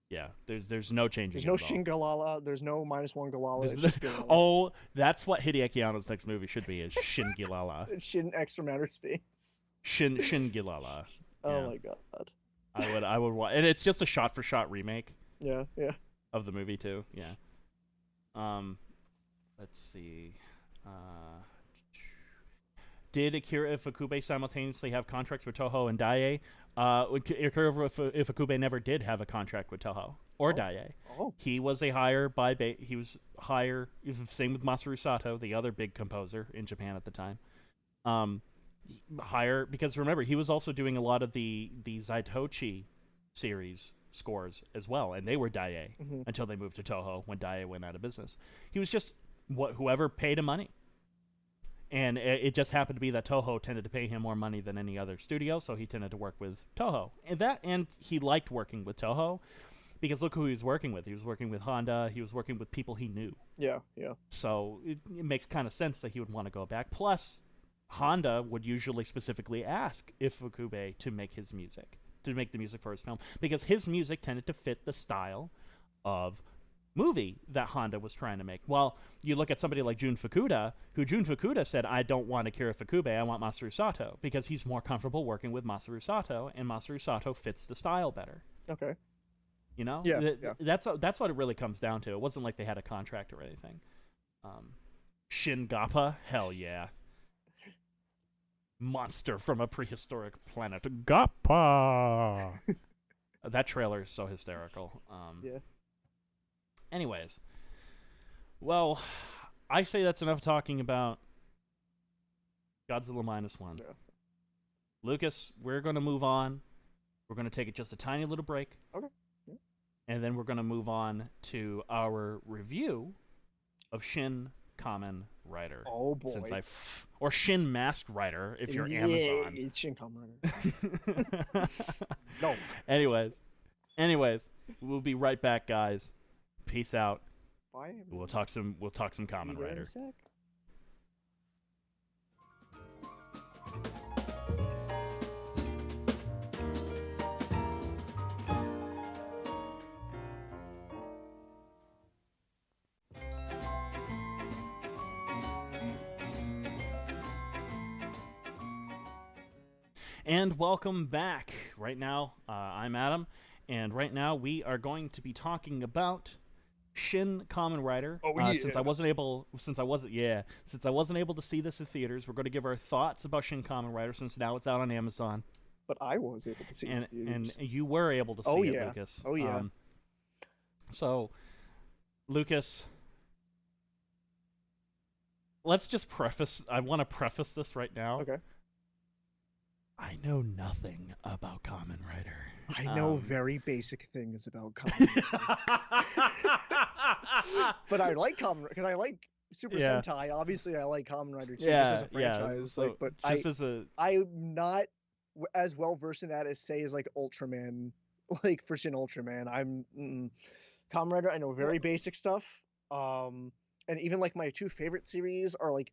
Yeah, there's no changing. There's no at all. Shin Galala. There's no -1 Galala. There's It's no- just Galala. Oh, that's what Hideaki Anno's next movie should be: is Shin Gilala. Shin X from Outer Space. Shin Gilala. Oh Yeah. my god. I would want, and it's just a shot-for-shot remake Yeah, yeah. of the movie too. Yeah. Let's see. Did Akira Ifukube simultaneously have contracts with Toho and Daiei? Akira Ifukube never did have a contract with Toho or Daiei. Oh. He was a hire by he was same with Masaru Sato, the other big composer in Japan at the time. Hire, because remember, he was also doing a lot of the Zaitochi series scores as well, and they were Daiei until they moved to Toho when Daiei went out of business. He was just whoever paid him money. And it just happened to be that Toho tended to pay him more money than any other studio, so he tended to work with Toho. And he liked working with Toho, because look who he was working with. He was working with Honda. He was working with people he knew. Yeah, yeah. So it makes kind of sense that he would want to go back. Plus, Honda would usually specifically ask Ifukube to make his music, to make the music for his film, because his music tended to fit the style of movie that Honda was trying to make. Well, you look at somebody like Jun Fukuda, who Jun Fukuda said, I don't want Akira Ifukube, I want Masaru Sato, because he's more comfortable working with Masaru Sato, and Masaru Sato fits the style better. Okay. You know? Yeah, yeah. That's what it really comes down to. It wasn't like they had a contract or anything. Shin Gappa? Hell yeah. Monster from a prehistoric planet. Gappa! That trailer is so hysterical. Yeah. Anyways, well, I say that's enough talking about Godzilla Minus One. Yeah. Lucas, we're going to move on. We're going to take just a tiny little break. Okay. Yeah. And then we're going to move on to our review of Shin Kamen Rider. Oh boy. Or Shin Masked Rider if you're yeah, Amazon. It's Shin Kamen Rider. No. Anyways, we'll be right back, guys. Peace out. Bye. We'll talk some Kamen Be there in Rider. a sec. And welcome back. Right now, I'm Adam, and right now we are going to be talking about Shin Kamen Rider. Oh, yeah. Since I wasn't able to see this in theaters, we're going to give our thoughts about Shin Kamen Rider since now it's out on Amazon. But I was able to see it in theaters. And you were able to see Oh, it, yeah. Lucas. Oh, yeah. So, Lucas, let's just I want to preface this right now. Okay. I know nothing about Kamen Rider. I know very basic things about Kamen Rider. But I like Kamen Rider because I like Super Sentai. Obviously, I like Kamen Rider too, just as a franchise. So but I'm not as well versed in that as say as like Ultraman, like for Shin Ultraman. Kamen Rider. I know very basic stuff. And even like my two favorite series are like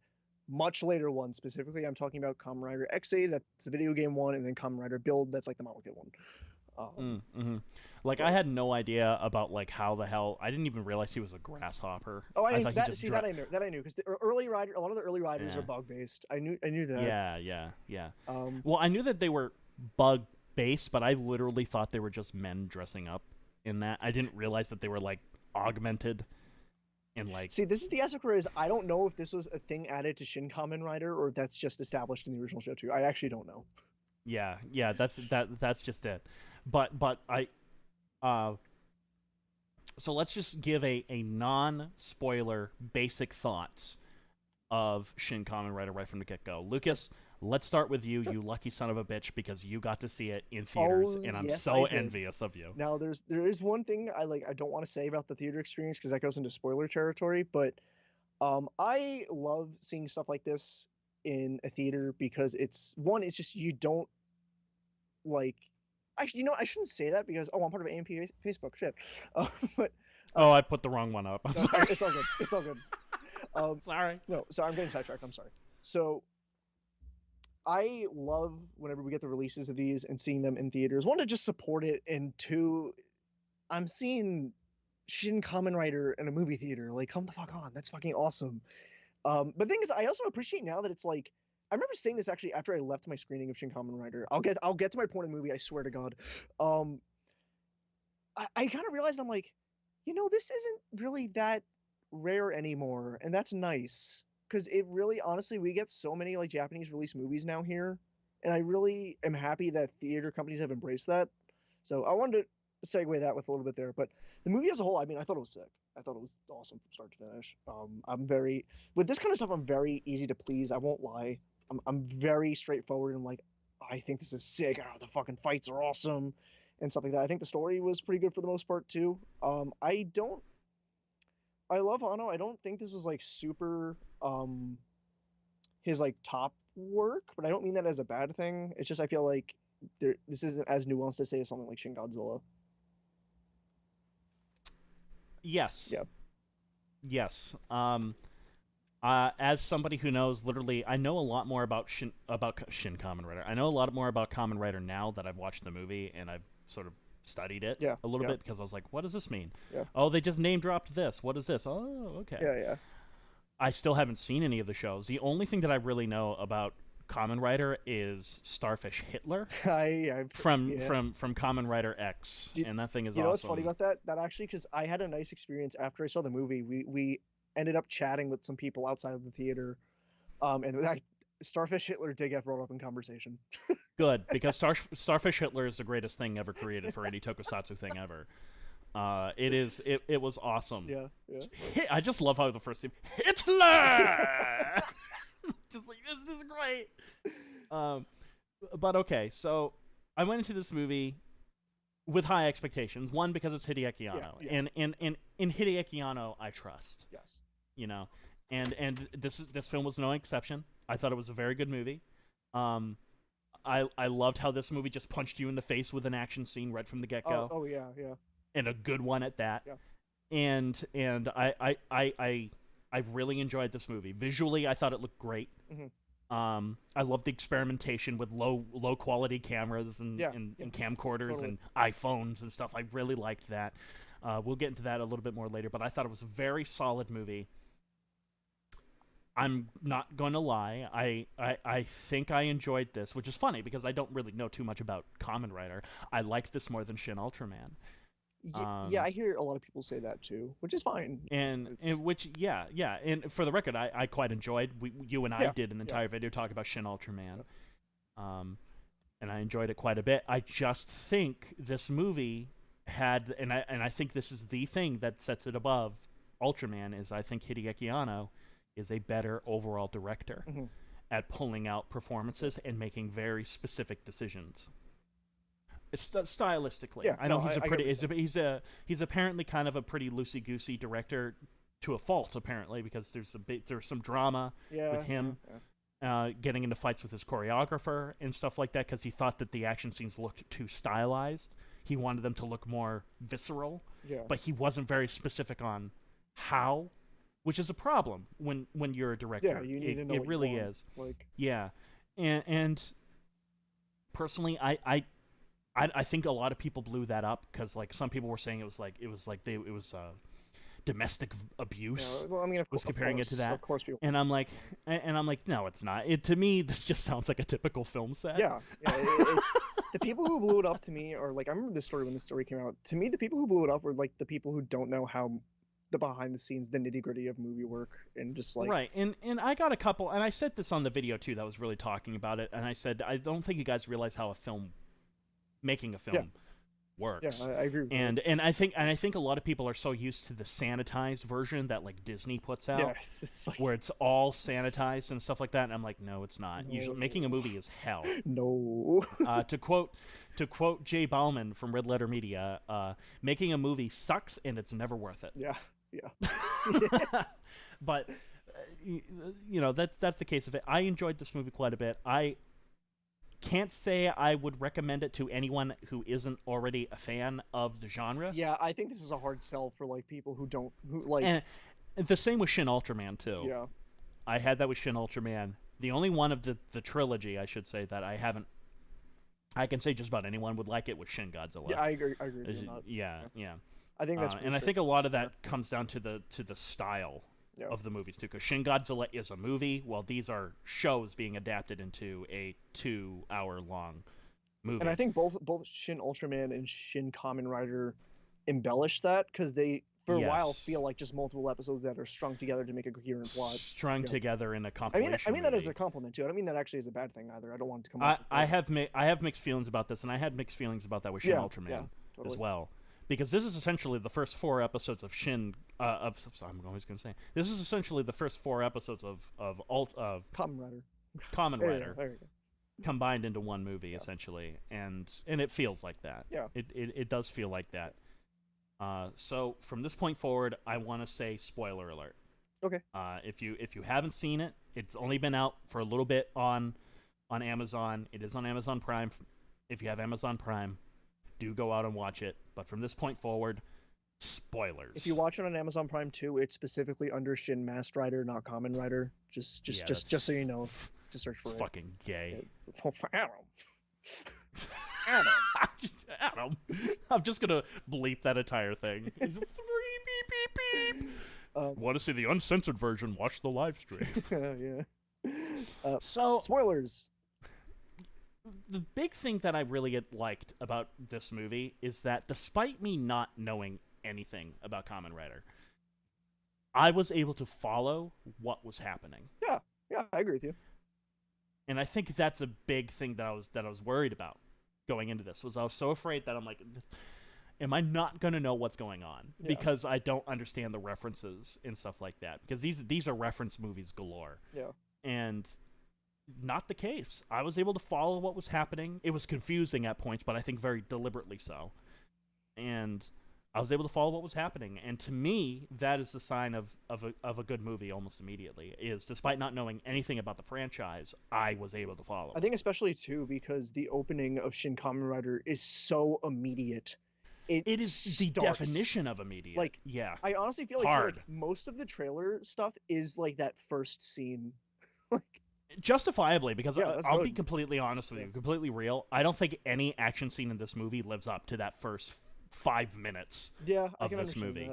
much later ones. Specifically, I'm talking about Kamen Rider X8, that's the video game one, and then Kamen Rider Build, that's like the model kit one. Like, I had no idea about like how the hell I didn't even realize he was a grasshopper. Oh, I thought that I knew because the early rider, a lot of the early riders are bug based. I knew that. Yeah. Um, Well, I knew that they were bug based, but I literally thought they were just men dressing up in that. I didn't realize that they were like augmented. And like, see, this is the aspect where is I don't know if this was a thing added to Shin Kamen Rider or that's just established in the original show too. I actually don't know. Yeah, that's just it. But I, so let's just give a non-spoiler basic thoughts of Shin Kamen Rider right from the get-go. Lucas, let's start with you, you lucky son of a bitch, because you got to see it in theaters, and I'm so envious of you. Now, there is one thing I don't want to say about the theater experience because that goes into spoiler territory, but I love seeing stuff like this in a theater because it's just you don't like. Actually, I shouldn't say that because I'm part of AMP Facebook. Shit, but Oh, I put the wrong one up. I'm no, sorry. it's all good. It's all good. Sorry. No, so I'm getting sidetracked. I'm sorry. So I love whenever we get the releases of these and seeing them in theaters. One, to just support it, and two, I'm seeing Shin Kamen Rider in a movie theater. Like, come the fuck on, that's fucking awesome. But the thing is, I also appreciate now that it's like I remember saying this actually after I left my screening of Shin Kamen Rider. I'll get to my point in the movie. I swear to God. Um, I kind of realized I'm like, this isn't really that rare anymore, and that's nice because it really, honestly, we get so many like Japanese release movies now here, and I really am happy that theater companies have embraced that. So I wanted to segue that with a little bit there, but the movie as a whole, I mean, I thought it was sick. I thought it was awesome from start to finish. I'm very with this kind of stuff. I'm very easy to please. I won't lie. I'm very straightforward and like, I think this is sick. The fucking fights are awesome and stuff like that. I think the story was pretty good for the most part too. I love Anno. I don't think this was like super his like top work, but I don't mean that as a bad thing. It's just I feel like this isn't as nuanced to say as something like Shin Godzilla. Yes. Yeah. Yes. As somebody who knows, literally, I know a lot more about Shin Kamen Rider. I know a lot more about Kamen Rider now that I've watched the movie and I've sort of studied it a little bit because I was like, what does this mean? Yeah. Oh, they just name dropped this. What is this? Oh, okay. Yeah. I still haven't seen any of the shows. The only thing that I really know about Kamen Rider is Starfish Hitler from Kamen Rider X, and that thing is awesome. You know what's funny about that? That actually, because I had a nice experience after I saw the movie. We ended up chatting with some people outside of the theater, and that Starfish Hitler did get brought up in conversation. Good, because Starfish Hitler is the greatest thing ever created for any tokusatsu thing ever. It was awesome. Yeah. I just love how the first theme, Hitler! Just like, this is great. But okay, so I went into this movie with high expectations. One, because it's Hideaki Anno. Yeah. And in Hideaki Anno, I trust. Yes. And this film was no exception. I thought it was a very good movie. I loved how this movie just punched you in the face with an action scene right from the get-go. Oh yeah. And a good one at that. Yeah. And I really enjoyed this movie. Visually, I thought it looked great. Mm-hmm. I loved the experimentation with low quality cameras and camcorders and iPhones and stuff. I really liked that. We'll get into that a little bit more later, but I thought it was a very solid movie. I'm not going to lie. I think I enjoyed this, which is funny because I don't really know too much about Kamen Rider. I liked this more than Shin Ultraman. Yeah, I hear a lot of people say that too, which is fine. And for the record, I quite enjoyed. You and I did an entire video talking about Shin Ultraman, and I enjoyed it quite a bit. I just think this movie had, and I think this is the thing that sets it above Ultraman, is I think Hideaki Anno is a better overall director at pulling out performances and making very specific decisions. It's stylistically. Yeah, I know he's apparently kind of a pretty loosey-goosey director to a fault, apparently, because there's some drama with him getting into fights with his choreographer and stuff like that because he thought that the action scenes looked too stylized. He wanted them to look more visceral, but he wasn't very specific on how, which is a problem when you're a director. Yeah, you need to know it what really you want. is. Like, yeah, and personally, I think a lot of people blew that up because like some people were saying it was domestic abuse. yeah, well, I mean, was comparing it to that. Of course, people. And I'm like, no, it's not. To me, this just sounds like a typical film set. Yeah, it's the people who blew it up to me are like, I remember this story when this story came out. To me, the people who blew it up were like the people who don't know how the behind the scenes, the nitty gritty of movie work, and just like right. And I got a couple, and I said this on the video too that was really talking about it, and I said I don't think you guys realize how making a film works. Yeah, I agree with and I think a lot of people are so used to the sanitized version that like Disney puts out, it's like, where it's all sanitized and stuff like that. And I'm like, no, it's not. No. Usually, making a movie is hell. No. To quote Jay Bauman from Red Letter Media, making a movie sucks and it's never worth it. Yeah. But you know, that's the case of it. I enjoyed this movie quite a bit. I can't say I would recommend it to anyone who isn't already a fan of the genre. Yeah, I think this is a hard sell for like people who like. And the same with Shin Ultraman too. Yeah. I had that with Shin Ultraman. The only one of the trilogy, I should say, that I haven't. I can say just about anyone would like it was Shin Godzilla. Yeah, I agree. I agree with you on that. Yeah. I think that's and I think a lot of that comes down to the style of the movies too. Because Shin Godzilla is a movie, while these are shows being adapted into a 2-hour-long movie. And I think both Shin Ultraman and Shin Kamen Rider embellish that because they, for a while, feel like just multiple episodes that are strung together to make a coherent plot. Strung together in a compilation. I mean that as a compliment too. I don't mean that actually is a bad thing either. I don't want it to come. I have mixed feelings about this, and I had mixed feelings about that with Shin Ultraman as well, because this is essentially the first 4 episodes of Shin. I'm always going to say this is essentially the first 4 episodes of Kamen Rider. Kamen Rider. There you go. Combined into one movie essentially, and it feels like that. Yeah. It does feel like that. So from this point forward, I want to say spoiler alert. Okay. If you haven't seen it, it's only been out for a little bit on Amazon. It is on Amazon Prime. If you have Amazon Prime, do go out and watch it. But from this point forward, spoilers. If you watch it on Amazon Prime too, it's specifically under Shin Master Rider, not Kamen Rider. Just so you know, to search for it. Fucking gay. Adam. Adam. I'm just gonna bleep that entire thing. Beep, beep, beep. Want to see the uncensored version? Watch the live stream. Yeah. So spoilers. The big thing that I really liked about this movie is that despite me not knowing anything about Kamen Rider, I was able to follow what was happening. Yeah, I agree with you. And I think that's a big thing that I was worried about going into this. I was so afraid that I'm like, am I not going to know what's going on because I don't understand the references and stuff like that? Because these are reference movies galore. Yeah. And not the case. I was able to follow what was happening. It was confusing at points, but I think very deliberately so. And I was able to follow what was happening. And to me, that is the sign of a good movie almost immediately, is despite not knowing anything about the franchise, I was able to follow. I think especially, too, because the opening of Shin Kamen Rider is so immediate. It is the definition of immediate. Like, yeah. I honestly feel like most of the trailer stuff is like that first scene. Like, justifiably, because I'll be completely honest with you, completely real. I don't think any action scene in this movie lives up to that first 5 minutes of this movie.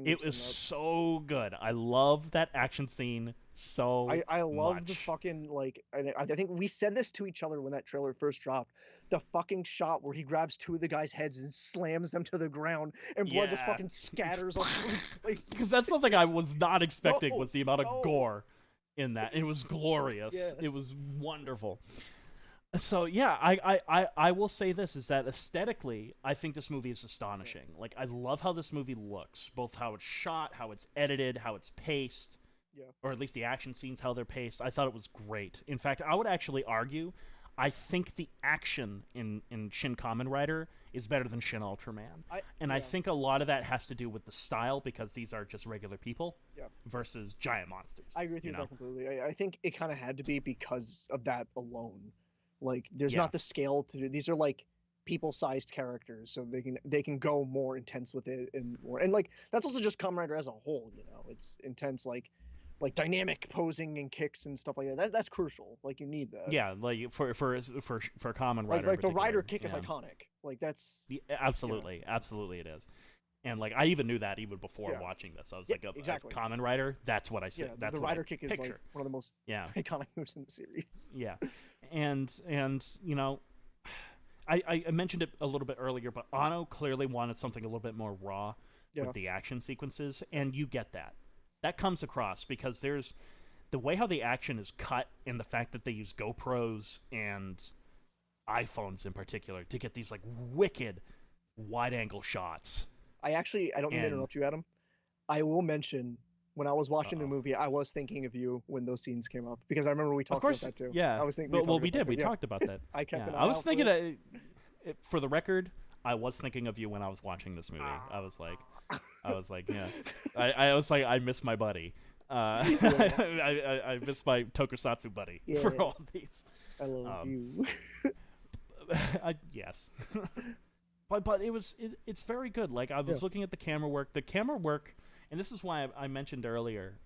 It was so good. I love that action scene so I love much. The fucking, like, I think we said this to each other when that trailer first dropped. The fucking shot where he grabs 2 of the guys' heads and slams them to the ground, and blood just fucking scatters all over the place. Because that's something I was not expecting, was the amount of gore in that. It was glorious. Yeah. It was wonderful. So yeah, I will say this, is that aesthetically, I think this movie is astonishing. Like, I love how this movie looks, both how it's shot, how it's edited, how it's paced, or at least the action scenes, how they're paced. I thought it was great. In fact, I would actually argue, I think the action in Shin Kamen Rider is better than Shin Ultraman. I think a lot of that has to do with the style, because these are just regular people versus giant monsters. I agree with you that completely. I think it kind of had to be because of that alone. Like, there's not the scale to do. These are like people-sized characters, so they can go more intense with it and more. And like, that's also just Kamen Rider as a whole. It's intense, like dynamic posing and kicks and stuff like that. That's crucial. Like, you need that. Yeah, like for Kamen Rider. Like the Rider kick is iconic. Like, that's absolutely it is. And like, I even knew that even before watching this. I was like, exactly. Kamen Rider, that's what I said. That's the what Rider kick is like one of the most iconic moves in the series. Yeah, and I mentioned it a little bit earlier, but Anno clearly wanted something a little bit more raw with the action sequences, and you get that. That comes across because there's the way how the action is cut, and the fact that they use GoPros and iPhones in particular to get these like wicked wide-angle shots. I don't mean to interrupt you, Adam. I will mention, when I was watching the movie, I was thinking of you when those scenes came up, because I remember we talked about that too. Yeah, I was thinking. We did. We talked about that. I kept it. I was thinking. For the record, I was thinking of you when I was watching this movie. I was like, yeah. I was like, I miss my buddy. Yeah. I miss my tokusatsu buddy Yeah. for all these. I love Um, you. yes, but it's very good. Like I Yeah. was looking at the camera work. The camera work, and this is why I mentioned earlier,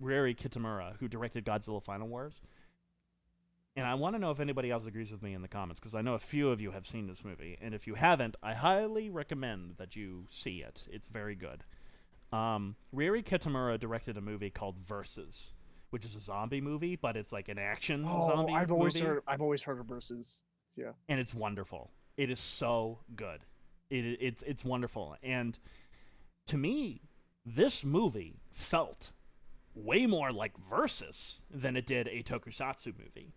Ryeri Kitamura, who directed Godzilla Final Wars. And I want to know if anybody else agrees with me in the comments, because I know a few of you have seen this movie, and if you haven't, I highly recommend that you see it. It's very good. Ryeri Kitamura directed a movie called Versus, which is a zombie movie, but it's like an action zombie I've always movie, heard of Versus. Yeah. and it's wonderful. It is so good. It's wonderful, and to me, this movie felt way more like Versus than it did a tokusatsu movie.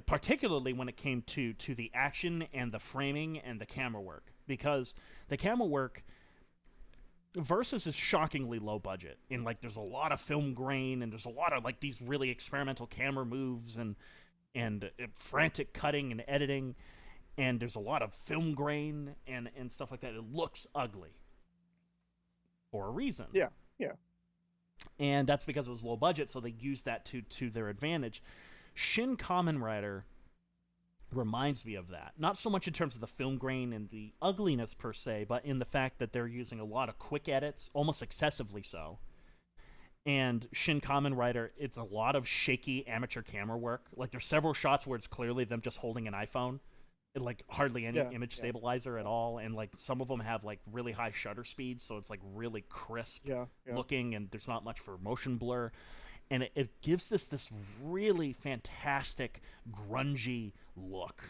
Particularly when it came to the action and the framing and the camera work, because the camera work Versus is shockingly low budget, and like there's a lot of film grain, and there's a lot of like these really experimental camera moves and frantic cutting and editing, and there's a lot of film grain and stuff like that. It looks ugly for a reason. Yeah. Yeah. And that's because it was low budget, so they used that to their advantage. Shin Kamen Rider reminds me of that. Not so much in terms of the film grain and the ugliness per se, but in the fact that they're using a lot of quick edits, almost excessively so. And Shin Kamen Rider, it's a lot of shaky amateur camera work. Like there's several shots where it's clearly them just holding an iPhone. It, like hardly any image stabilizer at all, and like some of them have like really high shutter speeds, so it's like really crisp looking, and there's not much for motion blur. And it gives this really fantastic grungy look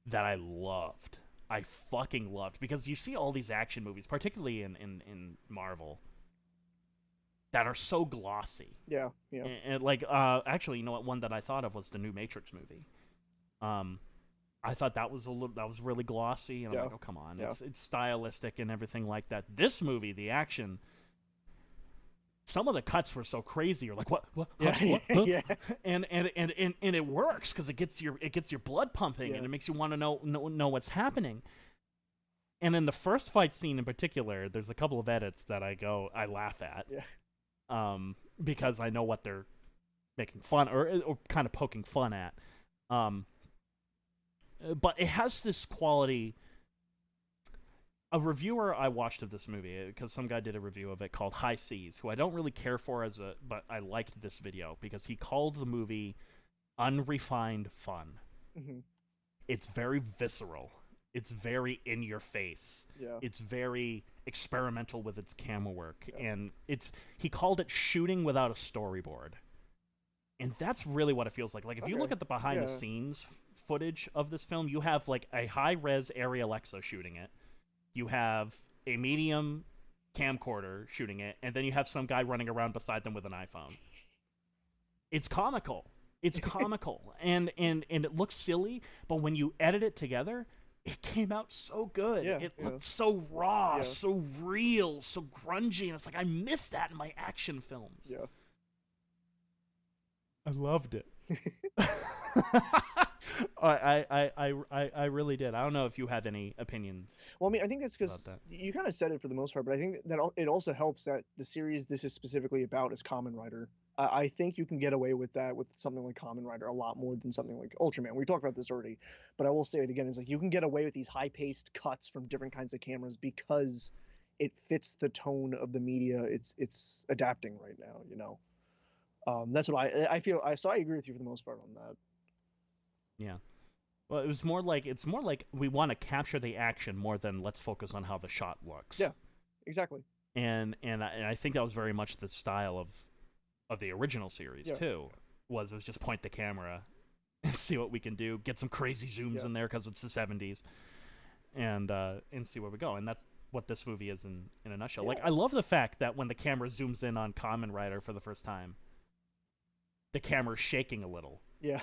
that I loved. I fucking loved, because you see all these action movies, particularly in Marvel, that are so glossy. Yeah. And like actually, you know what? One that I thought of was the new Matrix movie. I thought that was really glossy, and I'm like, oh come on, it's stylistic and everything like that. This movie, the action. Some of the cuts were so crazy. You're like, what? Huh? Yeah. And it works because it gets your blood pumping, and it makes you want to know what's happening. And in the first fight scene in particular, there's a couple of edits that I laugh at, because I know what they're making fun or kind of poking fun at. But it has this quality. A reviewer I watched of this movie, because some guy did a review of it called High Seas, who I don't really care for but I liked this video because he called the movie unrefined fun. It's very visceral. It's very in your face. It's very experimental with its camera work, and he called it shooting without a storyboard. And that's really what it feels like. Like if you look at the behind the scenes footage of this film, you have like a high res Arri Alexa shooting it. You have a medium camcorder shooting it, and then you have some guy running around beside them with an iPhone. It's comical. It's comical, and it looks silly, but when you edit it together, it came out so good. It looked so raw, so real, so grungy, and it's like I miss that in my action films. I loved it. I really did. I don't know if you have any opinions. Well, I mean, I think that's because you kind of said it for the most part, but I think that it also helps that the series this is specifically about is Kamen Rider. I think you can get away with that with something like Kamen Rider a lot more than something like Ultraman. We talked about this already, but I will say it again. It's like you can get away with these high-paced cuts from different kinds of cameras because it fits the tone of the media it's adapting right now, you know. That's what I feel. So I agree with you for the most part on that. Yeah. Well, it's more like we want to capture the action more than let's focus on how the shot looks. Yeah, exactly. And I think that was very much the style of the original series too. Was just point the camera and see what we can do, get some crazy zooms in there because it's the 70s, and see where we go. And that's what this movie is in a nutshell. Like I love the fact that when the camera zooms in on Kamen Rider for the first time, the camera's shaking a little. Yeah.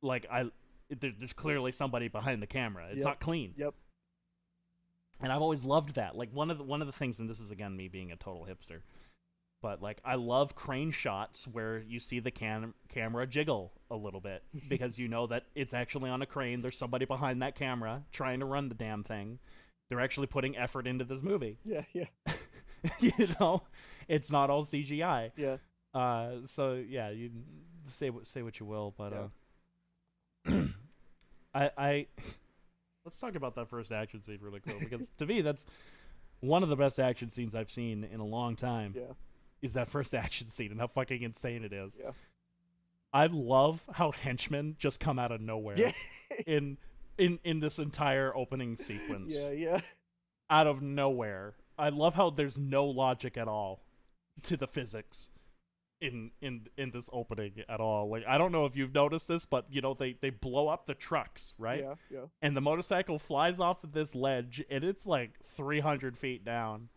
Like there's clearly somebody behind the camera. It's not clean. Yep. And I've always loved that. Like one of the things, and this is again me being a total hipster, but like I love crane shots where you see the camera jiggle a little bit because you know that it's actually on a crane. There's somebody behind that camera trying to run the damn thing. They're actually putting effort into this movie. Yeah. you know, it's not all CGI. Yeah. So yeah, you say what you will, but Yeah. I let's talk about that first action scene really quick because to me that's one of the best action scenes I've seen in a long time. Yeah. Is that first action scene and how fucking insane it is. Yeah. I love how henchmen just come out of nowhere Yeah. in in this entire opening sequence. Yeah. Yeah. Out of nowhere. I love how there's no logic at all to the physics in this opening at all. Like I don't know if you've noticed this, but you know they blow up the trucks, right? Yeah. Yeah. And the motorcycle flies off of this ledge, and it's like 300 feet down.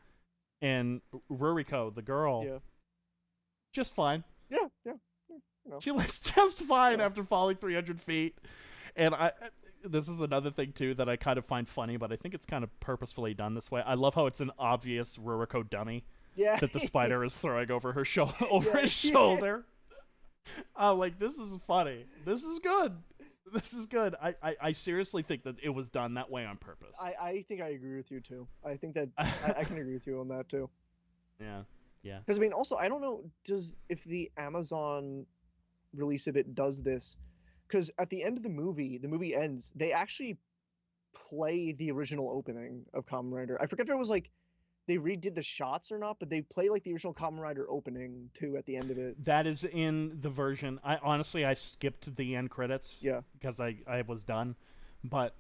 And Ruriko, the girl, Yeah. just fine. Yeah. Yeah. You know. She was just fine Yeah. after falling 300 feet. And this is another thing too that I kind of find funny, but I think it's kind of purposefully done this way. I love how it's an obvious Ruriko dummy Yeah. that the spider is throwing over her over Yeah, his yeah. shoulder. I'm like, this is funny. This is good. This is good. I seriously think that it was done that way on purpose. I think I agree with you too. I think that I can agree with you on that too. Yeah. Yeah. Because I mean, also I don't know, if the Amazon release of it does this, because at the end of the movie ends. They actually play the original opening of Kamen Rider. I forget if it was like they redid the shots or not, but they play like the original Kamen Rider opening too at the end of it. That is in the version. I honestly I skipped the end credits. Yeah. Because I was done, but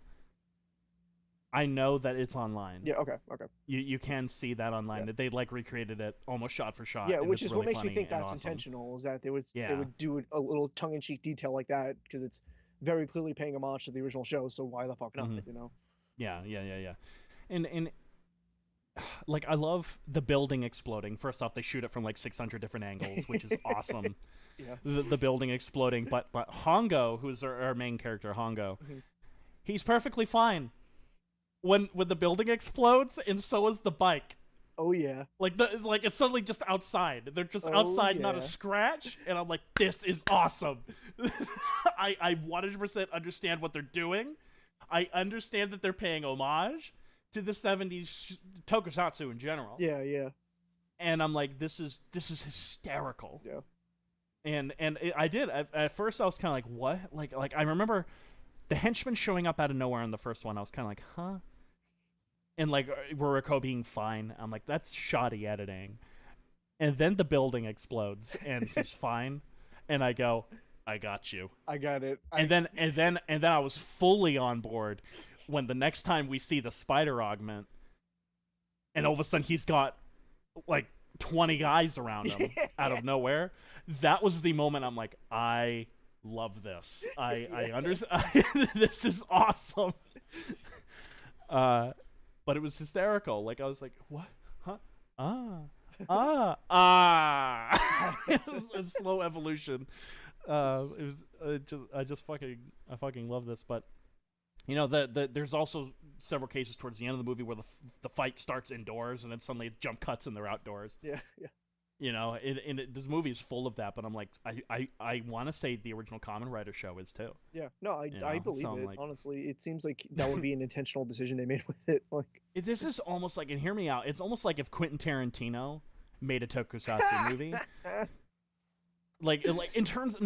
I know that it's online. Yeah. Okay. Okay. You can see that online. Yeah. They like recreated it almost shot for shot. Yeah, and which it's is what really makes me funny think and that's awesome. intentional. Is that they would Yeah. do a little tongue-in-cheek detail like that because it's very clearly paying homage to the original show. So why the fuck not? Mhm. You know? Yeah. And like I love the building exploding. First off, they shoot it from like 600 different angles, which is awesome. Yeah. The building exploding, but Hongo, who's our main character, Hongo, Mhm. he's perfectly fine when the building explodes, and so is the bike. Oh yeah. Like it's suddenly just outside. They're just Oh, outside, not a yeah. scratch. And I'm like, this is awesome. I 100% understand what they're doing. I understand that they're paying homage to the 70s tokusatsu in general. Yeah. Yeah. And I'm like, this is hysterical. Yeah. And I did at first I was kind of like, what? Like I remember the henchman showing up out of nowhere in the first one. I was kind of like, huh? And like Ruriko being fine. I'm like, that's shoddy editing. And then the building explodes and he's fine. And I go, I got you. I got it. And then I was fully on board when the next time we see the spider augment, and all of a sudden he's got like 20 guys around him out of nowhere. That was the moment I'm like, I love this. I understand. This is awesome. But it was hysterical. Like I was like, what? Huh? It was a slow evolution. I fucking love this. But you know, there's also several cases towards the end of the movie where the fight starts indoors and then suddenly jump cuts and they're outdoors. Yeah. Yeah. You know, this movie is full of that. But I'm like, I want to say the original Kamen Rider show is too. Yeah. No, I know, believe so I'm it. like- Honestly, it seems like that would be an intentional decision they made with it. Like. This is almost like, and hear me out. It's almost like if Quentin Tarantino made a tokusatsu movie. Like in terms,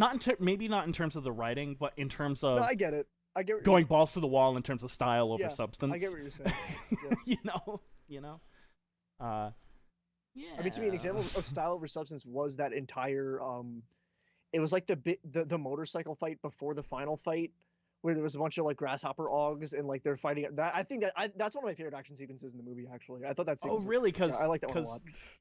maybe not in terms of the writing, but in terms of No, I get it. I get what going balls to the wall in terms of style over Yeah, substance. I get what you're saying. Yeah. you know. Yeah. I mean, to me, an example of style over substance was that entire. It was like the motorcycle fight before the final fight, where there was a bunch of like grasshopper augs and like they're fighting. That I think that's one of my favorite action sequences in the movie. Actually, I thought that. Oh, really? Because I like that one a lot.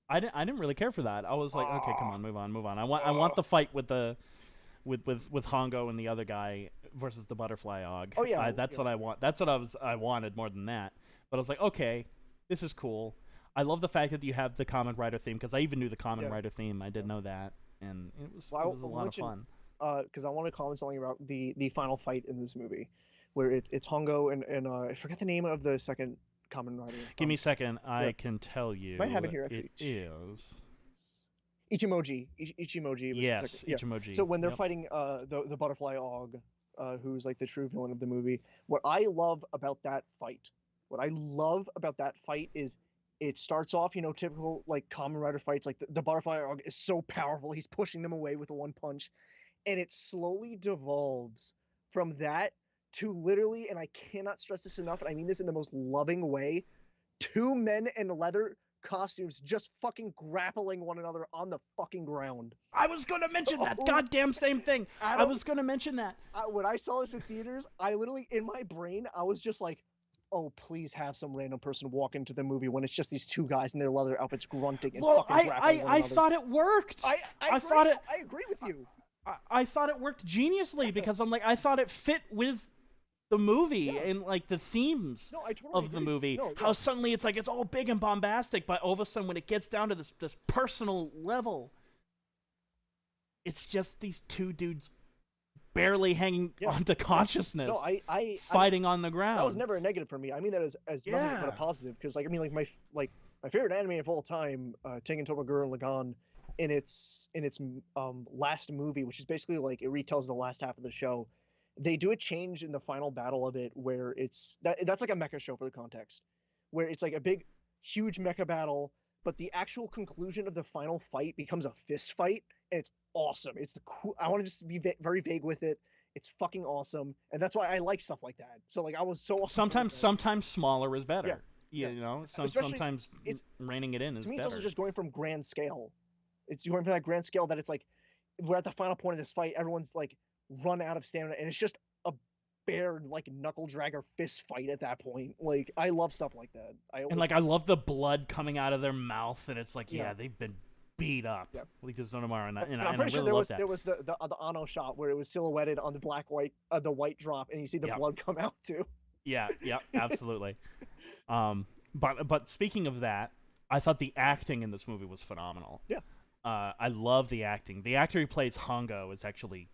I didn't really care for that. I was like, okay, come on, move on. I want the fight with Hongo and the other guy versus the butterfly og. Oh, yeah, that's yeah. what I want. That's what I wanted more than that. But I was like, okay, this is cool. I love the fact that you have the Kamen Rider theme because I even knew the Kamen Rider theme. I didn't know that, and it was a lot of fun. Because I want to comment something about the final fight in this movie, where it's Hongo and I forget the name of the second Kamen Rider. Give me a second. I can tell you. Might have it here, actually. It is Ichimoji. Ichimoji. Was yes, the second, Ichimoji. So when they're fighting the butterfly og, who's like the true villain of the movie, what I love about that fight is It starts off, typical like Kamen Rider fights. Like the butterfly arc is so powerful, he's pushing them away with a one punch, and it slowly devolves from that to literally, and I cannot stress this enough, and I mean this in the most loving way, two men in leather costumes just fucking grappling one another on the fucking ground. I was going to mention that goddamn same thing. I was going to mention that. When I saw this in theaters, I literally, in my brain, I was just like, oh, please have some random person walk into the movie when it's just these two guys in their leather outfits grunting and fucking grappling one I another. thought it worked. I thought it. I agree with you. I thought it worked geniusly because I'm like, I thought it fit with the movie and like the themes of the movie. How suddenly it's like it's all big and bombastic, but all of a sudden when it gets down to this personal level, it's just these two dudes barely hanging onto consciousness. No, I fighting on the ground. That was never a negative for me. I mean that as nothing but a positive, because like I mean like my favorite anime of all time, Tengen Toppa Gurren Lagann, in its last movie, which is basically like it retells the last half of the show. They do a change in the final battle of it where that's like a mecha show for the context, where it's like a big, huge mecha battle, but the actual conclusion of the final fight becomes a fist fight, and it's awesome. It's the cool. I want to just be very vague with it. It's fucking awesome, and that's why I like stuff like that. So like I was so sometimes smaller is better. Yeah. You know, sometimes it's reining it in is to me. Better. It's also just going from grand scale. It's going from that grand scale that it's like we're at the final point of this fight. Everyone's like run out of stamina, and it's just a bare like knuckle dragger fist fight at that point. Like I love stuff like that. I love the blood coming out of their mouth, and it's like they've been beat up. Yeah. Like there's tomorrow, and I'm pretty sure there was the Anno shot where it was silhouetted on the the white drop, and you see the blood come out too. Yeah, absolutely. But speaking of that, I thought the acting in this movie was phenomenal. Yeah. I love the acting. The actor who plays Hongo is actually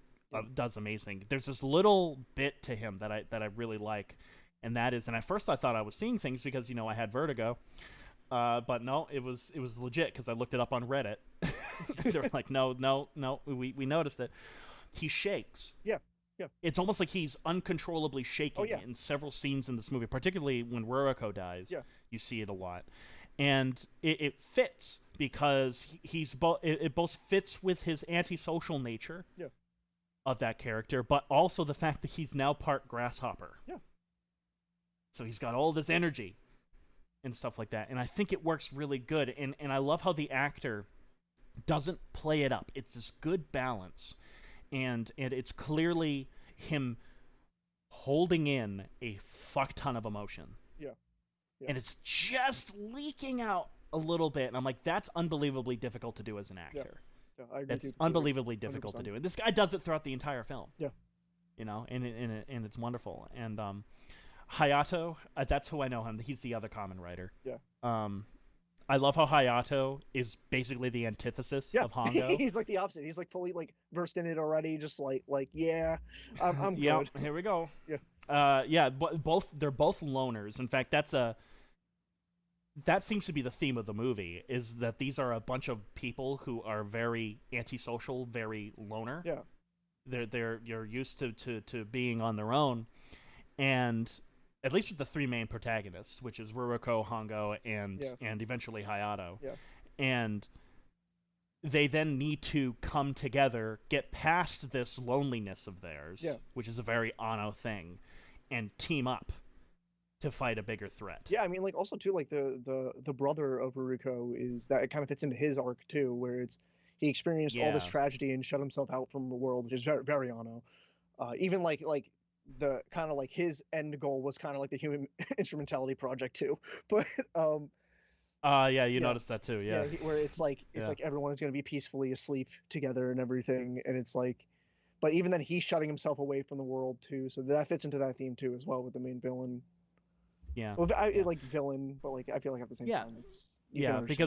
does amazing. There's this little bit to him that I really like, and that is, and at first I thought I was seeing things because I had vertigo, but no, it was legit because I looked it up on Reddit. They're like, no, we noticed it. He shakes. Yeah. It's almost like he's uncontrollably shaking in several scenes in this movie, particularly when Ruriko dies. Yeah. You see it a lot. And it fits because it both fits with his antisocial nature of that character, but also the fact that he's now part grasshopper. Yeah. So he's got all this energy and stuff like that. And I think it works really good. And I love how the actor doesn't play it up. It's this good balance. And it's clearly him holding in a fuck ton of emotion. Yeah. And it's just leaking out a little bit. And I'm like, that's unbelievably difficult to do as an actor. Yeah, I agree. It's unbelievably difficult 100%. To do. And this guy does it throughout the entire film. Yeah. And it's wonderful. And Hayato, that's who I know him. He's the other Kamen Rider. Yeah. I love how Hayato is basically the antithesis of Hongo. He's like the opposite. He's like fully like versed in it already. Just like I'm yeah, good. Here we go. Yeah. They're both loners. In fact, that seems to be the theme of the movie, is that these are a bunch of people who are very antisocial, very loner. Yeah. You're used to being on their own, and at least with the three main protagonists, which is Ruriko, Hongo, and eventually Hayato. Yeah. And they then need to come together, get past this loneliness of theirs, which is a very Anno thing, and team up to fight a bigger threat. Yeah, I mean, like also too, like the brother of Ruriko is that it kind of fits into his arc too, where he experienced all this tragedy and shut himself out from the world, which is very, very Anno. Even like the kind of like his end goal was kind of like the Human Instrumentality Project too, but you noticed that too, where it's like everyone is going to be peacefully asleep together and everything, and it's like, but even then he's shutting himself away from the world too, so that fits into that theme too as well with the main villain. Like villain, but like I feel like at the same time it's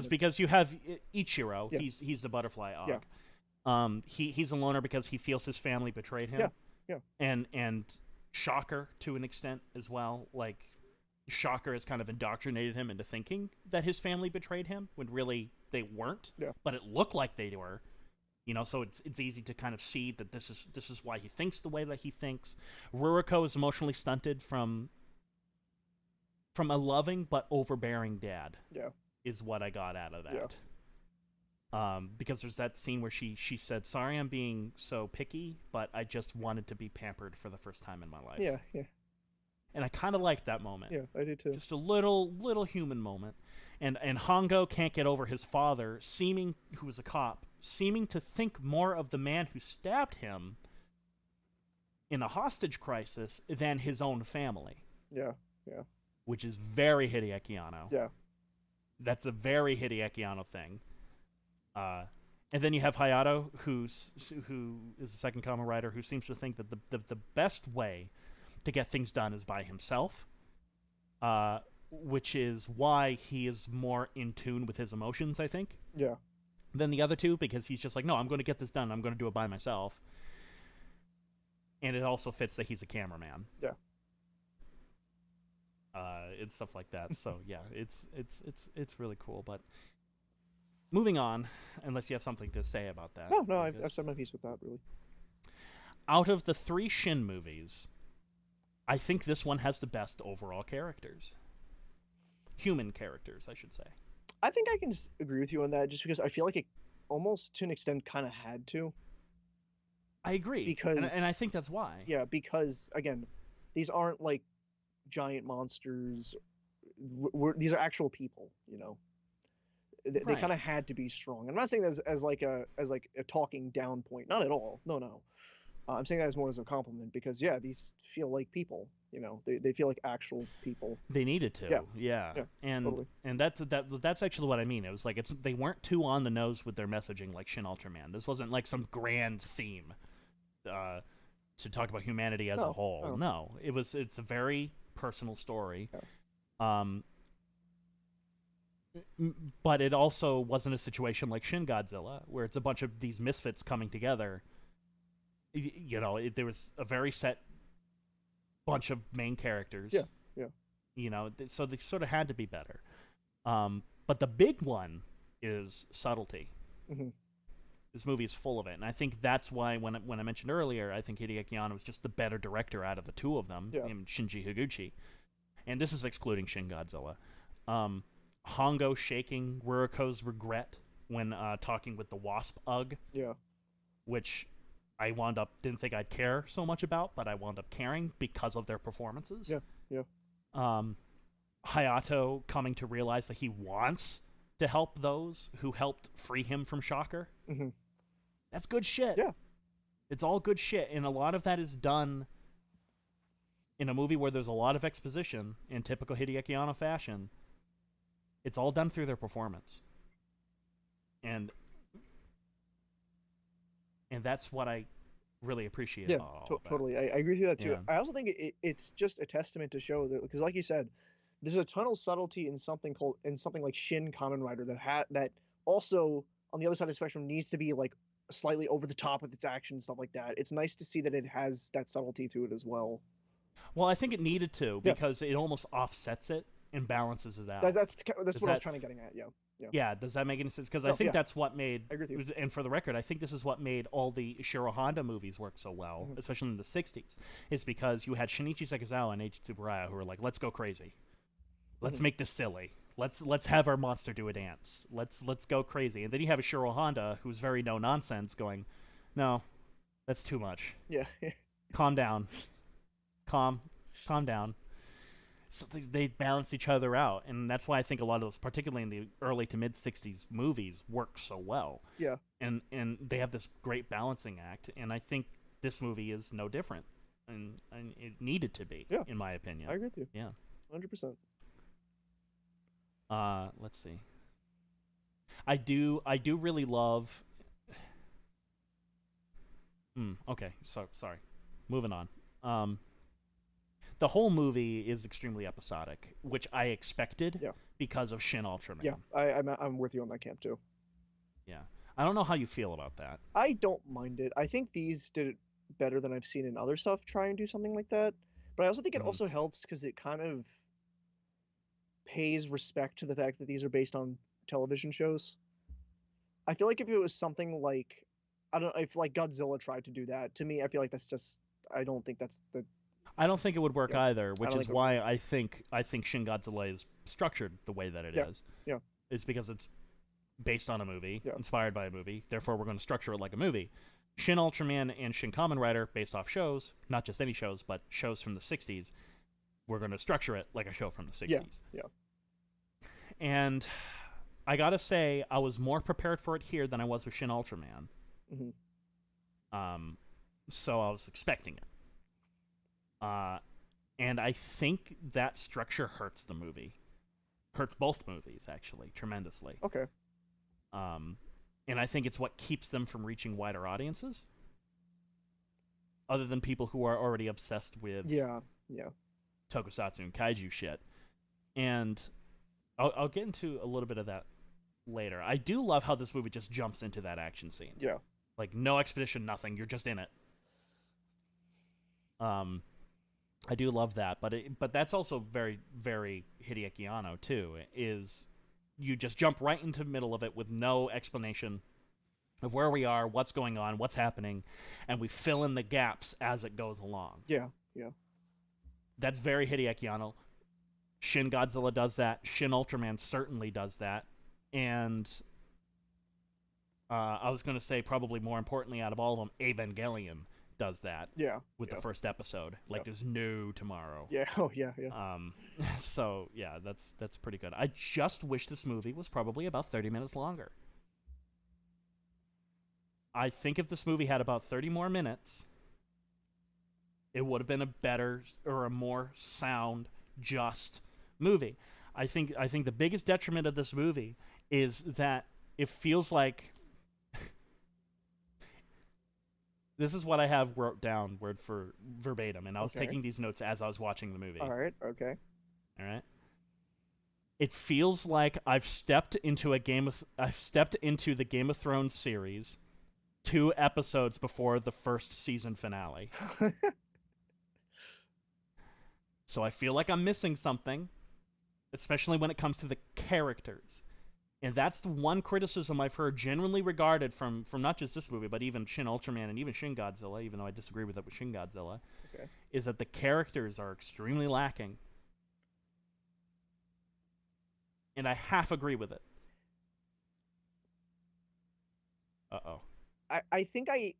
because you have Ichiro, he's the butterfly og. He's a loner because he feels his family betrayed him. And Shocker to an extent as well. Like Shocker has kind of indoctrinated him into thinking that his family betrayed him when really they weren't. But it looked like they were. So it's easy to kind of see that this is why he thinks the way that he thinks. Ruriko is emotionally stunted from a loving but overbearing dad. is what I got out of that. Yeah. Because there's that scene where she said, "Sorry, I'm being so picky, but I just wanted to be pampered for the first time in my life." Yeah, yeah, And I kind of liked that moment. yeah. I do too. Just a little human moment. And Hongo can't get over his father, who was a cop, seeming to think more of the man who stabbed him in a hostage crisis than his own family. Yeah, yeah, Which is very Hideaki Anno. yeah. That's a very Hideaki Anno thing. And then you have Hayato, who is the second Kamen Rider, who seems to think that the best way to get things done is by himself, which is why he is more in tune with his emotions, I think, Yeah. than the other two, because he's just like, no, I'm going to get this done. I'm going to do it by myself. And it also fits that he's a cameraman. Yeah. And stuff like that. So yeah, it's really cool. But moving on, unless you have something to say about that. No, I've said my piece with that, really. Out of the 3 Shin movies, I think this one has the best overall characters. Human characters, I should say. I think I can agree with you on that, just because I feel like it almost, to an extent, kind of had to. I agree. Because... And I think that's why. Yeah, because, again, these aren't, like, giant monsters. These are actual people, you know? They kind of had to be strong. I'm not saying that as like a talking down point. Not at all. No. I'm saying that as more as a compliment, because yeah, these feel like people. You know, they feel like actual people. They needed to. Yeah. And totally. and that's actually what I mean. It was like they weren't too on the nose with their messaging like Shin Ultraman. This wasn't like some grand theme to talk about humanity as a whole. No, it's a very personal story. Yeah. But it also wasn't a situation like Shin Godzilla, where it's a bunch of these misfits coming together. You know, there was a very set bunch of main characters. Yeah. You know, so they sort of had to be better. But the big one is subtlety. Mm-hmm. This movie is full of it, and I think that's why when I mentioned earlier, I think Hideaki Anno was just the better director out of the two of them, Shinji Higuchi. And this is excluding Shin Godzilla. Hongo shaking Ruroko's regret when talking with the wasp Ugg. Yeah. Which I didn't think I'd care so much about, but I wound up caring because of their performances. Yeah. Hayato coming to realize that he wants to help those who helped free him from Shocker. Mm-hmm. That's good shit. Yeah. It's all good shit, and a lot of that is done in a movie where there's a lot of exposition in typical Hideaki Anno fashion. It's all done through their performance. And that's what I really appreciate about all of that. Totally. I agree with you that too. Yeah. I also think it's just a testament to show that, because like you said, there's a ton of subtlety in something like Shin Kamen Rider that also on the other side of the spectrum needs to be like slightly over the top with its action and stuff like that. It's nice to see that it has that subtlety to it as well. Well, I think it needed to, because it almost offsets it and balances it out. That's what I was trying to getting at. Yeah, does that make any sense? Because I think that's what made... I agree with you. And for the record, I think this is what made all the Ishiro Honda movies work so well, especially in the 60s. It's because you had Shinichi Sekizawa and Eiichi Tsuburaya who were like, let's go crazy. Let's make this silly. Let's have our monster do a dance. Let's go crazy. And then you have Ishiro Honda, who's very no-nonsense, going, no, that's too much. Yeah. Calm down. Calm down. So they balance each other out, and that's why I think a lot of those, particularly in the early to mid 60s movies, work so well. Yeah. And they have this great balancing act, and I think this movie is no different, and it needed to be, in my opinion. I agree with you. Yeah. 100%. Let's see. I do really love. Okay, so sorry. Moving on. The whole movie is extremely episodic, which I expected because of Shin Ultraman. Yeah, I'm with you on that camp too. Yeah, I don't know how you feel about that. I don't mind it. I think these did it better than I've seen in other stuff try and do something like that. But I also think it also helps because it kind of pays respect to the fact that these are based on television shows. I feel like if it was something like, I don't know, if like Godzilla tried to do that, to me, I feel like that's just, I don't think that's the... I don't think it would work either, which is why I think Shin Godzilla is structured the way that it is. Yeah. is because it's based on a movie, Yeah. inspired by a movie. Therefore, we're going to structure it like a movie. Shin Ultraman and Shin Kamen Rider, based off shows, not just any shows, but shows from the 60s, we're going to structure it like a show from the 60s. Yeah. Yeah. And I gotta say, I was more prepared for it here than I was with Shin Ultraman. Mm-hmm. So I was expecting it. And I think that structure hurts the movie. Hurts both movies, actually, tremendously. Okay. And I think it's what keeps them from reaching wider audiences. Other than people who are already obsessed with tokusatsu and kaiju shit. And I'll get into a little bit of that later. I do love how this movie just jumps into that action scene. Yeah. Like, no expedition, nothing. You're just in it. I do love that, but that's also very, very Hideaki Anno too. Is you just jump right into the middle of it with no explanation of where we are, what's going on, what's happening, and we fill in the gaps as it goes along. Yeah. Yeah. That's very Hideaki Anno. Shin Godzilla does that. Shin Ultraman certainly does that, and I was going to say probably more importantly out of all of them, Evangelion does that. Yeah. With the first episode, like there's no tomorrow. Yeah. Oh yeah. Yeah. So yeah, that's pretty good. I just wish this movie was probably about 30 minutes longer. I think if this movie had about 30 more minutes, it would have been a better or a more sound, just movie. I think the biggest detriment of this movie is that it feels like this is what I have wrote down word for verbatim, and I was taking these notes as I was watching the movie. All right. Okay. All right. It feels like I've stepped into the Game of Thrones series 2 episodes before the first season finale. So I feel like I'm missing something, especially when it comes to the characters. And that's the one criticism I've heard generally regarded from not just this movie, but even Shin Ultraman and even Shin Godzilla, even though I disagree with it with Shin Godzilla, is that the characters are extremely lacking. And I half agree with it. Uh-oh. I think I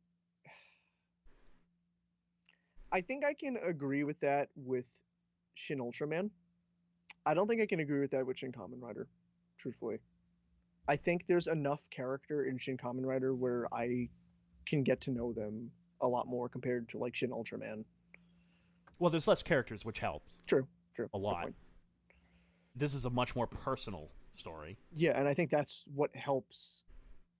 can agree with that with Shin Ultraman. I don't think I can agree with that with Shin Kamen Rider, truthfully. I think there's enough character in Shin Kamen Rider where I can get to know them a lot more compared to like Shin Ultraman. Well, there's less characters, which helps. True. A lot. This is a much more personal story. Yeah, and I think that's what helps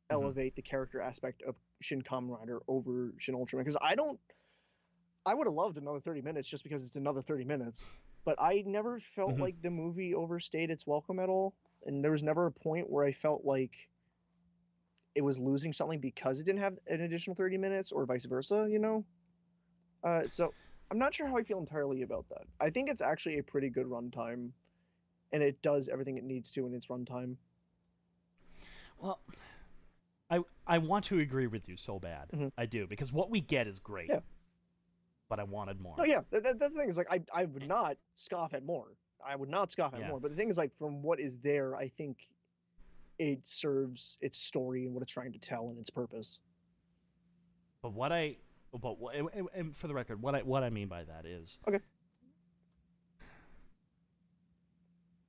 elevate the character aspect of Shin Kamen Rider over Shin Ultraman. Because I would have loved another 30 minutes just because it's another 30 minutes. But I never felt like the movie overstayed its welcome at all. And there was never a point where I felt like it was losing something because it didn't have an additional 30 minutes or vice versa, you know? So I'm not sure how I feel entirely about that. I think it's actually a pretty good runtime, and it does everything it needs to in its runtime. Well, I want to agree with you so bad. I do, because what we get is great. Yeah. But I wanted more. Oh yeah, that's the thing is like I would not scoff at more. I would not scoff at more. But the thing is like from what is there, I think it serves its story and what it's trying to tell and its purpose. But and for the record, what I mean by that is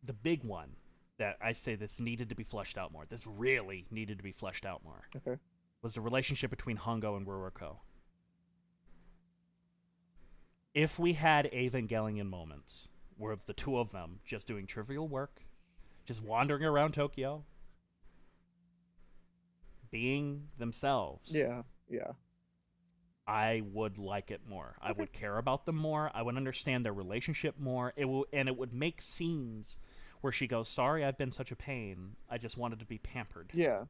the big one that I say this needed to be fleshed out more. This really needed to be fleshed out more. Was the relationship between Hongo and Ruriko. If we had Evangelion moments where the two of them just doing trivial work, just wandering around Tokyo, being themselves. Yeah. I would like it more. I would care about them more. I would understand their relationship more. It would make scenes where she goes, "Sorry, I've been such a pain. I just wanted to be pampered." Yeah.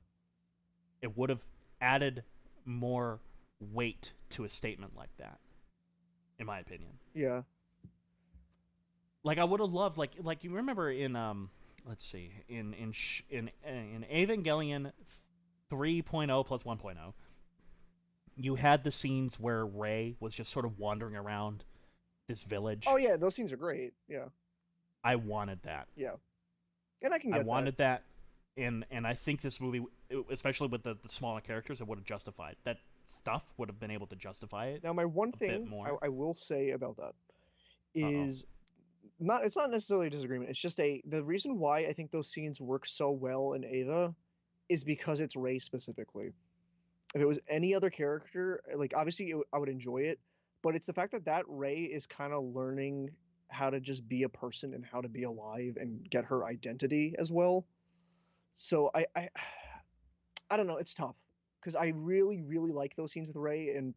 It would have added more weight to a statement like that, in my opinion. Yeah. Like I would have loved, like you remember in let's see, in Evangelion 3.0 plus 1.0, you had the scenes where Rei was just sort of wandering around this village. Oh yeah, those scenes are great. Yeah. I wanted that. Yeah. And I can get that. I wanted that. and I think this movie, especially with the smaller characters, it would have justified that stuff. Would have been able to justify it Now, my one a bit thing more. I will say about that Uh oh. is not it's not necessarily a disagreement. It's just a the reason why I think those scenes work so well in Ava is because it's Ray specifically. If it was any other character, like obviously I would enjoy it, but it's the fact that Ray is kind of learning how to just be a person and how to be alive and get her identity as well. So I don't know, it's tough because I really really like those scenes with Ray in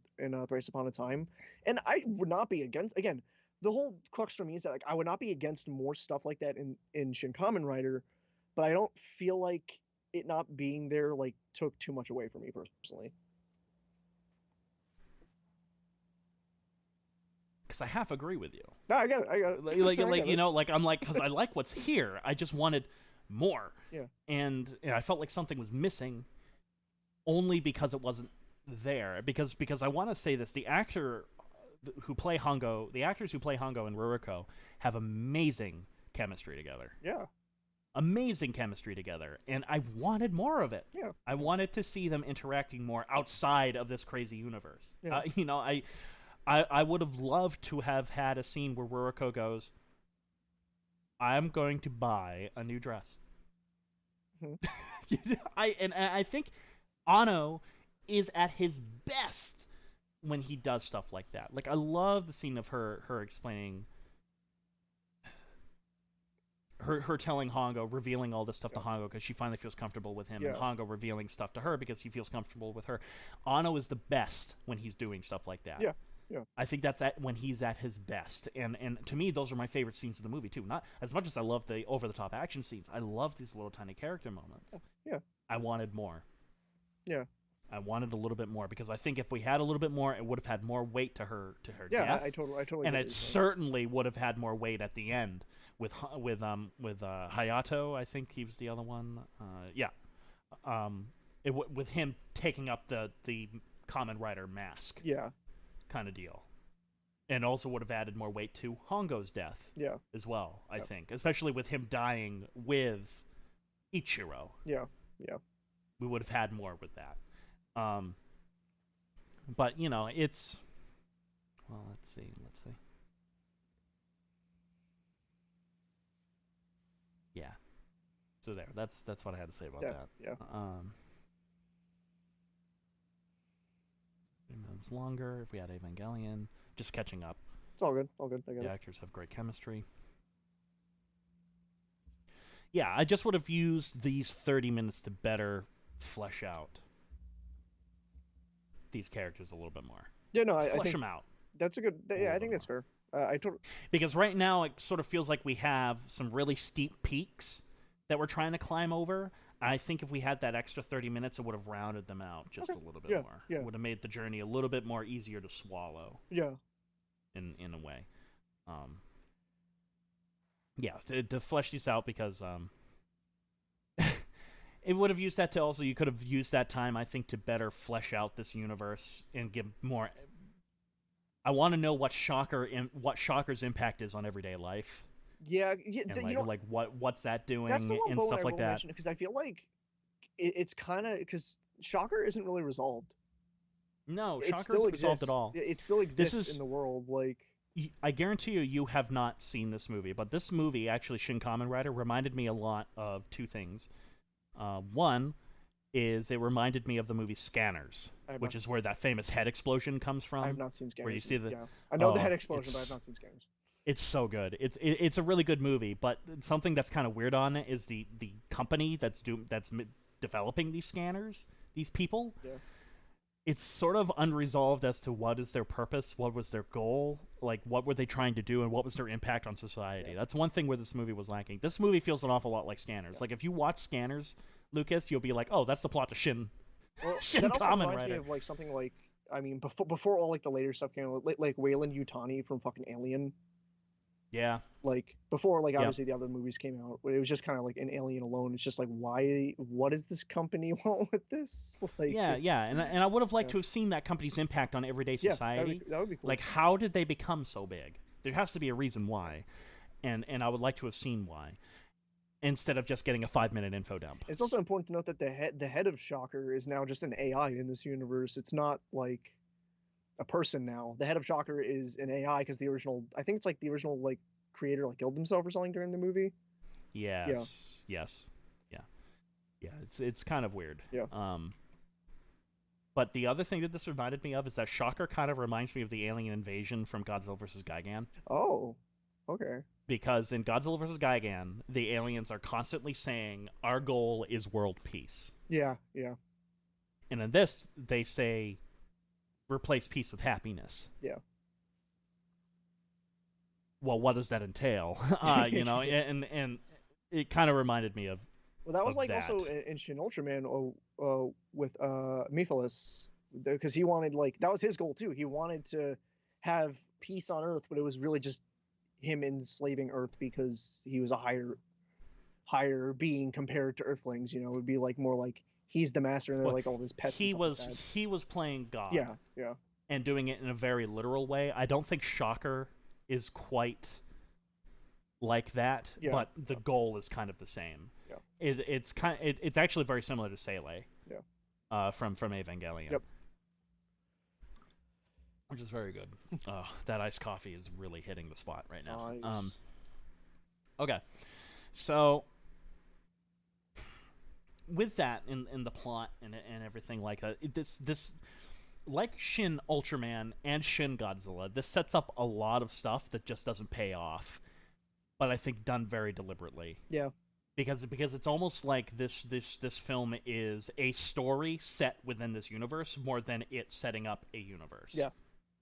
Thrice Upon a Time, and I would not be against again. The whole crux for me is that like I would not be against more stuff like that in Shin Kamen Rider, but I don't feel like it not being there like took too much away from me personally. Because I half agree with you. No, I got it. I got it. Like I got you it. know, like I'm like because I like what's here. I just wanted more. Yeah. And I felt like something was missing, only because it wasn't there. Because I want to say this: the actors who play Hongo and Ruriko have amazing chemistry together. Yeah. Amazing chemistry together, and I wanted more of it. Yeah. I wanted to see them interacting more outside of this crazy universe. Yeah. You know, I would have loved to have had a scene where Ruriko goes, "I'm going to buy a new dress." Mm-hmm. I think Anno is at his best when he does stuff like that. Like I love the scene of her explaining. Her telling Hongo, revealing all this stuff to Hongo because she finally feels comfortable with him, and Hongo revealing stuff to her because he feels comfortable with her. Anno is the best when he's doing stuff like that. Yeah, yeah. I think that's when he's at his best, and to me, those are my favorite scenes of the movie too. Not as much as I love the over-the-top action scenes. I love these little tiny character moments. Yeah. I wanted more. Yeah. I wanted a little bit more because I think if we had a little bit more, it would have had more weight to her Yeah, death. I totally. And it certainly would have had more weight at the end with Hayato. I think he was the other one. With him taking up the Kamen Rider mask. Yeah. Kind of deal. And also would have added more weight to Hongo's death. Yeah. As well, I think, especially with him dying with Ichiro. Yeah. Yeah. We would have had more with that. But you know, it's let's see. Yeah. So there. That's what I had to say about that. Yeah. 3 minutes longer. If we had Evangelion, just catching up. It's all good. All good. I got The it. actors have great chemistry. Yeah, I just would have used these 30 minutes to better flesh out these characters a little bit more. Yeah, no, I flesh think them out. that's a good. Yeah, I think that's fair. I totally. Because right now it sort of feels like we have some really steep peaks that we're trying to climb over. I think if we had that extra 30 minutes, it would have rounded them out just a little bit more. Yeah. It would have made the journey a little bit more easier to swallow. Yeah. In a way. Yeah, to flesh these out because it would have used that to also, you could have used that time, I think, to better flesh out this universe and give more. I want to know what Shocker's impact is on everyday life. Yeah, And what's that doing that's the one and bone stuff I like will that. mention, because I feel like it's kind of because Shocker isn't really resolved. No, It Shocker still isn't resolved exists. at all. It still exists is- in the world. Like, I guarantee you have not seen this movie, but this movie, actually, Shin Kamen Rider, reminded me a lot of two things. One is it reminded me of the movie Scanners, which is where that famous head explosion comes from. I have not seen Scanners. Where you see the, yeah. I know the head explosion, but I have not seen Scanners. It's so good. It's a really good movie, but something that's kind of weird on it is the company that's developing these scanners, these people. Yeah. It's sort of unresolved as to what is their purpose, what was their goal, like what were they trying to do, and what was their impact on society. Yeah. That's one thing where this movie was lacking. This movie feels an awful lot like Scanners. Yeah. Like if you watch Scanners, Lucas, you'll be like, oh, that's the plot to Shin. Shin that also Kamen reminds Rider. me of like something like, I mean, before all like the later stuff came out, like Weyland Yutani from fucking Alien. Yeah. Like before, like obviously the other movies came out, but it was just kind of like an Alien alone. It's just like, why? What does this company want with this? Like, yeah, and I would have liked to have seen that company's impact on everyday society. That would be cool. Like, how did they become so big? There has to be a reason why, and I would like to have seen why. instead of just getting a 5-minute info dump. It's also important to note that the head of Shocker is now just an AI in this universe. It's not like a person now. The head of Shocker is an AI because the original, I think it's like the original like creator like killed himself or something during the movie. Yes. Yeah. Yes. Yeah. Yeah. It's kind of weird. Yeah. But the other thing that this reminded me of is that Shocker kind of reminds me of the alien invasion from Godzilla vs. Gigan. Oh, okay. Because in Godzilla vs. Gigan, the aliens are constantly saying, our goal is world peace. Yeah, yeah. And in this, they say, replace peace with happiness. Yeah. Well, what does that entail? You know, and it kind of reminded me of. Well, that was like that. also in Shin Ultraman with Mephiles, because he wanted like that was his goal too. He wanted to have peace on Earth, but it was really just him enslaving Earth because he was a higher being compared to Earthlings. You know, it would be like more like he's the master and they're like all his pets. He and stuff was like that. he was playing God. Yeah, yeah. And doing it in a very literal way. I don't think Shocker is quite like that, Yeah. but the goal is kind of the same. Yeah. It's actually very similar to Sele. Yeah. From Evangelion. Yep. Which is very good. That iced coffee is really hitting the spot right now. Nice. Okay. So with that in the plot and everything like that, this like Shin Ultraman and Shin Godzilla, this sets up a lot of stuff that just doesn't pay off, but I think done very deliberately. Yeah. Because it's almost like this film is a story set within this universe more than it setting up a universe. Yeah.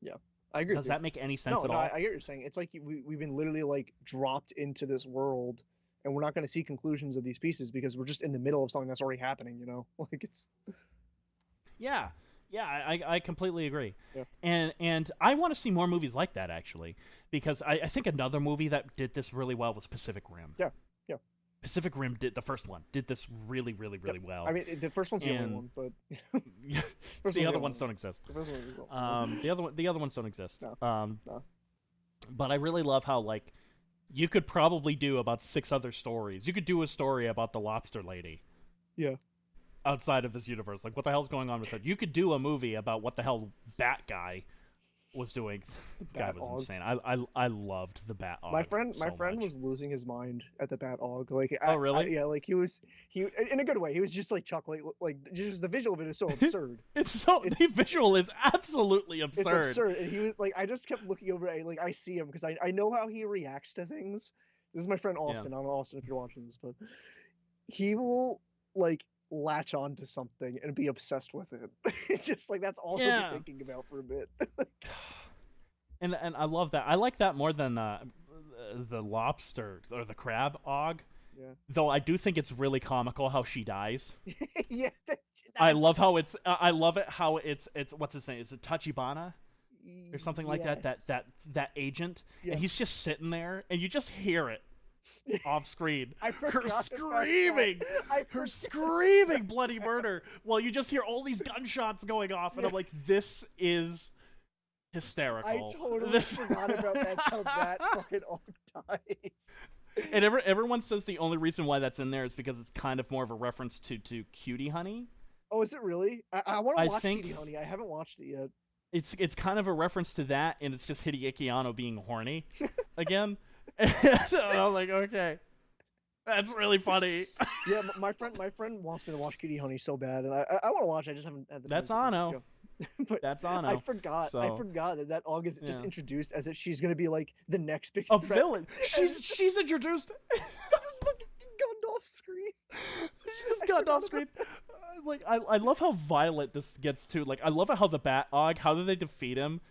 Yeah. I agree. Does that make any sense at all? I get what you're saying. It's like we've been literally like dropped into this world, and we're not going to see conclusions of these pieces because we're just in the middle of something that's already happening. You know, like it's. Yeah, I completely agree. Yeah. And I want to see more movies like that actually, because I think another movie that did this really well was Pacific Rim. Yeah. Yeah. Pacific Rim the first one did this really well. I mean, the first one's the only one, but the other ones don't exist. The first one the other ones don't exist. No. No. But I really love how like you could probably do about 6 other stories. You could do a story about the lobster lady. Yeah. Outside of this universe, like what the hell's going on with it? You could do a movie about what the hell Bat Guy was doing. Guy was insane. I loved the Bat Og. My friend much. was losing his mind at the Bat Og. Like, oh really? Yeah, like he in a good way. He was just like chuckling. Like just the visual of it is so absurd. The visual is absolutely absurd. It's absurd, and he was like, I just kept looking over. Like I see him because I know how he reacts to things. This is my friend Austin. Yeah. I don't know Austin if you're watching this, but he will like latch on to something and be obsessed with it. It's just like that's all he'll be thinking about for a bit. and I love that. I like that more than the lobster or the crab Og. Yeah. Though I do think it's really comical how she dies. Yeah. I love how it's. I love it how it's what's his name? Is it Tachibana? Or something like that agent, and he's just sitting there, and you just hear it off screen. Her screaming bloody murder while you just hear all these gunshots going off, and I'm like, this is hysterical. I totally forgot about that till that fucking Og dies. And everyone says the only reason why that's in there is because it's kind of more of a reference to Cutie Honey. Oh, is it really? I want to watch Cutie Honey. I haven't watched it yet. It's kind of a reference to that, and it's just Hideaki Anno being horny again. And I'm like, okay, that's really funny. Yeah, my friend wants me to watch Cutie Honey so bad, and I want to watch. I just haven't had the. That's Anno. But that's Anno. I forgot that Og is just introduced as if she's gonna be like the next big threat. Villain. She's introduced. Just fucking gunned off screen. She just gunned off screen. Like I love how violent this gets too. Like I love how the Bat Og. How do they defeat him?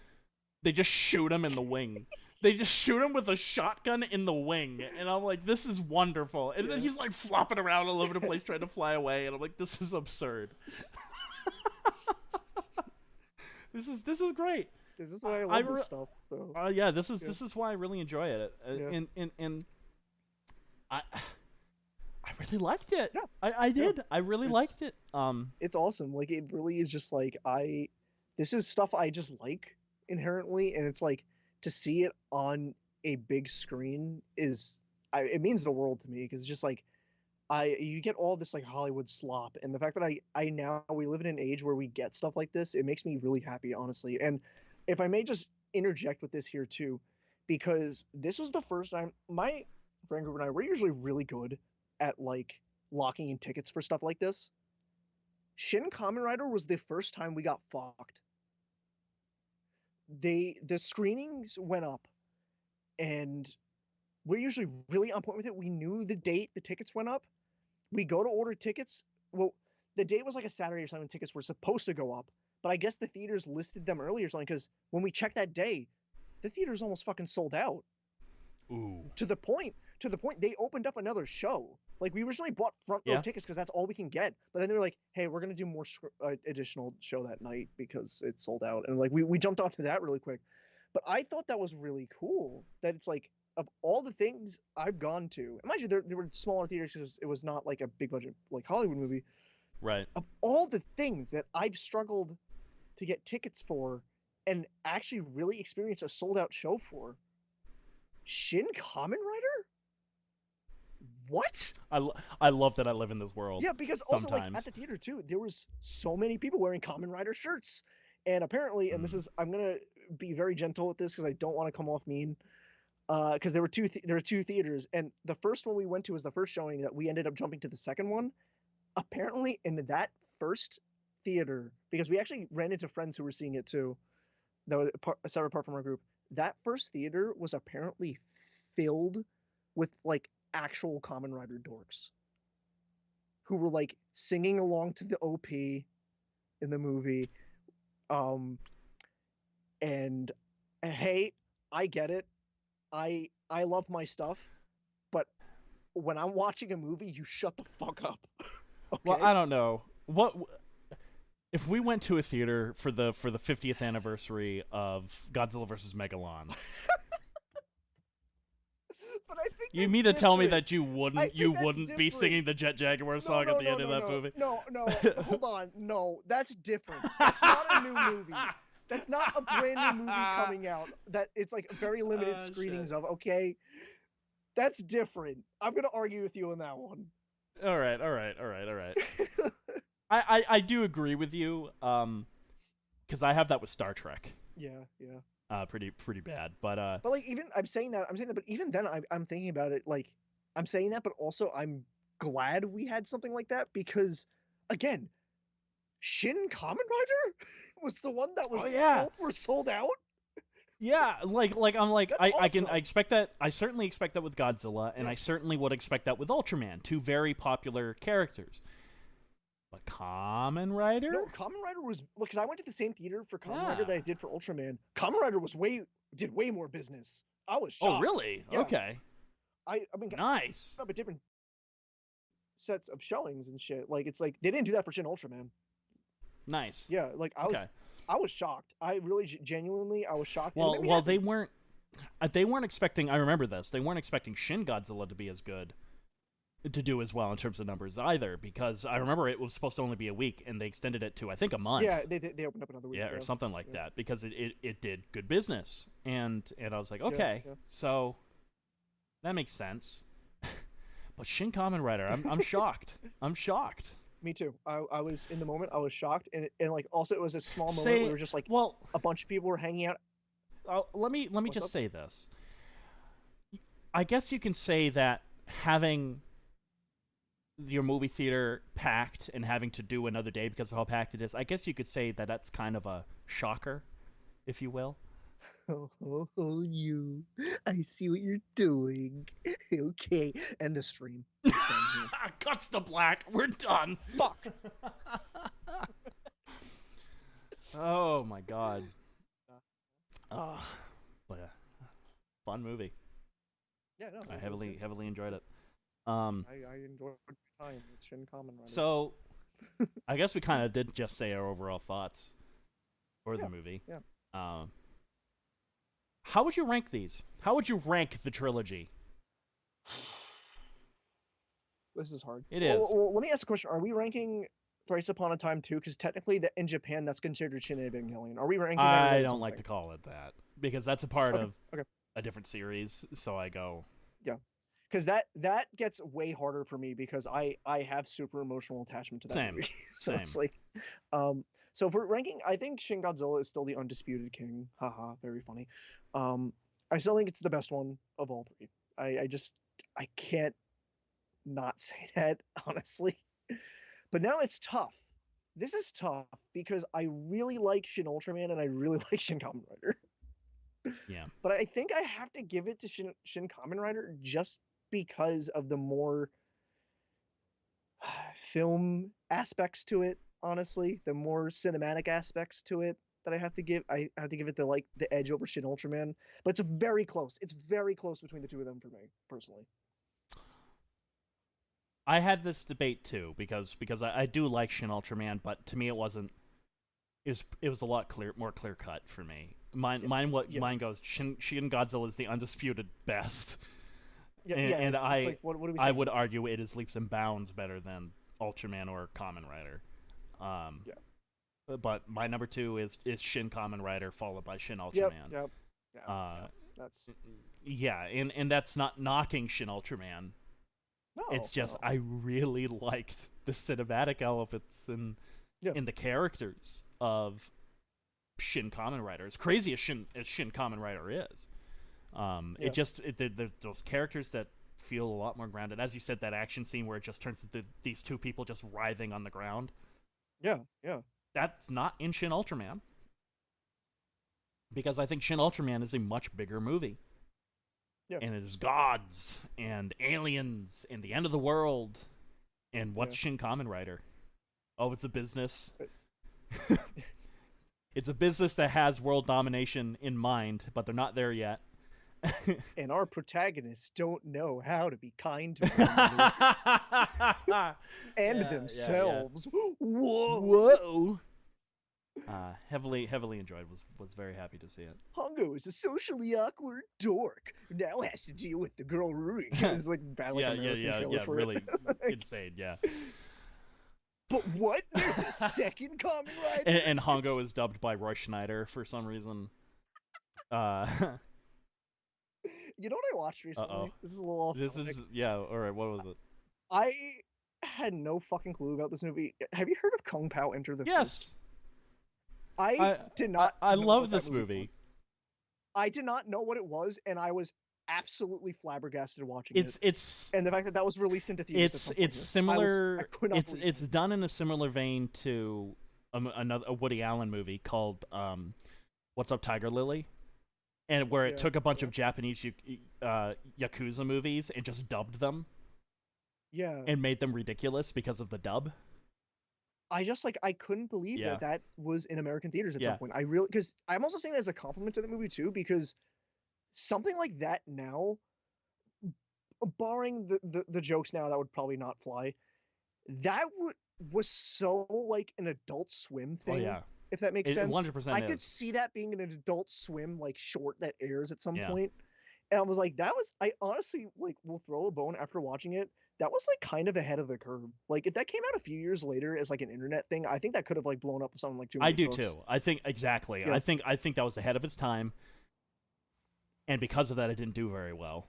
They just shoot him in the wing. They just shoot him with a shotgun in the wing, and I'm like, this is wonderful. And then he's like flopping around all over the place trying to fly away, and I'm like, this is absurd. This is great. This is why I love this stuff. Though. Yeah, this is why I really enjoy it. And I really liked it. Yeah. I did. Yeah. I really liked it. It's awesome. Like it really is just like this is stuff I just like inherently, and it's like to see it on a big screen it means the world to me because it's just like you get all this like Hollywood slop, and the fact that I now we live in an age where we get stuff like this, it makes me really happy, honestly. And if I may just interject with this here too, because this was the first time my friend group and I were usually really good at like locking in tickets for stuff like this. Shin Kamen Rider was the first time we got fucked. The screenings went up, and we're usually really on point with it. We knew the date the tickets went up. We go to order tickets. Well, the date was like a Saturday or something when tickets were supposed to go up. But I guess the theaters listed them early or something because when we checked that day, the theaters almost fucking sold out. Ooh. To the point they opened up another show. Like we originally bought front row Yeah. tickets because that's all we can get. But then they're like, "Hey, we're gonna do more additional show that night because it sold out." And like we jumped onto that really quick. But I thought that was really cool. That it's like of all the things I've gone to, mind you, there were smaller theaters because it was not like a big budget like Hollywood movie. Right. Of all the things that I've struggled to get tickets for and actually really experience a sold out show for, Shin Kamen Rider? What? I love that I live in this world. Yeah, because also sometimes. like at the theater too, there was so many people wearing Kamen Rider shirts. And apparently, and this is I'm gonna be very gentle with this because I don't want to come off mean. Because there were two theaters, and the first one we went to was the first showing that we ended up jumping to the second one. Apparently, in that first theater, because we actually ran into friends who were seeing it too, that was separate apart from our group. That first theater was apparently filled with like actual Kamen Rider dorks who were like singing along to the OP in the movie. And hey, I get it. I love my stuff, but when I'm watching a movie, you shut the fuck up. Okay? Well, I don't know. What if we went to a theater for the 50th anniversary of Godzilla vs. Megalon? But I think You that's mean to tell me different. that you I wouldn't think that's be different. singing the Jet Jaguar song at the end of that movie? No, hold on. No, that's different. That's not a new movie. That's not a brand new movie coming out. That it's like very limited screenings shit. of. Okay, that's different. I'm gonna argue with you on that one. All right. I do agree with you. Because I have that with Star Trek. Yeah. Pretty bad. But But like even I'm saying that, but even then I'm thinking about it. Like I'm saying that, but also I'm glad we had something like that because, again, Shin Kamen Rider was the one that was Oh, yeah. both were sold out. yeah, like I'm like That's I awesome. expect that. I certainly expect that with Godzilla, and Yeah. I certainly would expect that with Ultraman, two very popular characters. But Kamen Rider? No, Kamen Rider was because I went to the same theater for Kamen Rider Yeah. that I did for Ultraman. Kamen Rider was did way more business. I was shocked. Oh, really? Yeah. Okay. I mean, Nice. up at different sets of showings and shit. Like it's like they didn't do that for Shin Ultraman. Nice. Yeah, like Okay. I was shocked. I really genuinely I was shocked. Well, they weren't expecting. I remember this. They weren't expecting Shin Godzilla to be as good, to do as well in terms of numbers either. Because I remember it was supposed to only be a week, and they extended it to I think a month. Yeah, they opened up another week. Yeah, or something like Yeah. that, because it did good business, and I was like, okay, yeah. so that makes sense. But Shin Kamen Rider, I'm shocked. I'm shocked. Me too. I was in the moment. I was shocked, and like also it was a small moment. Say, We were just like well, a bunch of people were hanging out. let me What's just up? say this. I guess you can say that having your movie theater packed and having to do another day because of how packed it is, I guess you could say that that's kind of a shocker, if you will. Oh, you! I see what you're doing. Okay, end the stream. Cuts to black. We're done. Fuck. Oh my god. Oh, but yeah, fun movie. Yeah, no. I heavily enjoyed it. I enjoyed my time with Shin Kamen Rider. So I guess we kind of did just say our overall thoughts for the movie. Yeah. How would you rank these? How would you rank the trilogy? This is hard. It is. Well, let me ask a question. Are we ranking Thrice Upon a Time too? Because technically, in Japan, that's considered Shin Evangelion. Are we ranking that? I don't like to call it that because that's a part of Okay. a different series. So I go. Yeah. because that gets way harder for me because I have super emotional attachment to that Same, movie. So same. it's like, so for ranking, I think Shin Godzilla is still the undisputed king. Haha, very funny. Um, I still think it's the best one of all three. I just I can't not say that honestly. But now it's tough. This is tough because I really like Shin Ultraman and I really like Shin Kamen Rider. Yeah. But I think I have to give it to Shin Kamen Rider just because of the more film aspects to it. Honestly, the more cinematic aspects to it that I have to give it the edge over Shin Ultraman. But it's very close. It's very close between the two of them for me personally. I had this debate too because I do like Shin Ultraman, but to me it wasn't. It was a lot more clear cut for me. Yeah, Mine goes Shin Godzilla is the undisputed best, yeah. and It's like what are we I saying? would argue it is leaps and bounds better than Ultraman or Kamen Rider. Um, Yeah. but my number two is Shin Kamen Rider followed by Shin Yep. Ultraman. Yep. Yeah. Uh, Yeah. That's yeah, and that's not knocking Shin Ultraman. It's no, just no. I really liked the cinematic elements Yeah. in the characters of Shin Kamen Rider. As crazy as Shin Kamen Rider is, Yeah. there's those characters that feel a lot more grounded. As you said, that action scene where it just turns into these two people just writhing on the ground. Yeah. Yeah. That's not in Shin Ultraman because I think Shin Ultraman is a much bigger movie. Yeah. And it is gods and aliens and the end of the world. And what's Yeah. Shin Kamen Rider? Oh, it's a business. Uh, It's a business that has world domination in mind, but they're not there yet. And our protagonists don't know how to be kind to one another and Yeah. themselves. Whoa! Whoa. Heavily enjoyed. Was very happy to see it. Hongo is a socially awkward dork who now has to deal with the girl Ruri. It's like bad, like American trailer for Really it. Like, insane. Yeah. but what? There's a second Kamen Rider. And Hongo is dubbed by Roy Schneider for some reason. Uh You know what I watched recently? oh. This is a little off This topic. is yeah. All right. What was it? I had no fucking clue about this movie. Have you heard of Kung Pao Enter the Fist? Yes. I did not. I know love what that this movie. was. I did not know what it was, and I was absolutely flabbergasted watching it. It's And the fact that that was released into theaters. At some point it's here. similar. I could not believe It's it. done in a similar vein to a Woody Allen movie called What's Up, Tiger Lily, and where it Yeah, took a bunch yeah. of Japanese yakuza movies and just dubbed them Yeah, and made them ridiculous because of the dub. I just like I couldn't believe Yeah. that was in American theaters at Yeah. some point. I really because I'm also saying that as a compliment to the movie too, because something like that now, barring the jokes now that would probably not fly, that was so like an Adult Swim Oh thing, yeah, if that makes it sense. 100% I could is. see that being an Adult Swim like short that airs at some Yeah. point. And I was like, that was I honestly like will throw a bone after watching it. That was like kind of ahead of the curve. Like if that came out a few years later as like an internet thing, I think that could have like blown up with something like Too I Many do Cooks. too. I think exactly. Yeah. I think that was ahead of its time, and because of that, it didn't do very well.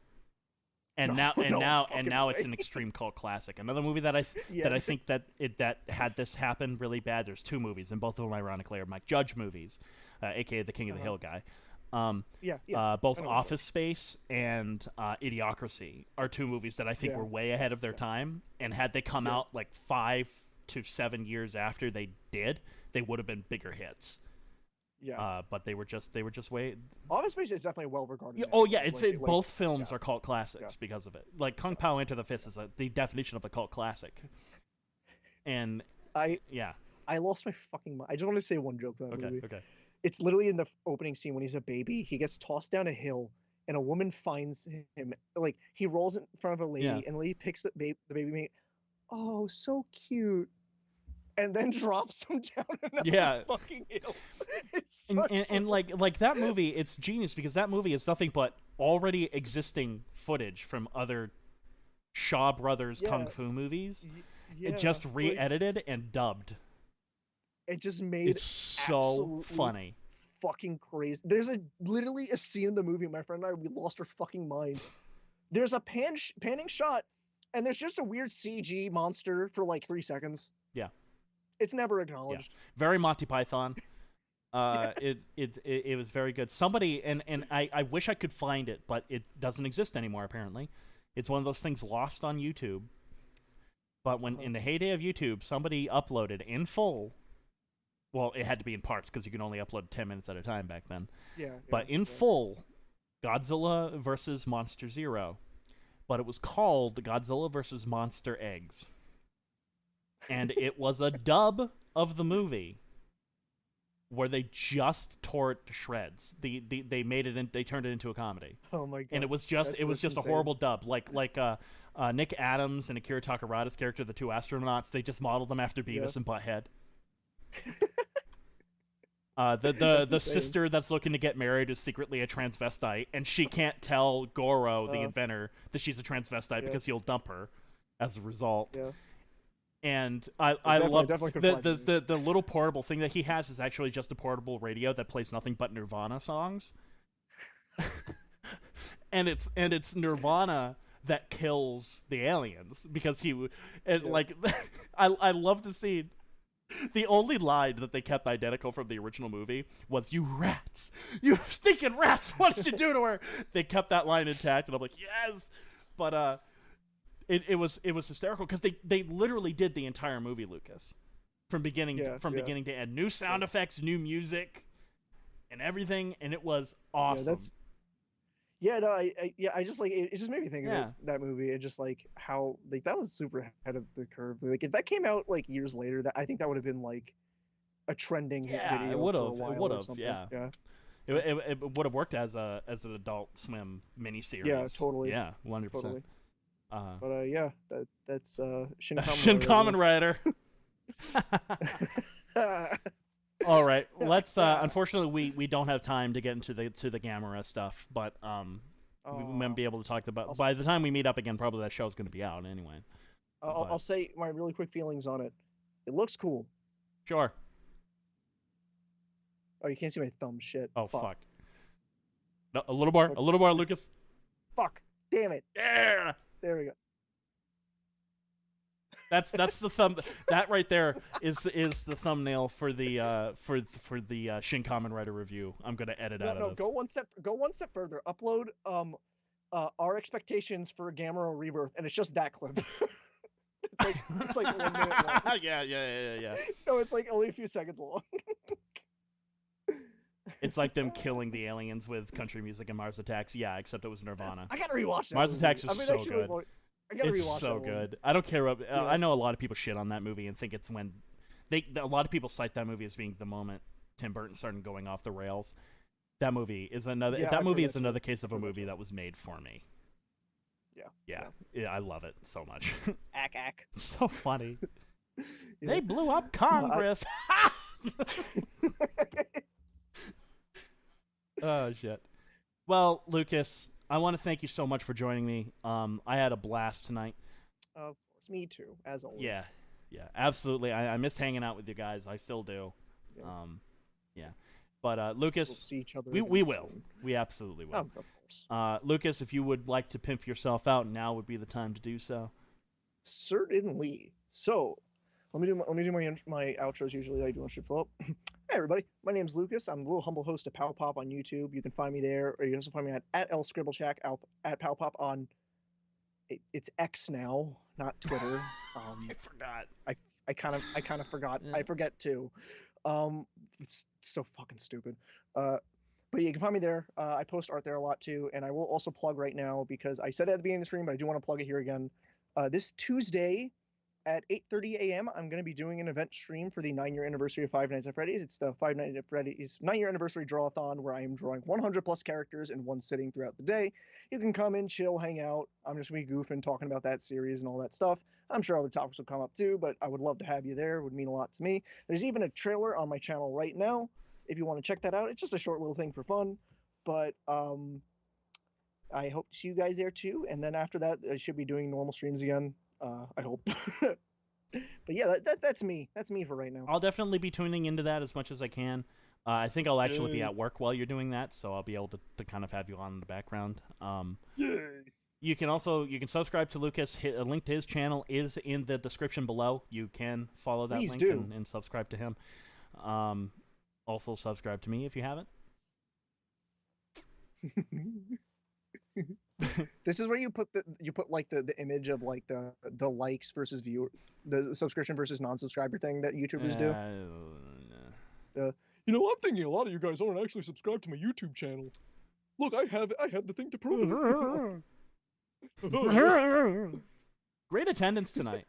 And No, no now fucking it's way. an extreme cult classic. Another movie that Yeah. I think that had this happen really bad. There's two movies, and both of them ironically are Mike Judge movies, aka the King of the Uh-huh. Hill guy. Um, Yeah. both I know what Office Space and Idiocracy are two movies that I think Yeah. were way ahead of their time. And had they come Yeah. out like 5 to 7 years after they did, they would have been bigger hits. Yeah. But they were just way. Office Space is definitely well regarded. Yeah, now. oh yeah, it's Like- it, like- both films yeah. are cult classics Yeah. because of it. Like Kung Pao Enter the Fist is the definition of a cult classic. And I yeah, lost my fucking mind. I just want to say one joke about that okay, movie. okay. It's literally in the opening scene when he's a baby. He gets tossed down a hill, and a woman finds him. Like he rolls in front of a lady, Yeah. and the lady picks the baby mate. Oh, so cute. And then drops him down another Yeah. fucking hill. It's And like that movie, it's genius because that movie is nothing but already existing footage from other Shaw Brothers Yeah. kung fu movies. yeah, It just like, re-edited and dubbed. it just made It's so absolutely funny. fucking crazy. There's literally a scene in the movie. My friend and I, we lost our fucking mind there's a panning shot, and there's just a weird CG monster for like 3 seconds. Yeah. It's never acknowledged. Very Monty Python. Yeah. It was very good. Somebody and I wish I could find it, but it doesn't exist anymore. Apparently, it's one of those things lost on YouTube. But when in the heyday of YouTube, somebody uploaded in full. Well, it had to be in parts because you can only upload 10 minutes at a time back then. Yeah. But in full, Godzilla versus Monster Zero. But it was called Godzilla versus Monster Eggs. And it was a dub of the movie where they just tore it to shreds. They made it in, they turned it into a comedy. Oh my god! And it was just insane. a horrible dub. Like Nick Adams and Akira Takarada's character, the two astronauts, they just modeled them after Beavis and Butthead. The sister that's looking to get married is secretly a transvestite, and she can't tell Goro, the inventor, that she's a transvestite because he'll dump her as a result. Yeah. And I love the little portable thing that he has is actually just a portable radio that plays nothing but Nirvana songs. and it's Nirvana that kills the aliens because like I love the scene. The only line that they kept identical from the original movie was "You rats, you stinking rats! What did you do to her?" They kept that line intact, and I'm like, yes. But it was hysterical because they literally did the entire movie, Lucas, from beginning to end. New sound effects, new music, and everything, and it was awesome. I just like it just made me think of that movie and just like how like that was super ahead of the curve. Like if that came out like years later, that I think that would have been like a trending hit video. It would have. Yeah. It would have worked as an Adult Swim miniseries. Yeah, totally. Yeah, 100%. Totally. But that's Shin Kamen Rider. All right, let's. Unfortunately, we don't have time to get into the Gamera stuff, but we might be able to talk about. By the time we meet up again, probably that show's going to be out anyway. I'll say my really quick feelings on it. It looks cool. Sure. Oh, you can't see my thumb. Shit. Oh fuck. No, a little more, Lucas. Fuck. Damn it. Yeah. There we go. That's the thumb. That right there is the thumbnail for the Shin Kamen Rider review. I'm gonna edit out of it. No, go one step further. Upload our expectations for Gamera Rebirth, and it's just that clip. it's like 1 minute long. Yeah. No, it's like only a few seconds long. It's like them killing the aliens with country music and Mars Attacks. Yeah, except it was Nirvana. I gotta rewatch that. Mars Attacks is so good. I gotta it's rewatch so that good. I don't care. I know a lot of people shit on that movie and think it's when a lot of people cite that movie as being the moment Tim Burton started going off the rails. That movie is another. That movie is another case of a movie that was made for me. Yeah, I love it so much. Ack. So funny. They blew up Congress. Oh shit. Well, Lucas, I want to thank you so much for joining me. I had a blast tonight. Of course, me too, as always. Yeah, absolutely. I miss hanging out with you guys. I still do. Yeah. But Lucas, we'll see each other. We will. We absolutely will. Of course. Lucas, if you would like to pimp yourself out, now would be the time to do so. Certainly. So, let me do my outros. Usually, I do want to pull up. Hey everybody, my name's Lucas. I'm the little humble host of Pow Pop on YouTube. You can find me there, or you can also find me at lscribblechack, at Pow Pop on. It's X now, not Twitter. I forgot. I kind of forgot. Yeah. I forget too. It's so fucking stupid. But you can find me there. I post art there a lot too, and I will also plug right now because I said it at the beginning of the stream, but I do want to plug it here again. This Tuesday at 8:30 a.m., I'm going to be doing an event stream for the 9-year anniversary of Five Nights at Freddy's. It's the Five Nights at Freddy's 9-year anniversary draw-a-thon where I am drawing 100 plus characters in one sitting throughout the day. You can come in, chill, hang out. I'm just going to be goofing, talking about that series and all that stuff. I'm sure other topics will come up too, but I would love to have you there. It would mean a lot to me. There's even a trailer on my channel right now if you want to check that out. It's just a short little thing for fun, but I hope to see you guys there too. And then after that, I should be doing normal streams again. I hope. But yeah, that's me. That's me for right now. I'll definitely be tuning into that as much as I can. I think I'll actually be at work while you're doing that, so I'll be able to kind of have you on in the background. Yay. You can subscribe to Lucas. A link to his channel is in the description below. You can follow that Please link do. and subscribe to him. Also subscribe to me if you haven't. This is where you put like the image of like the likes versus the subscription versus non-subscriber thing that YouTubers do. I'm thinking a lot of you guys aren't actually subscribed to my YouTube channel. Look, I have the thing to prove it. Great attendance tonight.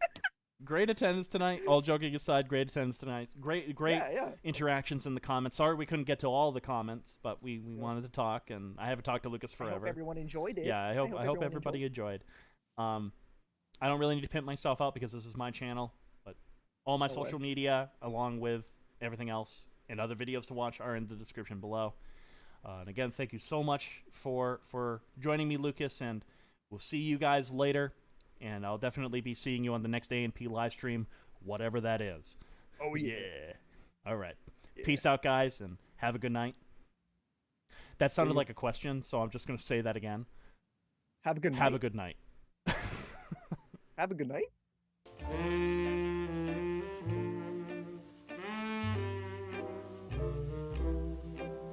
Great attendance tonight. All joking aside, great attendance tonight. Great interactions in the comments. Sorry we couldn't get to all the comments, but we wanted to talk, and I haven't talked to Lucas forever. I hope everyone enjoyed it. Yeah, I hope everybody enjoyed. I don't really need to pimp myself out because this is my channel, but all my social media, along with everything else and other videos to watch, are in the description below. And again, thank you so much for joining me, Lucas, and we'll see you guys later. And I'll definitely be seeing you on the next A&P live stream, whatever that is. Oh, yeah. All right. Yeah. Peace out, guys, and have a good night. That sounded like a question, so I'm just going to say that again. Have a good night. Have a good night. Have a good night.